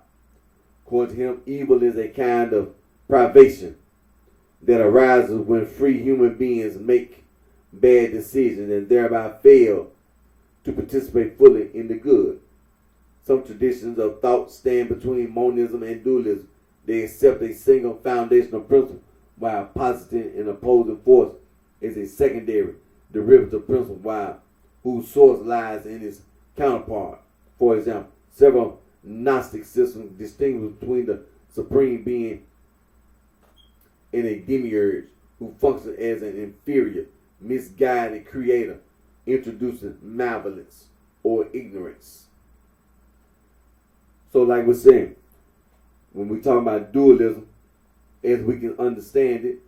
According to him, evil is a kind of privation that arises when free human beings make bad decisions and thereby fail to participate fully in the good. Some traditions of thought stand between monism and dualism. They accept a single foundational principle while positing an opposing force is a secondary derivative principle whose source lies in its counterpart. For example, several Gnostic systems distinguish between the supreme being and a demiurge who functions as an inferior, misguided creator, introducing malevolence or ignorance. So like we're saying, when we talk about dualism, as we can understand it,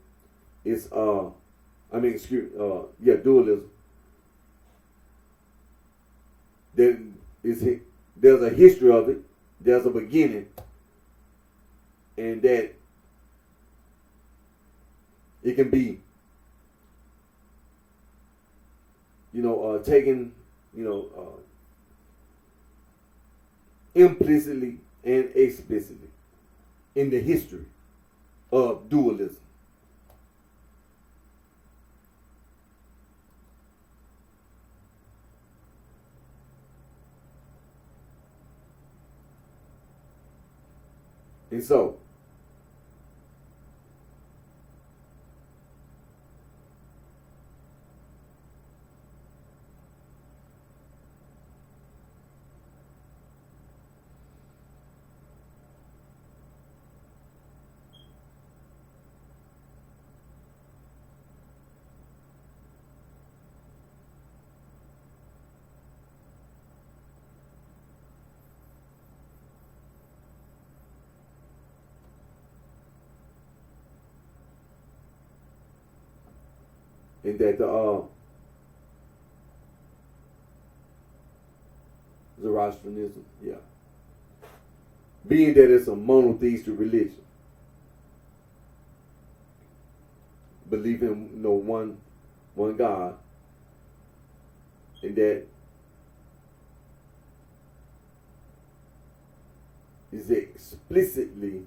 it's dualism. There's a history of it. There's a beginning, and that it can be, taken, implicitly and explicitly in the history of dualism. And so, in that the Zoroastrianism, being that it's a monotheistic religion, believe in one God, and that is explicitly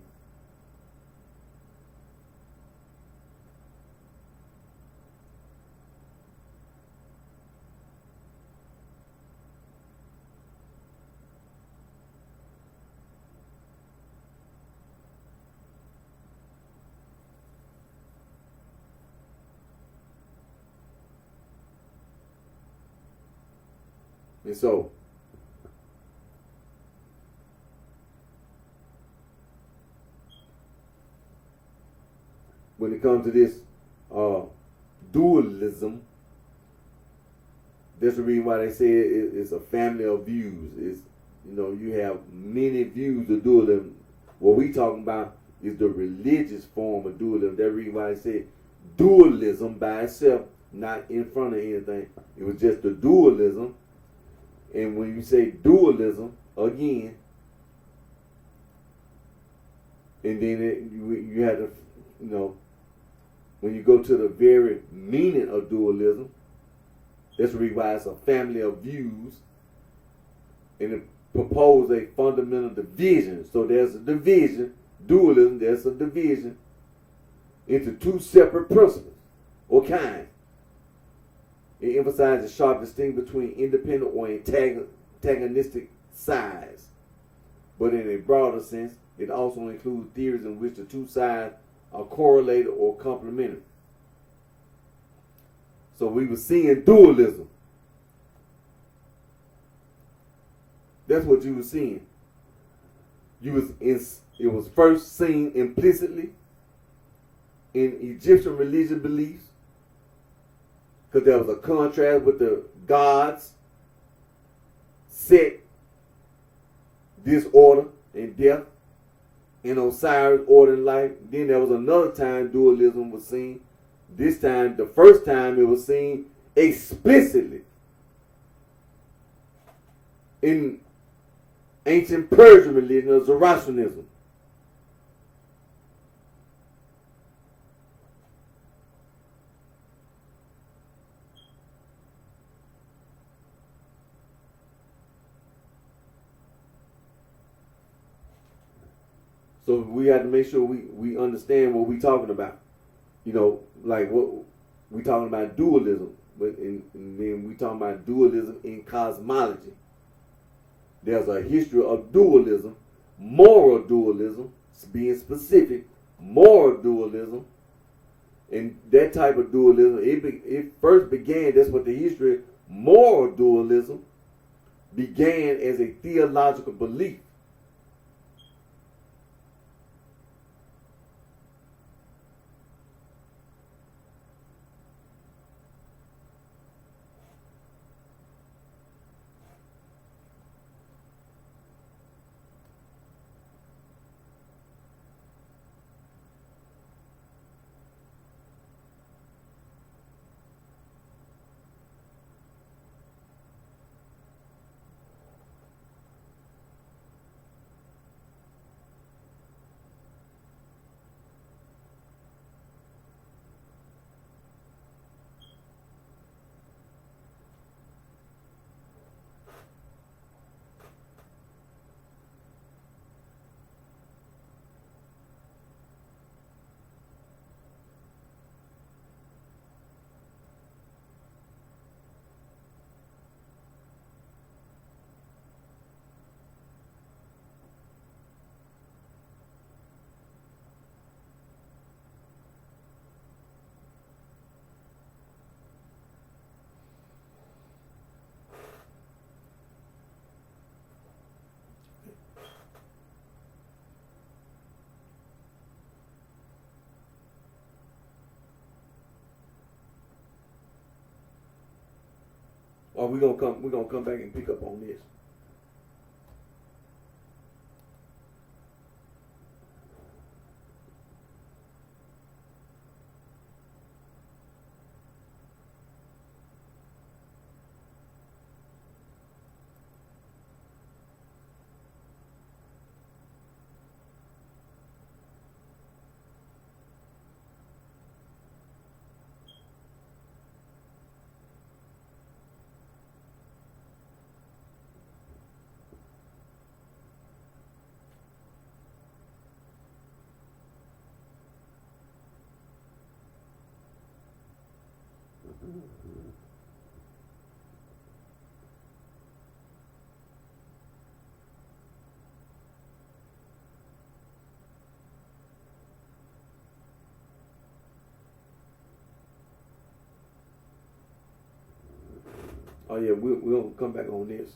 and so when it comes to this dualism, that's the reason why they say it's a family of views. It's, you have many views of dualism. What we talking about is the religious form of dualism. That's the reason why I say dualism by itself, not in front of anything. It was just the dualism. And when you say dualism, again, and then you have to, when you go to the very meaning of dualism, that's why it's a family of views, and it proposes a fundamental division. So there's a division, dualism, there's a division into two separate principles or kinds. It emphasizes a sharp distinction between independent or antagonistic sides. But in a broader sense, it also includes theories in which the two sides are correlated or complementary. So we were seeing dualism. That's what you were seeing. It was first seen implicitly in Egyptian religious beliefs, because there was a contrast with the gods, Set, disorder and death, and Osiris, order and life. Then there was another time dualism was seen. This time, the first time it was seen explicitly in ancient Persian religion of Zoroastrianism. So we have to make sure we understand what we're talking about. Like what we talking about dualism, but and then we talking about dualism in cosmology. There's a history of dualism, moral dualism, being specific, moral dualism, and that type of dualism. It first began. That's what the history of moral dualism began as a theological belief. Or we're gonna come back and pick up on this. Oh yeah, we'll come back on this.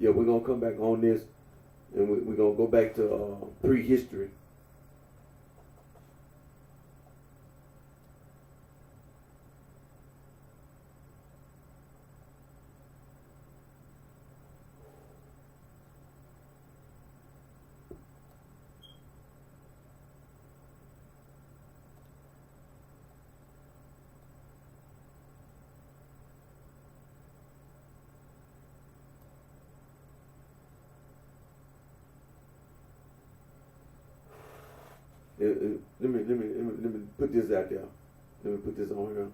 Yeah, we're gonna come back on this, and we're gonna go back to prehistory. Let me put this out there. Let me put this on here.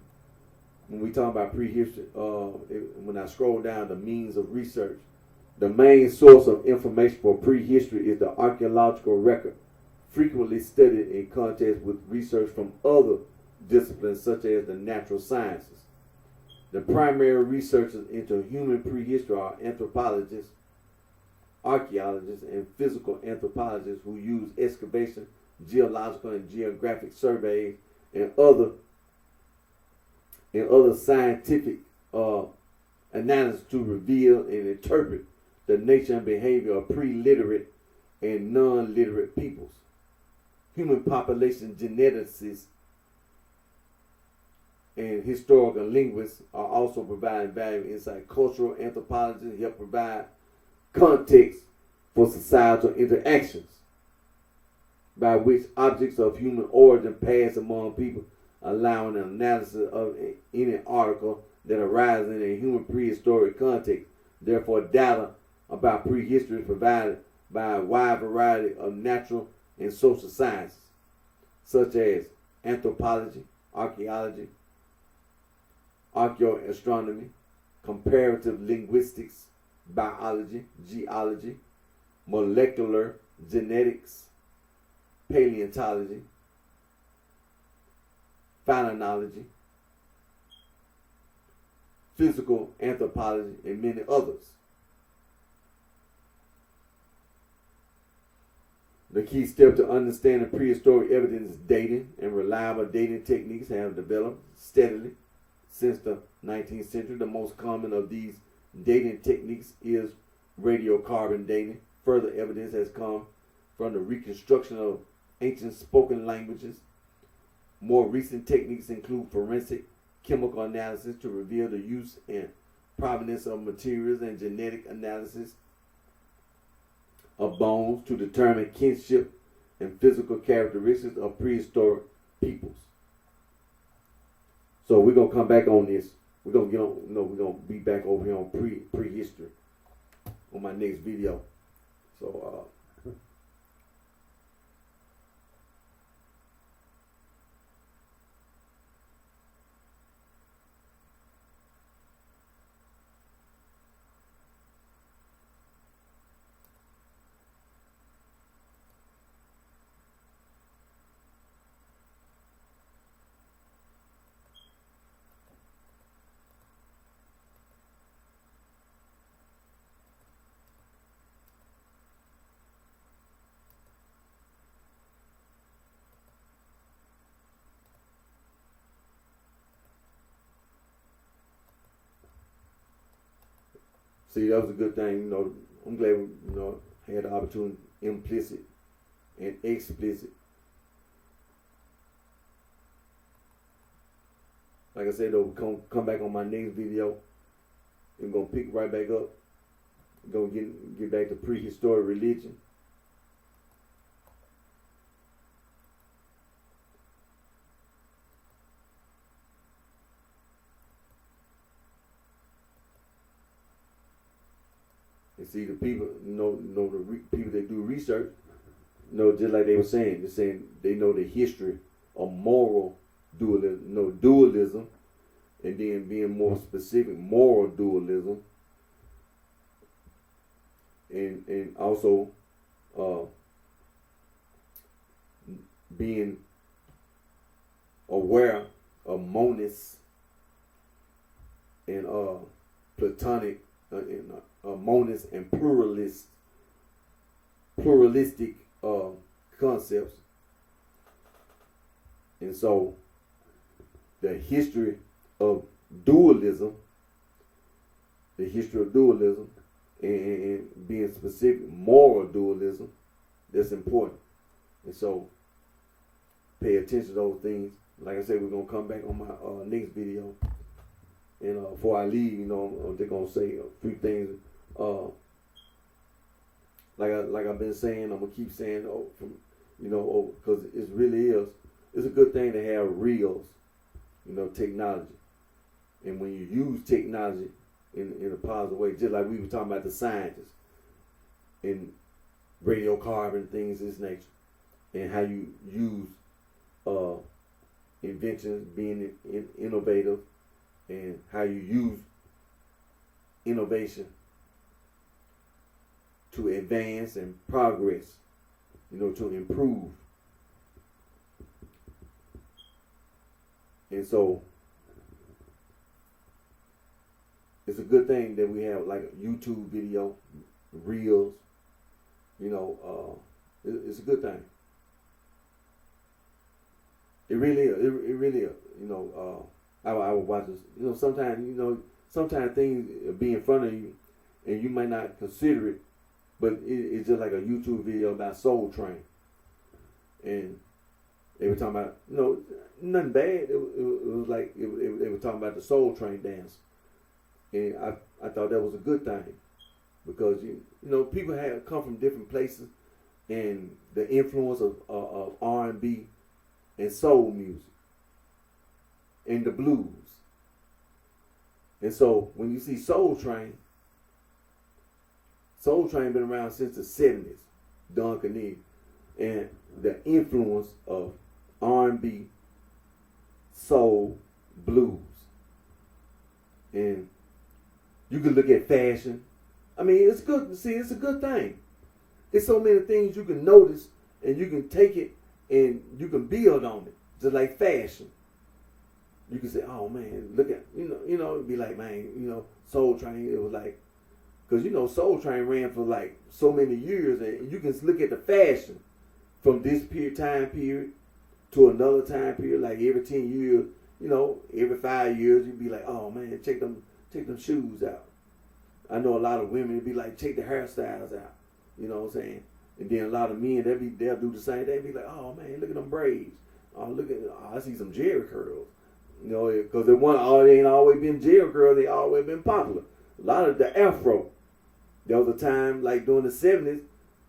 When we talk about prehistory, when I scroll down the means of research, the main source of information for prehistory is the archaeological record, frequently studied in context with research from other disciplines such as the natural sciences. The primary researchers into human prehistory are anthropologists, archaeologists, and physical anthropologists who use excavation, geological and geographic surveys, and other scientific analysis to reveal and interpret the nature and behavior of pre-literate and non-literate peoples. Human population geneticists and historical linguists are also providing valuable insight. Cultural anthropologists help provide context for societal interactions by which objects of human origin pass among people, allowing an analysis of any article that arises in a human prehistoric context. Therefore, data about prehistory is provided by a wide variety of natural and social sciences, such as anthropology, archaeology, archaeoastronomy, comparative linguistics, biology, geology, molecular genetics, paleontology, phenology, physical anthropology, and many others. The key step to understanding prehistoric evidence is dating, and reliable dating techniques have developed steadily since the 19th century. The most common of these dating techniques is radiocarbon dating. Further evidence has come from the reconstruction of ancient spoken languages. More recent techniques include forensic chemical analysis to reveal the use and provenance of materials, and genetic analysis of bones to determine kinship and physical characteristics of prehistoric peoples. So we're gonna come back on this. We're gonna get on. We're gonna be back over here on prehistory on my next video. So see, that was a good thing. I'm glad we had the opportunity, implicit and explicit. Like I said, though, come back on my next video. We're gonna pick right back up. We're gonna get back to prehistoric religion. And see, the people, people that do research, just like they were saying, they're saying they know the history of moral dualism, and then being more specific, moral dualism, and also being aware of monists and Platonic monists and pluralistic concepts. And so the history of dualism, and being specific, moral dualism, that's important. And so pay attention to those things. Like I said, we're going to come back on my next video. And before I leave, I'm just going to say a few things. Like I've been saying, I'm going to keep saying, because it really is. It's a good thing to have reels, technology. And when you use technology in a positive way, just like we were talking about the scientists and radiocarbon, things of this nature, and how you use inventions, being innovative, and how you use innovation to advance and progress, to improve. And so it's a good thing that we have like a YouTube video, reels, it's a good thing. It really is. It really is. I would watch this. Sometimes things be in front of you, and you might not consider it, but it's just like a YouTube video about Soul Train, and they were talking about nothing bad. It was like they were talking about the Soul Train dance, and I thought that was a good thing, because people have come from different places, and the influence of R&B and soul music and the blues. And so when you see Soul Train been around since the 70s, Don Kennedy, and the influence of R&B, soul, blues. And you can look at fashion. I mean, it's good. See, it's a good thing. There's so many things you can notice, and you can take it and you can build on it, just like fashion. You can say, oh man, look at, it'd be like, man, Soul Train, it was like, because Soul Train ran for like so many years, and you can look at the fashion from this time period to another time period, like every 10 years, every 5 years, you'd be like, oh man, check them shoes out. I know a lot of women would be like, check the hairstyles out. You know what I'm saying? And then a lot of men, they'll do the same. They'll be like, oh man, look at them braids. Oh, I see some Jerry curls. Because they ain't always been Jerry curls. They always been popular. A lot of the Afro. There was a time like during the 70s,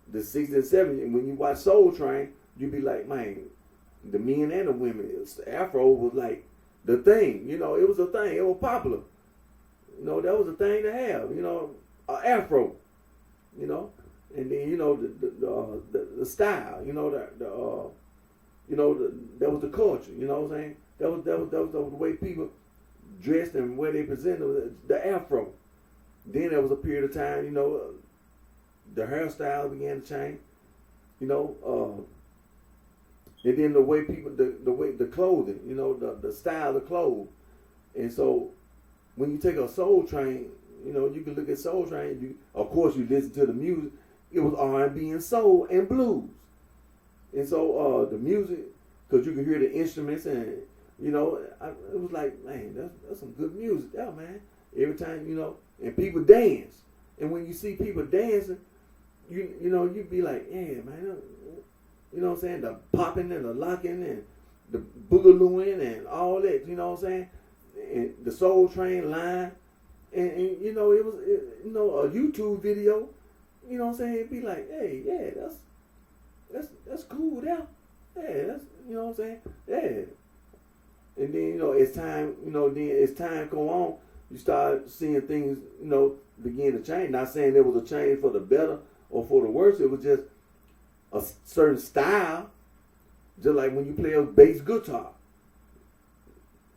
the 60s and 70s, and when you watch Soul Train, you be like, man, the men and the women, the Afro was like the thing. It was a thing. It was popular. That was a thing to have. Afro. and then the style, that was the culture. You know what I'm saying? That was the way people dressed and where they presented the afro. Then there was a period of time, the hairstyle began to change, and then the way people, the clothing, the style of clothes. And so when you take a Soul Train, you can look at Soul Train. Of course, you listen to the music. It was R&B and soul and blues. And so the music, because you could hear the instruments, and it was like, man, that's some good music, yeah, man. Every time, and people dance. And when you see people dancing, you'd be like, yeah, man, you know what I'm saying? The popping and the locking and the boogalooing and all that, you know what I'm saying? And the Soul Train line, and it was a YouTube video, you know what I'm saying? It'd be like, hey, yeah, that's cool, yeah, that's, you know what I'm saying? Yeah. And then, as time go on, you start seeing things, begin to change. Not saying there was a change for the better or for the worse. It was just a certain style, just like when you play a bass guitar.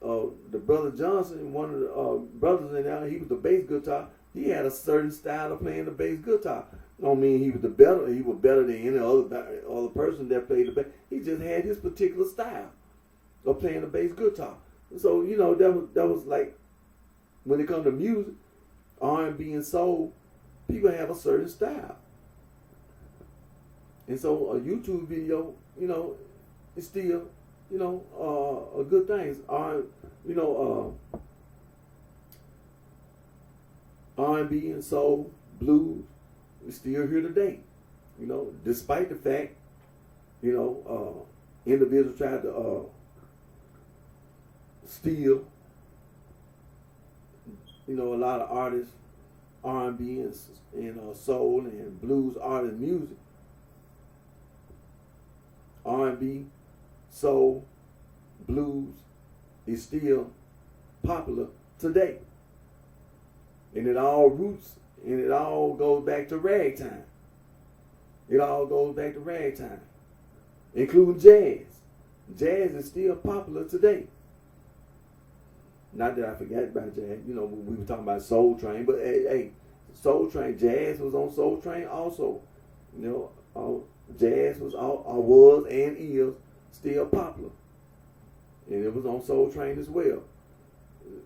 The brother Johnson, one of the brothers in there, he was the bass guitar. He had a certain style of playing the bass guitar. I don't mean he was better than any other person that played the bass. He just had his particular style of playing the bass guitar. So that was like, when it comes to music, R&B and soul, people have a certain style. And so a YouTube video, is still, a good thing. It's R&B and soul, blues, is still here today. Despite the fact, individuals tried to steal, a lot of artists, R&B and soul and blues artist music. R&B, soul, blues is still popular today. And it all roots, and it all goes back to ragtime. It all goes back to ragtime, including jazz. Jazz is still popular today. Not that I forgot about jazz. We were talking about Soul Train, but hey, Soul Train, jazz was on Soul Train also. Jazz was and is still popular, and it was on Soul Train as well.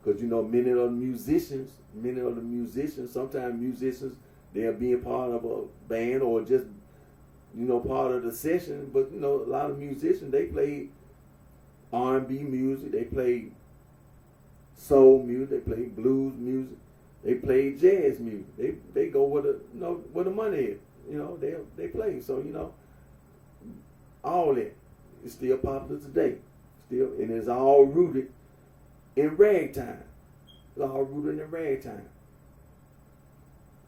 Because many of the musicians, sometimes musicians, they'll be a part of a band or just part of the session. But a lot of musicians, they played R&B music, they played soul music, they played blues music, they played jazz music. They go where the money is. They play. So all that is still popular today. Still, and it's all rooted in ragtime. It's all rooted in ragtime.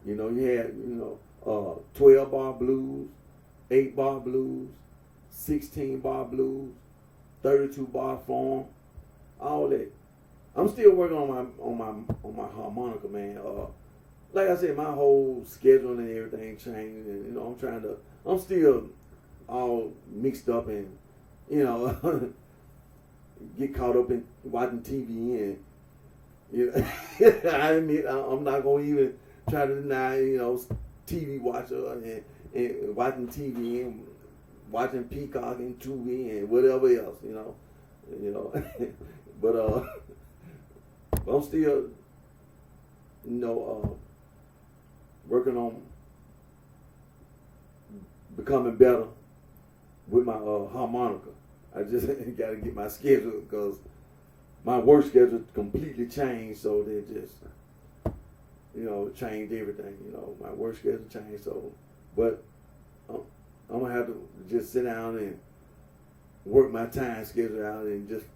You had 12-bar blues, 8-bar blues, 16-bar blues, 32-bar form, all that. I'm still working on my harmonica, man. Like I said, my whole schedule and everything changed, and I'm still all mixed up and get caught up in watching TV, and I admit I'm not gonna even try to deny TV watcher and watching TV and watching Peacock and Tubi and whatever else, but I'm still working on becoming better with my harmonica. I just got to get my schedule, because my work schedule completely changed. So they just, changed everything. My work schedule changed. So, but I'm gonna have to just sit down and work my time schedule out and just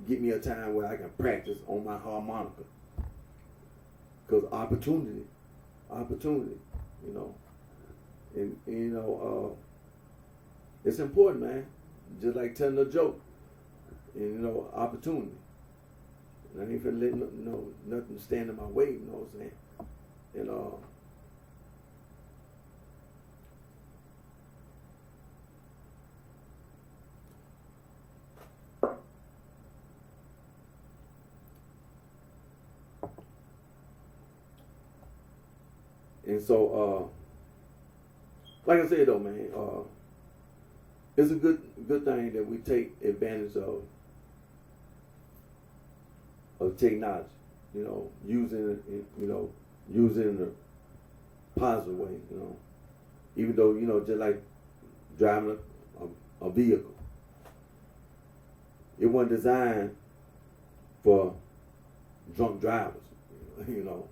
get me a time where I can practice on my harmonica. Because opportunity, and it's important, man. Just like telling a joke, and opportunity. And I ain't finna let nothing stand in my way. You know what I'm saying? And And so, like I said though, man, it's a good thing that we take advantage of technology. You know, using it, you know, using it in a positive way. You know, even though, you know, just like driving a vehicle, it wasn't designed for drunk drivers. You know,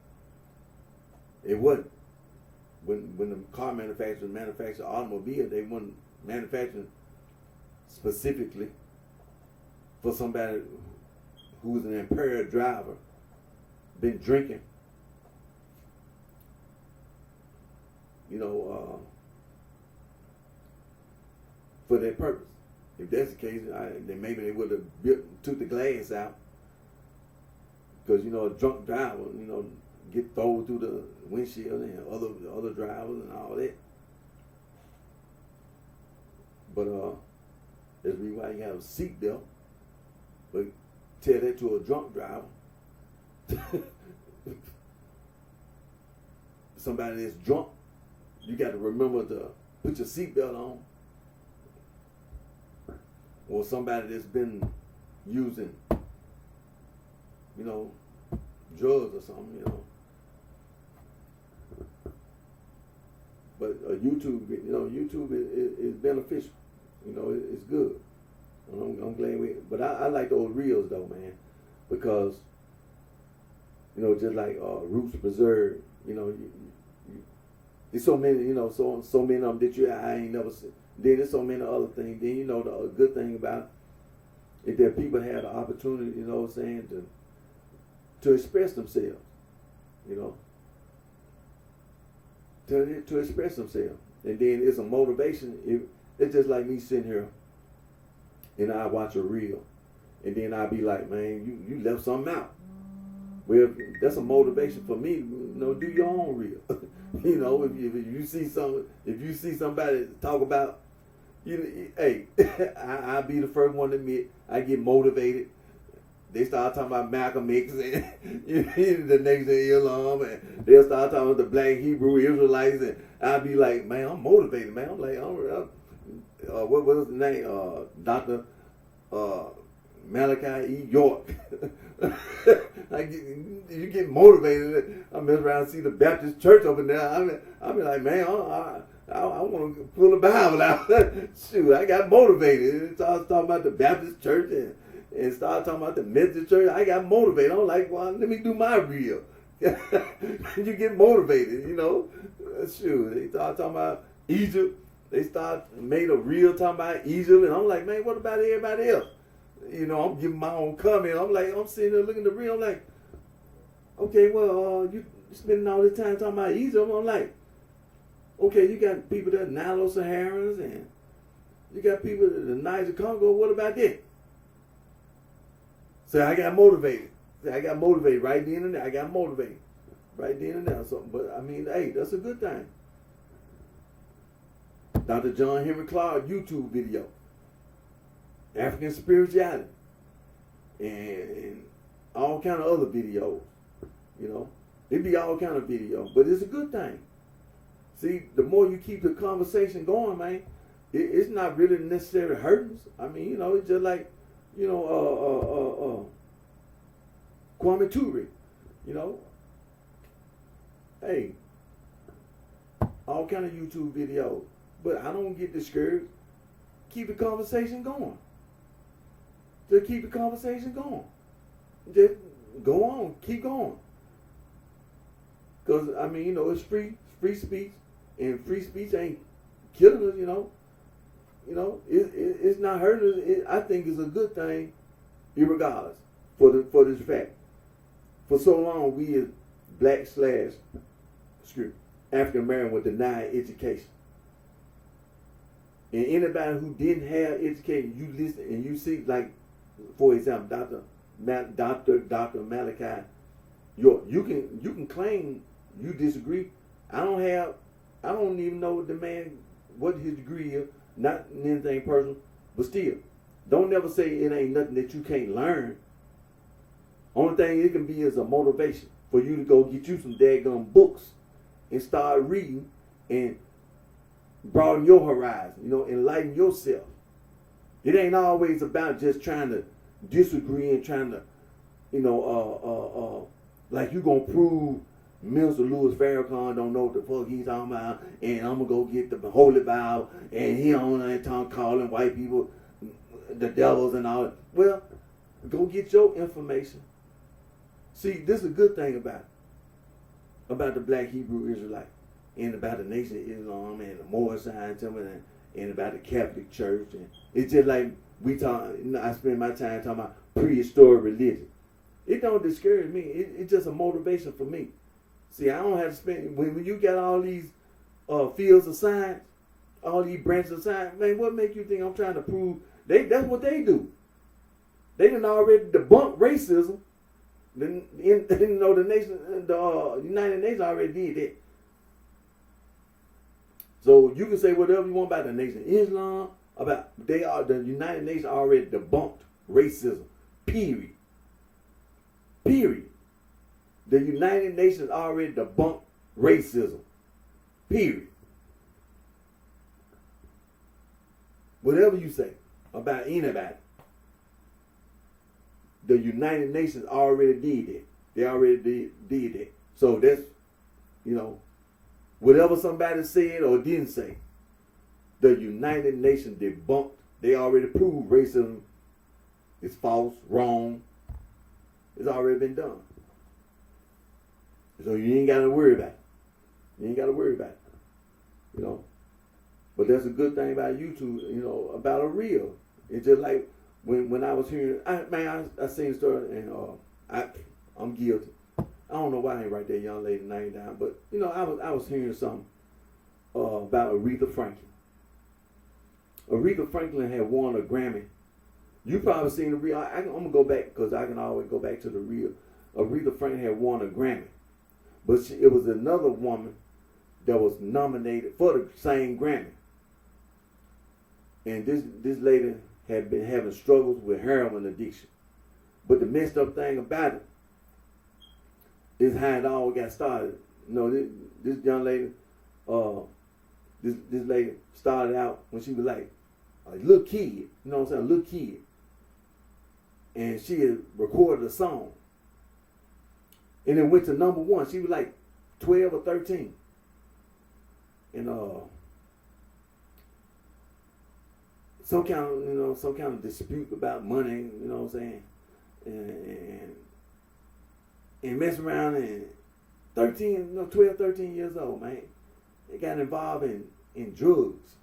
it wasn't. When the car manufacturers manufacture automobiles, they weren't manufacturing specifically for somebody who's an impaired driver, been drinking, you know, for their purpose. If that's the case, then maybe they would have took the glass out, because, you know, a drunk driver, you know, get thrown through the windshield and other drivers and all that. But that's the reason why you have a seatbelt. But tell that to a drunk driver, somebody that's drunk, you got to remember to put your seatbelt on. Or somebody that's been using, you know, drugs or something, you know. But YouTube, you know, YouTube is beneficial. You know, it's good. I'm glad but I like the old reels though, man, because, you know, just like Roots Preserve, you know, there's so many, you know, so many of them that I ain't never seen. Then there's so many other things. Then, you know, the good thing about it is that people have the opportunity, you know what I'm saying, to express themselves, you know, to express themselves. And then it's a motivation. It's just like me sitting here and I watch a reel, and then I be like, man, you left something out. Well, that's a motivation for me. You know, do your own reel. You know, if you see somebody talk about, you know, hey, I'll be the first one to admit I get motivated. They start talking about Malcolm X and the next day Islam, and they'll start talking about the Black Hebrew Israelites, and I'll be like, man, I'm motivated, man. I'm like, what was his name? Dr. Malachi E. York. You get motivated. I mess around and see the Baptist church over there. I be like, man, I want to pull the Bible out. Shoot, I got motivated. And started talking about the Baptist church and started talking about the Methodist church. I got motivated. I'm like, well, let me do my reel. You get motivated, you know. Shoot, they started talking about Egypt. They made a reel talking about Egypt, and I'm like, man, what about everybody else? You know, I'm giving my own comment. I'm sitting there looking at the reel. I'm like, okay, well, you spending all this time talking about Egypt. I'm like, okay, you got people that are Nilo-Saharans, and you got people that are Niger Congo. What about that? So I got motivated. Right then and there. I got motivated right then and there. So, but I mean, hey, that's a good thing. Dr. John Henry Clark YouTube video, African spirituality, and all kind of other videos. You know, it'd be all kind of videos, but it's a good thing. See, the more you keep the conversation going, man, it's not really necessarily hurting us. I mean, you know, it's just like, you know, Kwame Ture, you know, hey, all kind of YouTube videos. But I don't get discouraged. Keep the conversation going. Just keep the conversation going. Just go on. Keep going. Because, I mean, you know, it's free speech. And free speech ain't killing us, you know. You know, it's not hurting us. I think it's a good thing, irregardless, for this fact. For so long, we as black / African American were denied education. And anybody who didn't have education, you listen and you see, like, for example, Dr. Malachi York. You can claim you disagree. I don't even know the man what his degree is, not anything personal, but still, don't never say it ain't nothing that you can't learn. Only thing it can be is a motivation for you to go get you some daggone books and start reading and broaden your horizon, enlighten yourself. It ain't always about just trying to disagree and trying to, like you gonna prove Mr. Louis Farrakhan don't know what the fuck he's talking about, and I'm gonna go get the Holy Bible, and he on that tongue calling white people the devils and all that. Well, go get your information. See, this is a good thing about the Black Hebrew Israelite, and about the Nation of Islam, and the Moorshine Temple, and about the Catholic Church. And it's just like we talk. I spend my time talking about prehistoric religion. It don't discourage me. It's just a motivation for me. See, I don't have to spend, when you got all these fields of science, all these branches of science, man, what make you think I'm trying to prove? That's what they do. They done already debunked racism. The United Nations already did that. So you can say whatever you want about the Nation of Islam, the United Nations already debunked racism. Period. The United Nations already debunked racism. Period. Whatever you say about anybody, the United Nations already did that. They already did that. So that's, whatever somebody said or didn't say, the United Nations debunked. They already proved racism is false, wrong. It's already been done. So you ain't got to worry about it. But that's a good thing about YouTube, about a reel. It's just like when I was hearing, I seen the story, and I'm guilty. I don't know why I ain't write that young lady name down, but I was hearing something about Aretha Franklin. Aretha Franklin had won a Grammy. You probably seen the reel. I'm gonna go back because I can always go back to the reel. Aretha Franklin had won a Grammy, but it was another woman that was nominated for the same Grammy. And this lady had been having struggles with heroin addiction. But the messed up thing about it is how it all got started. This young lady, this lady started out when she was like a little kid, a little kid. And she had recorded a song. And it went to number one. She was like 12 or 13. And some kind of dispute about money, you know what I'm saying? And mess around, and 12, 13 years old, man. They got involved in drugs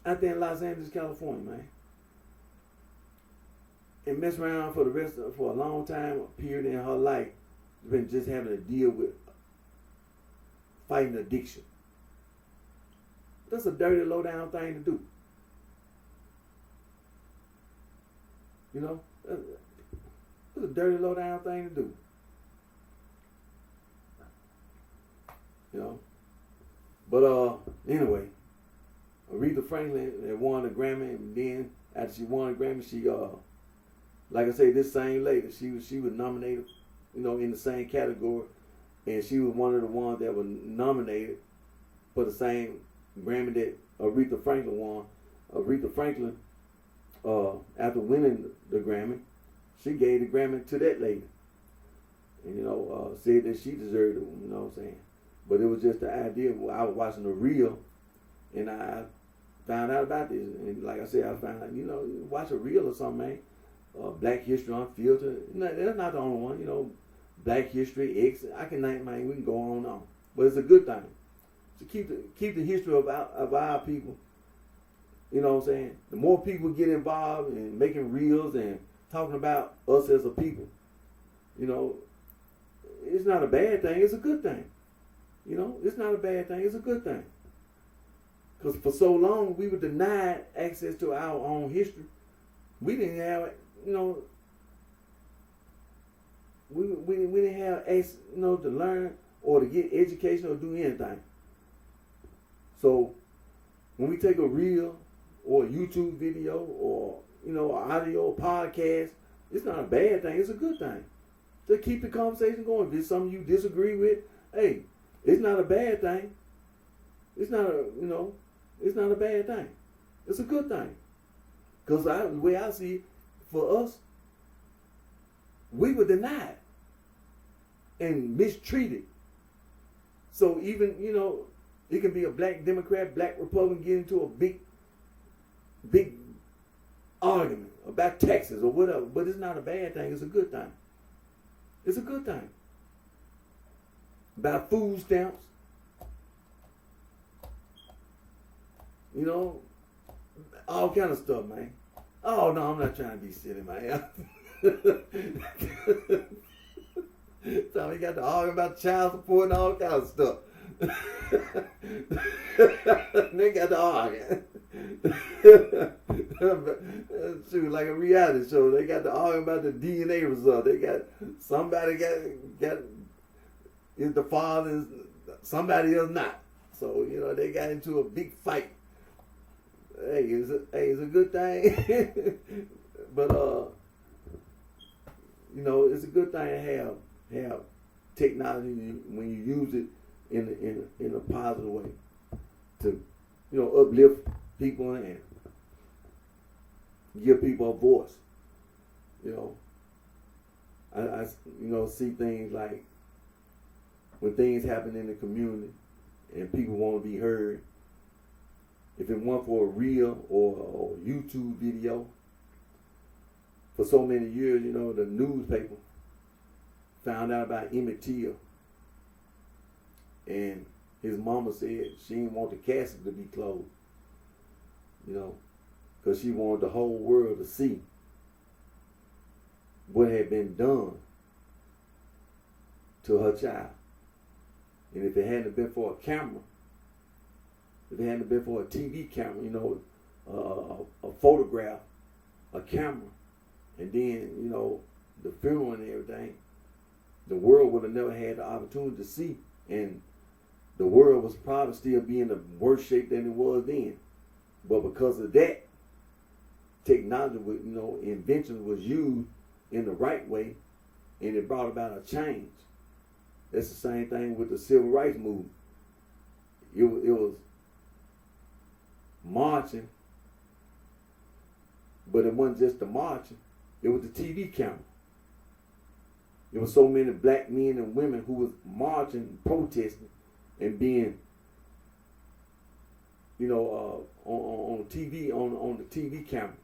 out there in Los Angeles, California, man. And mess around for a long time, a period in her life, been just having to deal with fighting addiction. That's a dirty, low down thing to do. That's a dirty, low down thing to do. But anyway, Aretha Franklin had won a Grammy, and then after she won a Grammy, she like I say, this same lady, she was nominated, in the same category, and she was one of the ones that were nominated for the same Grammy that Aretha Franklin won. Aretha Franklin, after winning the Grammy, she gave the Grammy to that lady, and said that she deserved it. You know what I'm saying? But it was just the idea. I was watching the reel, and I found out about this. And like I said, I found out, watch a reel or something, man. Black History Unfiltered. That's not the only one. Black History X. I can name, man. We can go on and on. But it's a good thing to keep the history of our people. You know what I'm saying? The more people get involved in making reels and talking about us as a people, it's not a bad thing. It's a good thing. It's not a bad thing. It's a good thing. Because for so long, we were denied access to our own history. We didn't have, we didn't have access, to learn or to get education or do anything. So when we take a reel or a YouTube video or, audio or podcast, it's not a bad thing. It's a good thing. To keep the conversation going. If there's something you disagree with, hey, It's not a bad thing. It's not a, it's not a bad thing. It's a good thing. Because the way I see it, for us, we were denied and mistreated. So even, it can be a black Democrat, black Republican get into a big argument about taxes or whatever. But it's not a bad thing. It's a good thing. It's a good thing. About food stamps. All kind of stuff, man. Oh, no, I'm not trying to be silly, man. So we got to argue about child support and all kind of stuff. They got to argue. Shoot, like a reality show. They got to argue about the DNA result. They got somebody got is the father, somebody else not. So they got into a big fight. Hey, it's a good thing. But it's a good thing to have technology when you use it in a positive way to uplift people and give people a voice. I see things like when things happen in the community and people want to be heard. If it weren't for a reel or a YouTube video, for so many years, the newspaper found out about Emmett Till, and his mama said she didn't want the casket to be closed, because she wanted the whole world to see what had been done to her child. And if it hadn't been for a camera, if it hadn't been for a TV camera, a photograph, a camera, and then, the funeral and everything, the world would have never had the opportunity to see. And the world was probably still be in the worse shape than it was then. But because of that, technology, invention was used in the right way, and it brought about a change. That's the same thing with the civil rights movement. It was marching, but it wasn't just the marching. It was the TV camera. There were so many black men and women who was marching, protesting, and being, on TV, on the TV camera,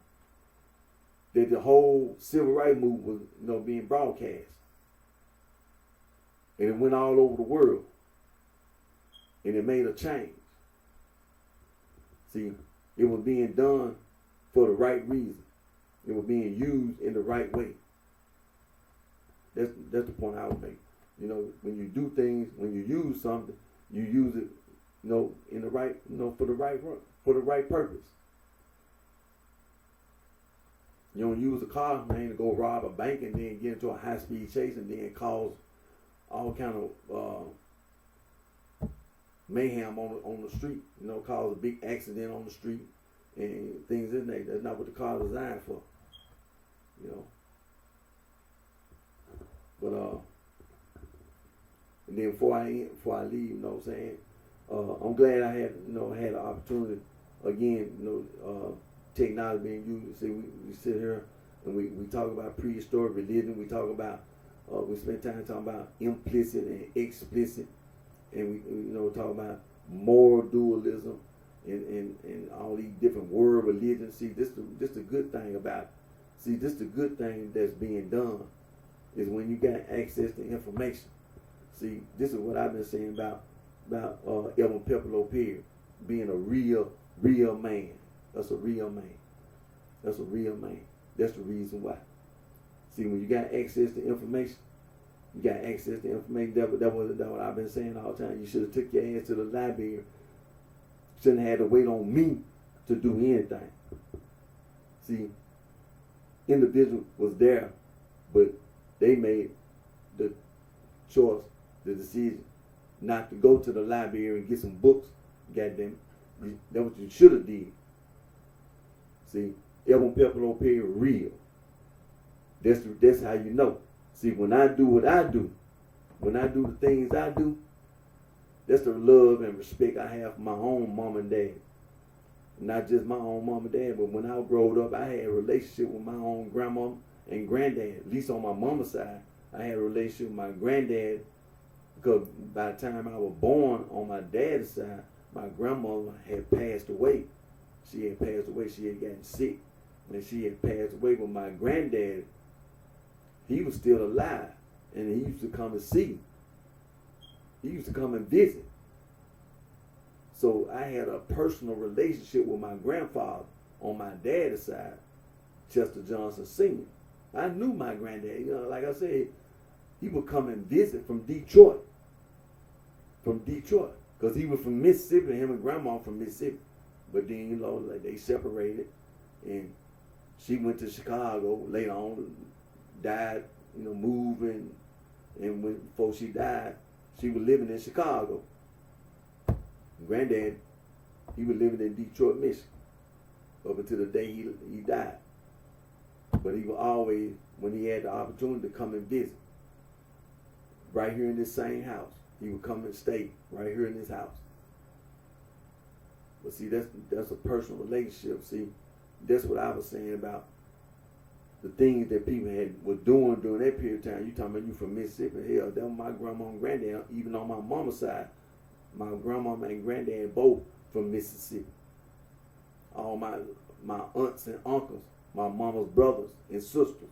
that the whole civil rights movement was, being broadcast, and it went all over the world, and it made a change. See, it was being done for the right reason. It was being used in the right way. That's the point I would make. When you do things, when you use something, you use it, in the right, for the right purpose. You don't use a car, man, to go rob a bank and then get into a high-speed chase and then cause all kind of mayhem on the street. Cause a big accident on the street and things in there. That's not what the car is designed for. But and then before I leave, I'm saying, I'm glad I had had the opportunity again. Technology being used. See, we sit here and we talk about prehistoric religion. We talk about we spend time talking about implicit and explicit, and we talk about moral dualism and all these different world religions. See, this the good thing about it. See, this the good thing that's being done is when you got access to information. See, this is what I've been saying about Evan Pepperlo Perry being a real man. That's a real man. That's a real man. That's the reason why. See, when you got access to information, That's what I've been saying all the time. You should have took your ass to the library. Shouldn't have had to wait on me to do anything. See, individual was there, but they made the choice, the decision, not to go to the library and get some books. Goddamn, that's what you should have did. See, Evan Pepperlo Perry real. That's how you know. See, when I do what I do, when I do the things I do, That's the love and respect I have for my own mom and dad. Not just my own mom and dad, but when I grew up, I had a relationship with my own grandma and granddad. At least on my mama's side, I had a relationship with my granddad, because by the time I was born on my dad's side, my grandmother had passed away. She had passed away. She had gotten sick, and she had passed away. But my granddad, he was still alive, and he used to come and see. He used to come and visit. So I had a personal relationship with my grandfather on my dad's side, Chester Johnson Sr. I knew my granddad. You know, like I said, he would come and visit from Detroit. Because he was from Mississippi, and him and grandma from Mississippi. But then, you know, like they separated, and she went to Chicago later on, died, you know, moving, and before she died, she was living in Chicago. Granddad, he was living in Detroit, Michigan, up until the day he died. But he was always, when he had the opportunity to come and visit, right here in this same house, he would come and stay right here in this house. But see, that's a personal relationship. See, that's what I was saying about the things that people were doing during that period of time. You talking about you from Mississippi? Hell, that was my grandma and granddad. Even on my mama's side, my grandma and granddad both from Mississippi. All my aunts and uncles, my mama's brothers and sisters.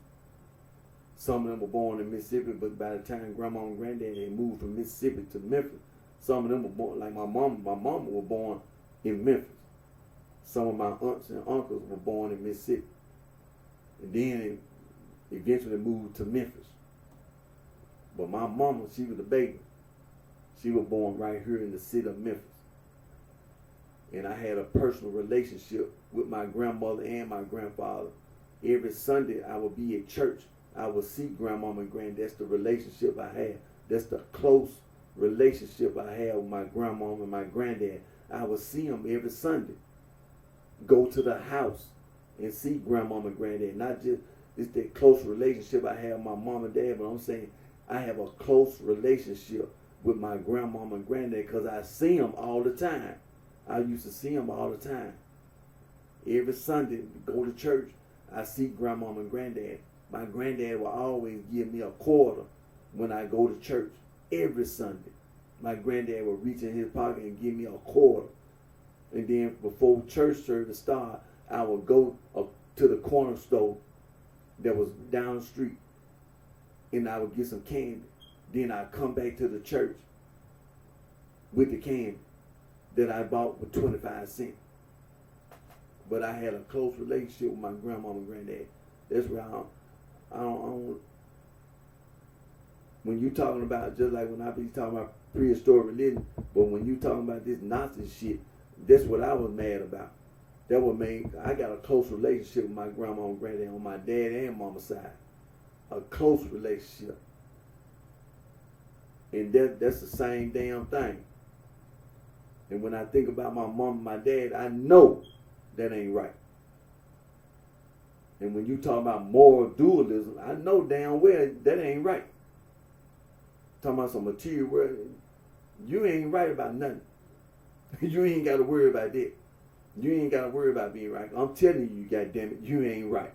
Some of them were born in Mississippi, but by the time grandma and granddad had moved from Mississippi to Memphis, some of them were born, like my mama was born in Memphis. Some of my aunts and uncles were born in Mississippi. And then eventually moved to Memphis. But my mama, she was the baby. She was born right here in the city of Memphis. And I had a personal relationship with my grandmother and my grandfather. Every Sunday I would be at church. I would see grandmama and granddad. That's the relationship I had. That's the close relationship I had with my grandmama and my granddad. I would see them every Sunday. Go to the house and see grandmama and granddad. Not just, it's that close relationship I have with my mom and dad, but I'm saying I have a close relationship with my grandmama and granddad because I see them all the time. I used to see them all the time. Every Sunday, go to church, I see grandmama and granddad. My granddad will always give me a quarter when I go to church. Every Sunday, my granddad will reach in his pocket and give me a quarter. And then before church service started, I would go up to the corner store that was down the street, and I would get some candy. Then I'd come back to the church with the candy that I bought for 25 cents. But I had a close relationship with my grandmama and granddad. That's where I don't when you talking about, just like when I be talking about prehistoric religion, but when you talking about this Nazi shit, that's what I was mad about. That what made, I got a close relationship with my grandma and granddad on my dad and mama's side. A close relationship. And that's the same damn thing. And when I think about my mom and my dad, I know that ain't right. And when you talk about moral dualism, I know damn well that ain't right. Talking about some material world, you ain't right about nothing. You ain't got to worry about that. You ain't got to worry about being right. I'm telling you, goddammit, you ain't right.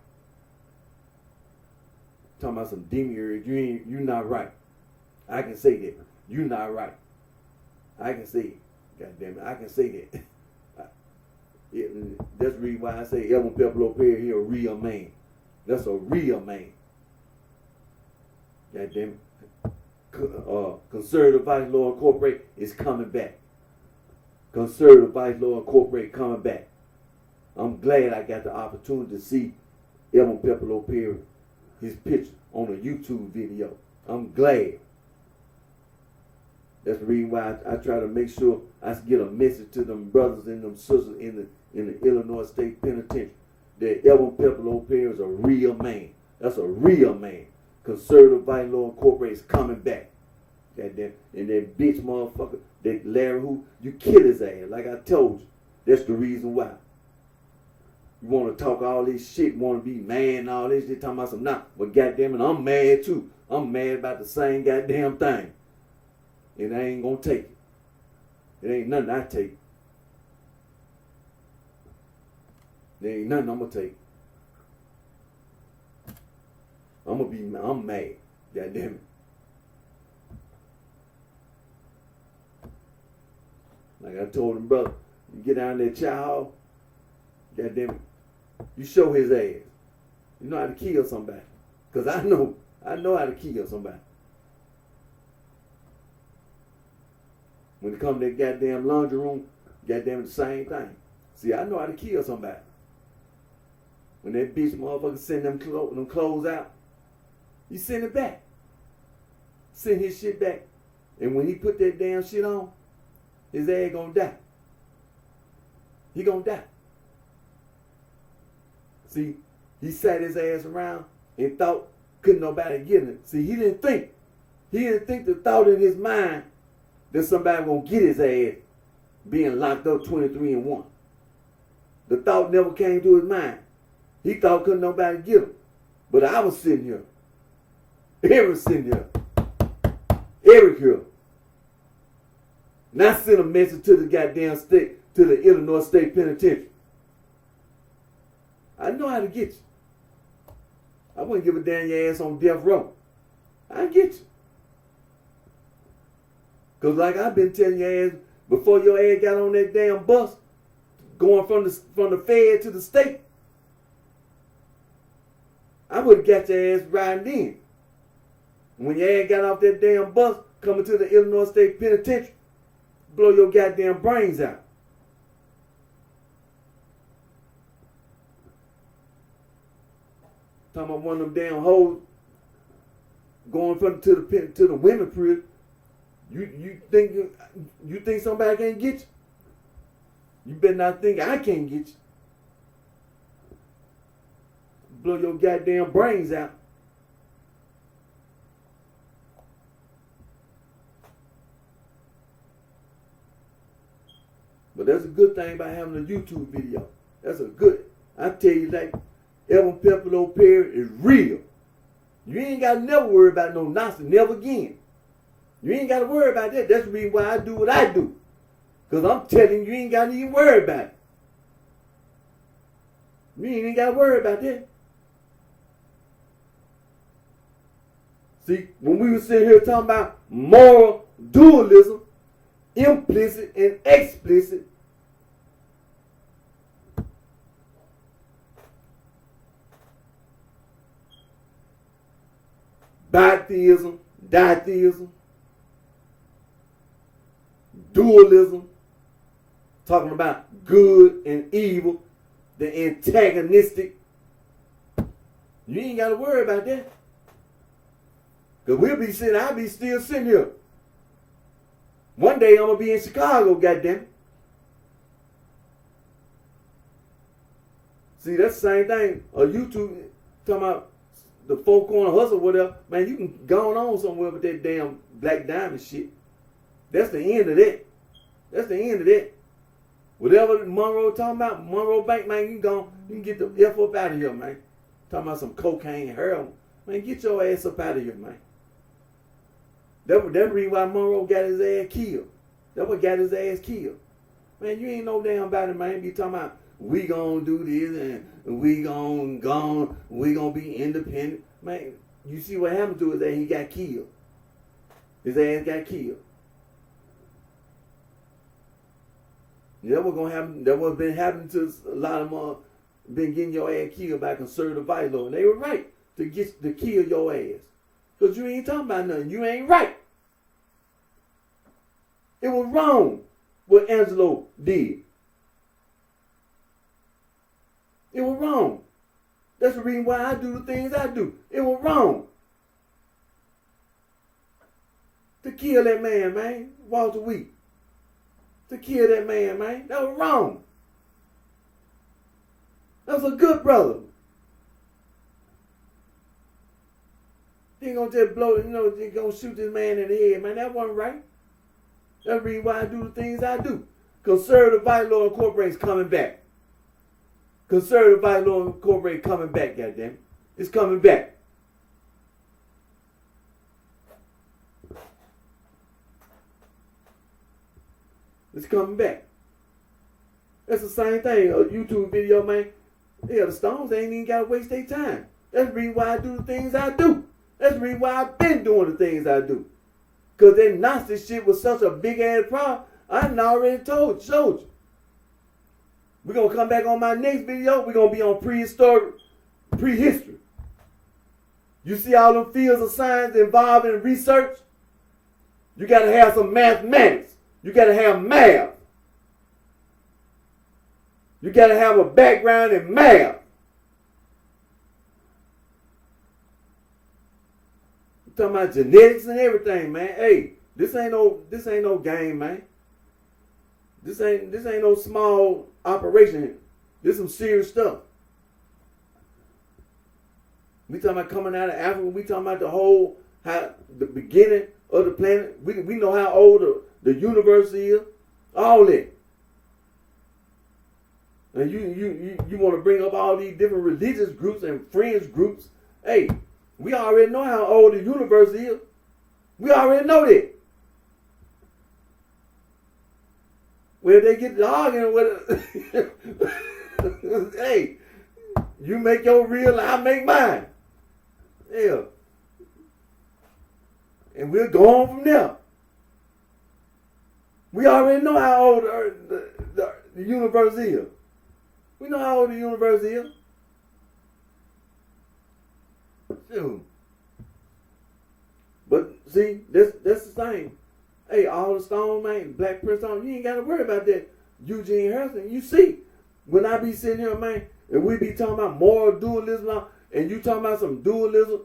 Talking about some demiurge, you not right. I can say that. You not right. I can say it. Goddammit, I can say that. That's the reason why I say Evan Pepper Lopez, he a real man. That's a real man. Goddammit. Conservative Vice Law Incorporated is coming back. Conservative Vice Law Incorporated coming back. I'm glad I got the opportunity to see Evan Pepper Lopez, his picture on a YouTube video. I'm glad. That's the reason why I try to make sure I get a message to them brothers and them sisters in the Illinois State Penitentiary that Evan Pepper Lopez is a real man. That's a real man. Conservative Vice Law Incorporated is coming back. Goddamn. And that bitch motherfucker, that Larry who, you kill his ass. Like I told you. That's the reason why. You want to talk all this shit, want to be mad and all this shit, talking about some nah. But goddamn it, I'm mad too. I'm mad about the same goddamn thing. And I ain't gonna take it. It ain't nothing I take. There ain't nothing I'm gonna take. I'm mad. God damn it. Like I told him, brother, you get down there, child, God damn it, you show his ass. You know how to kill somebody. Because I know how to kill somebody. When it comes to that goddamn laundry room, goddamn the same thing. See, I know how to kill somebody. When that bitch motherfucker send them clothes out, he send it back. Send his shit back. And when he put that damn shit on, his ass gonna die. He gonna die. See, he sat his ass around and thought couldn't nobody get him. See, he didn't think the thought in his mind that somebody gonna get his ass being locked up 23-1. The thought never came to his mind. He thought couldn't nobody get him. But I was sitting here. Eric sitting here. Eric here. And I sent a message to the goddamn state, to the Illinois State Penitentiary. I know how to get you. I wouldn't give a damn your ass on death row. I get you. Because like I've been telling your ass, before your ass got on that damn bus, going from the Fed to the state, I would have got your ass riding in. When your ass got off that damn bus, coming to the Illinois State Penitentiary, blow your goddamn brains out. Talking about one of them damn hoes going to the women prison. You think somebody can't get you? You better not think I can't get you. Blow your goddamn brains out. But that's a good thing about having a YouTube video. That's a good. I tell you, like, Evan Pepperlo Perry is real. You ain't got to never worry about no nonsense. Never again. You ain't got to worry about that. That's the reason why I do what I do. Because I'm telling you, you ain't got to even worry about it. You ain't got to worry about that. See, when we were sitting here talking about moral dualism, implicit and explicit, bitheism, ditheism, dualism, talking about good and evil, the antagonistic. You ain't got to worry about that. Because I'll be still sitting here. One day I'm going to be in Chicago, goddammit. See, that's the same thing. YouTube, talking about the four-corner hustle, whatever. Man, you can go on somewhere with that damn Black Diamond shit. That's the end of that. That's the end of that. Whatever Monroe talking about, Monroe Bank, man, you can get the F up out of here, man. Talking about some cocaine, heroin. Man, get your ass up out of here, man. That's the reason why Monroe got his ass killed. That's what got his ass killed. Man, you ain't no damn about it, man. Be talking about we gonna do this and we gonna be independent. Man, you see what happened to his ass? He got killed. His ass got killed. That was gonna happen. That what's been happening to a lot of them. Been getting your ass killed by conservative vice lord. And they were right to kill your ass. Because you ain't talking about nothing. You ain't right. It was wrong what Angelo did. It was wrong. That's the reason why I do the things I do. It was wrong. To kill that man, Walter Wheat. To kill that man, that was wrong. That was a good brother. He ain't gonna just blow, he gonna shoot this man in the head, man. That wasn't right. That's the reason why I do the things I do. Conservative Vice Lord Incorporated is coming back. Conservative Vice Lord Incorporated coming back, goddammit. It's coming back. It's coming back. That's the same thing. A YouTube video, man. Yeah, the Stones ain't even got to waste their time. That's the reason why I do the things I do. That's the reason why I've been doing the things I do. Because that Gnostic shit was such a big ass problem. I done already showed you. We're going to come back on my next video. We're going to be on prehistory. You see all them fields of science involved in research? You got to have some mathematics. You got to have math. You got to have a background in math. I'm talking about genetics and everything, man. Hey, this ain't no game, man. This ain't no small operation. This some serious stuff. We talking about coming out of Africa. We talking about the beginning of the planet. We know how old the universe is. All that. And you want to bring up all these different religious groups and friends groups. Hey, we already know how old the universe is. We already know that. Where they get to arguing with hey, you make your real, I make mine. Yeah. And we'll go on from there. We already know how old the universe is. We know how old the universe is. Shoot. But see, that's the thing. Hey, all the Stone, man, Black Prince Stone, you ain't got to worry about that Eugene Harrison. You see, when I be sitting here, man, and we be talking about moral dualism, and you talking about some dualism,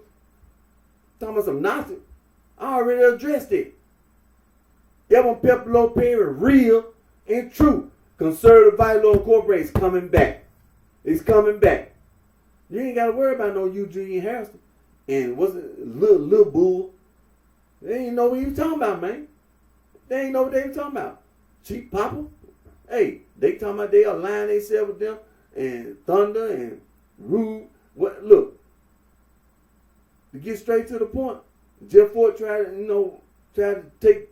talking about some Nazi, I already addressed it. Evan Pepper Perry, real and true. Conservative Vital Incorporated is coming back. It's coming back. You ain't got to worry about no Eugene Harrison. And what's it, little bull. They ain't know what he was talking about, man. They ain't know what they were talking about. Cheap Papa. Hey, they talking about they align themselves with them and Thunder and Rude. What? Look, to get straight to the point, Jeff Ford tried to take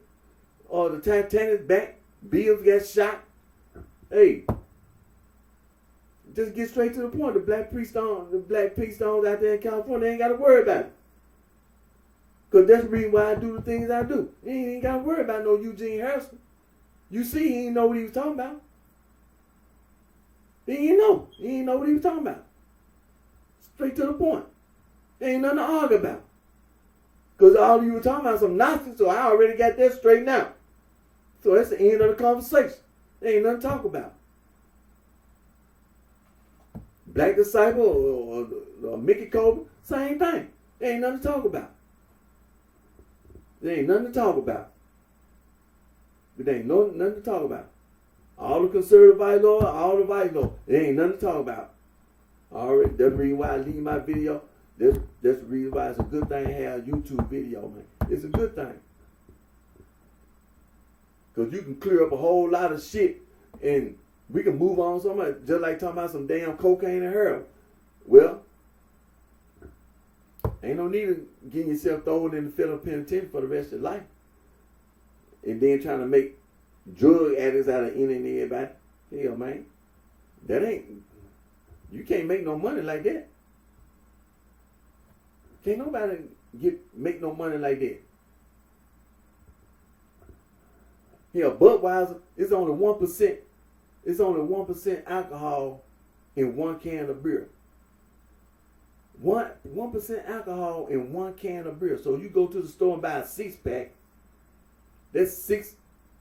the Titanic back. Bills got shot. Hey, just get straight to the point. The Black P Stones out there in California, they ain't got to worry about it. Because that's the reason why I do the things I do. He ain't got to worry about no Eugene Harrison. You see, he didn't know what he was talking about. He didn't know. He didn't know what he was talking about. Straight to the point. There ain't nothing to argue about. Because all you were talking about some Nazis, so I already got that straightened out. So that's the end of the conversation. There ain't nothing to talk about. Black Disciple or Mickey Cobra, same thing. There ain't nothing to talk about. There ain't nothing to talk about. But there ain't nothing to talk about. All the conservative vice lord, all the vice lord, there ain't nothing to talk about. Alright, that's the reason why I leave my video. That's the reason why it's a good thing to have a YouTube video, man. It's a good thing. Because you can clear up a whole lot of shit and we can move on somewhere, just like talking about some damn cocaine and heroin. Well, ain't no need of getting yourself thrown in the federal penitentiary for the rest of your life. And then trying to make drug addicts out of any and everybody. Hell, man. You can't make no money like that. Can't nobody make no money like that. Hell, Budweiser, it's only 1%. It's only 1% alcohol in one can of beer. 1% alcohol in one can of beer. So you go to the store and buy a 6-pack. That's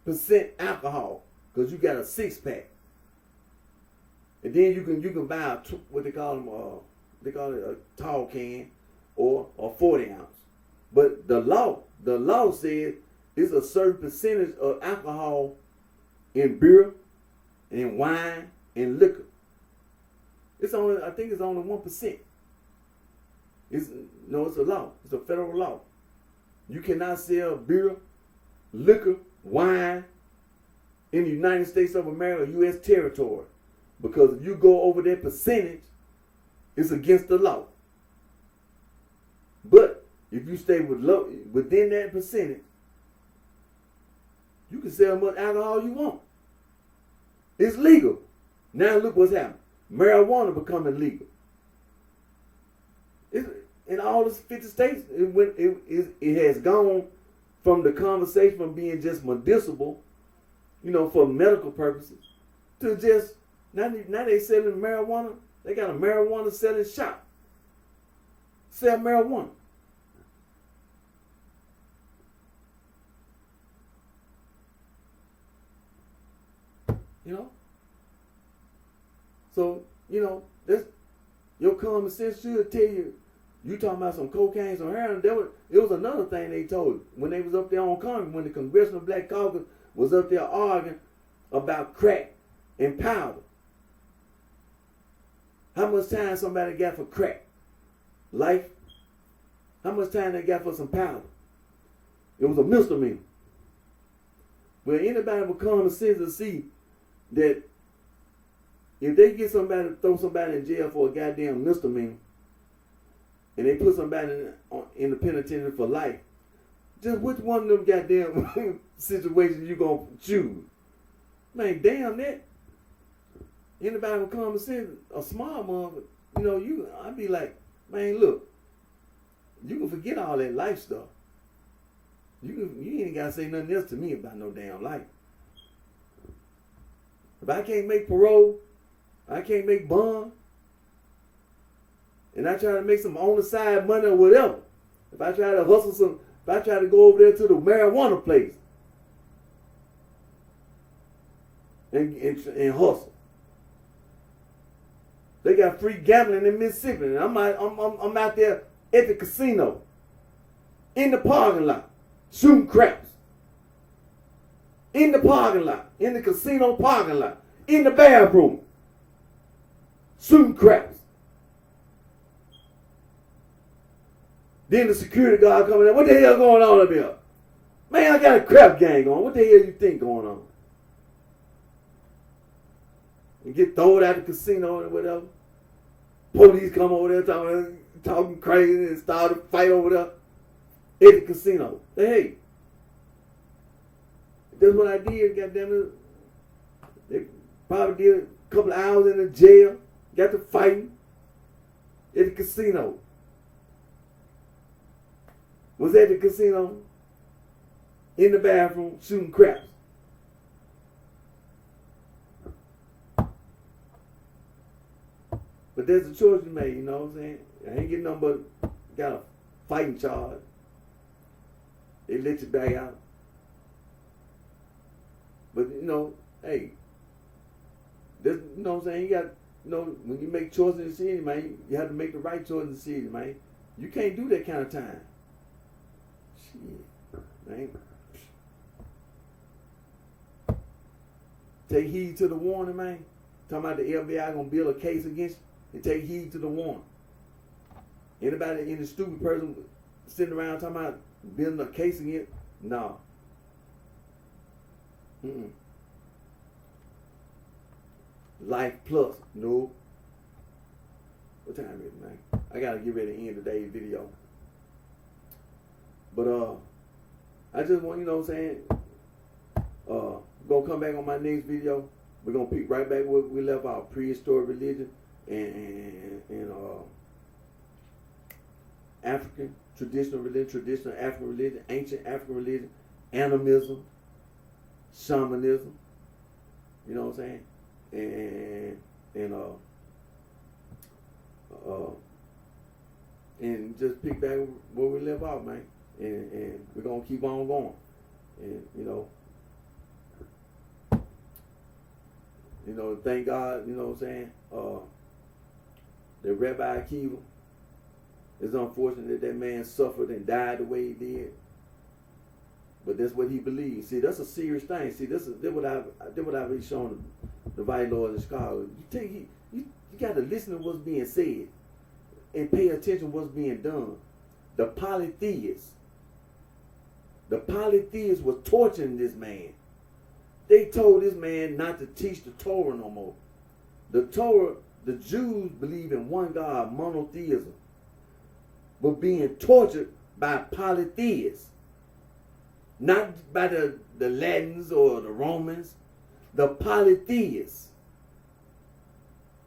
6% alcohol because you got a 6-pack. And then you can buy what they call them. They call it a tall can or a 40 ounce. But the law says it's a certain percentage of alcohol in beer, in wine, and liquor. I think it's only 1%. It's a law. It's a federal law. You cannot sell beer, liquor, wine in the United States of America, U.S. territory. Because if you go over that percentage, it's against the law. But if you stay within that percentage, you can sell as much alcohol you want. It's legal. Now look what's happening. Marijuana becoming legal. In all the 50 states, it has gone from the conversation from being just medicinal, for medical purposes, to just, now they selling marijuana. They got a marijuana selling shop. Sell marijuana. So, that's, your common sense should tell you, you talking about some cocaine, some heroin. It was another thing they told you when they was up there on Congress, when the Congressional Black Caucus was up there arguing about crack and powder. How much time somebody got for crack? Life. How much time they got for some powder? It was a misdemeanor. Well, anybody with common sense will see that if they get somebody, throw somebody in jail for a goddamn misdemeanor, and they put somebody in the penitentiary for life, just which one of them goddamn situations you gonna choose? Man, damn that. Anybody with common sense, a smart mother, I'd be like, man, look, you can forget all that life stuff. You ain't gotta say nothing else to me about no damn life. If I can't make parole, I can't make bond, and I try to make some on the side money or whatever, if I try to hustle some, if I try to go over there to the marijuana place and hustle, they got free gambling in Mississippi, and I'm out there at the casino, in the parking lot, shooting craps, in the parking lot, in the casino parking lot, in the bathroom, shooting craps. Then the security guard coming in. What the hell going on up here? Man, I got a crap gang on. What the hell you think going on? And get thrown out the casino and whatever. Police come over there talking crazy and start a fight over there at the casino. Hey, that's what I did, goddamn it. They probably did a couple of hours in the jail. Got to fighting at the casino. Was at the casino, in the bathroom, shooting craps. But there's a choice you made, you know what I'm saying? I ain't getting nothing but got a fighting charge. They let you back out. But hey, this, you know what I'm saying? You got, when you make choices in the city, man, you have to make the right choice in the city, man. You can't do that kind of time. Shit, man. Take heed to the warning, man. Talking about the FBI gonna build a case against you, and take heed to the warning. Anybody, any stupid person sitting around talking about building a case against, no. Life plus, no. What time is it, man? I gotta get ready to end today's video. But I just want, what I'm saying, gonna come back on my next video. We're gonna pick right back where we left our prehistoric religion and African traditional religion, traditional African religion, ancient African religion, animism, shamanism. You know what I'm saying? And just pick back where we left off, man. And we're gonna keep on going. And thank God, you know what I'm saying? That Rabbi Akiva, it's unfortunate that man suffered and died the way he did. But that's what he believes. See, that's a serious thing. See, this what I've been showing the Vice Lords in Chicago. You got to listen to what's being said and pay attention to what's being done. The polytheists was torturing this man. They told this man not to teach the Torah no more. The Torah, the Jews believe in one God, monotheism, but being tortured by polytheists. Not by the Latins or the Romans. the polytheists.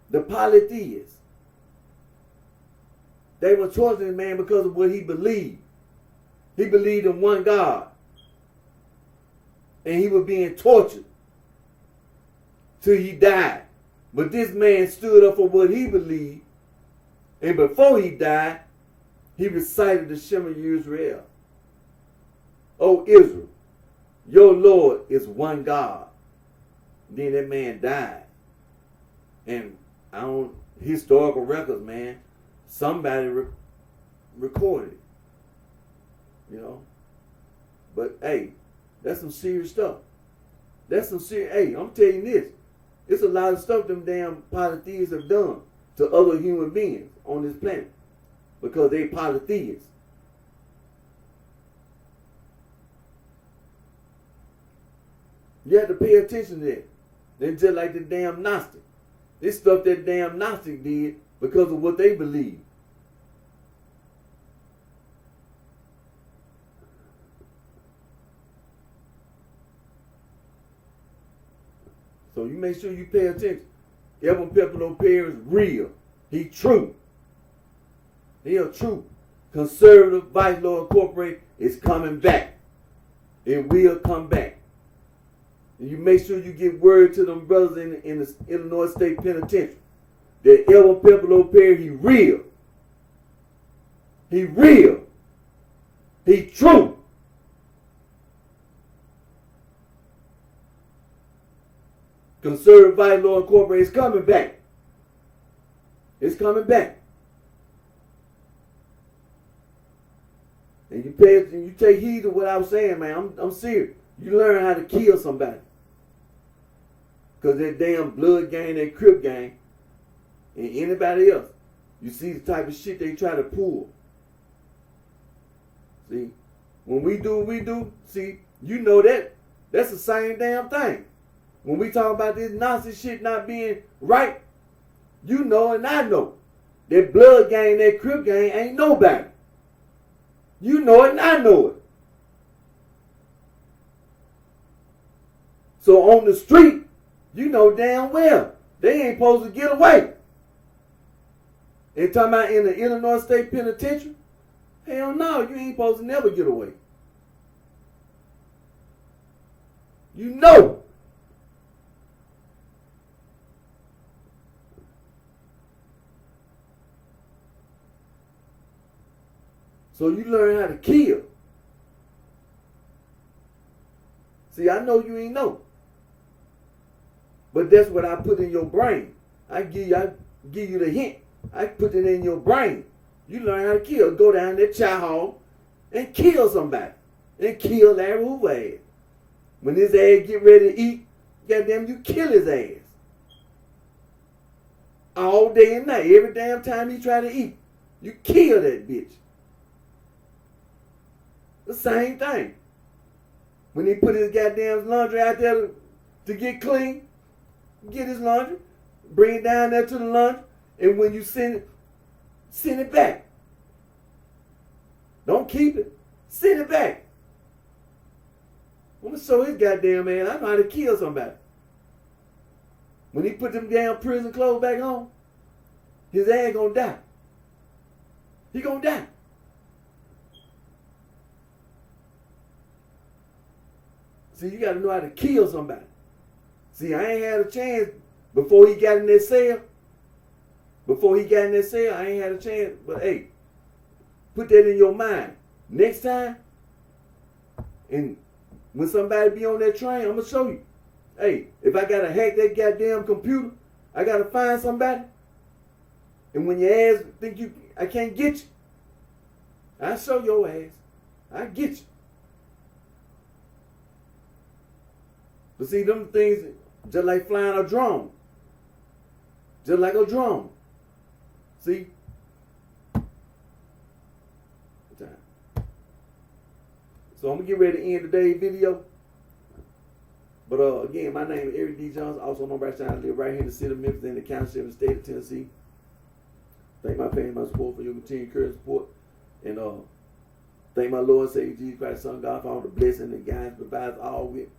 The polytheists. They were torturing the man because of what he believed. He believed in one God. And he was being tortured till he died. But this man stood up for what he believed. And before he died, he recited the Shema Yisrael. O Israel, your Lord is one God. Then that man died. And historical records, man, somebody recorded it. You know? But hey, that's some serious stuff. That's some serious. Hey, I'm telling you this. It's a lot of stuff them damn polytheists have done to other human beings on this planet because they polytheists. You have to pay attention to that. They're just like the damn Gnostic. This stuff that damn Gnostic did because of what they believe. So you make sure you pay attention. Evan Pepino Perry is real. He true. He a true. Conservative Vice Lord Incorporated is coming back. It will come back. And you make sure you get word to them brothers in the Illinois State Penitentiary that Evan Pepino Perry, he real. He real. He true. Conservative Vice Lord Incorporated is coming back. It's coming back. And you take heed to what I was saying, man. I'm serious. You learn how to kill somebody. Because that damn blood gang, that Crip gang, and anybody else, you see the type of shit they try to pull. See, when we do what we do, see, you know that's the same damn thing. When we talk about this Nazi shit not being right, you know and I know that blood gang, that Crip gang ain't nobody. You know it and I know it. So on the street, you know damn well they ain't supposed to get away. And talking about in the Illinois State Penitentiary, hell no, you ain't supposed to never get away. You know. So you learn how to kill. See, I know you ain't know. But that's what I put in your brain. I give you the hint. I put it in your brain. You learn how to kill. Go down that chow hall and kill somebody. And kill Larry Hoover ass. When his ass get ready to eat, goddamn, you kill his ass. All day and night. Every damn time he try to eat, you kill that bitch. The same thing. When he put his goddamn laundry out there to get clean, get his laundry, bring it down there to the laundry, and when you send it back. Don't keep it. Send it back. I'm gonna show his goddamn man I know how to kill somebody. When he put them damn prison clothes back on, his ass gonna die. He gonna die. See, you got to know how to kill somebody. See, I ain't had a chance before he got in that cell. Before he got in that cell, I ain't had a chance. But hey, put that in your mind. Next time, and when somebody be on that train, I'm going to show you. Hey, if I got to hack that goddamn computer, I got to find somebody. And when your ass think I can't get you, I show your ass. I get you. But see, them things just like flying a drone. Just like a drone. See? So I'm going to get ready to end today's video. But again, my name is Eric D. Johnson, also known by BrightShine. I live right here in the city of Memphis in the county of the state of Tennessee. Thank my family, my support for your continued courage support. And thank my Lord and Savior Jesus Christ, Son of God, for all the blessing that God provides all with.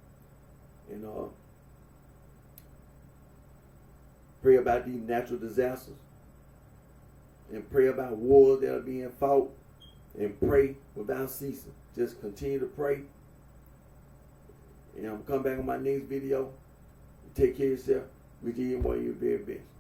And Pray about these natural disasters. And pray about wars that are being fought. And pray without ceasing. Just continue to pray. And I'm going to come back on my next video. Take care of yourself. We do one of your very best.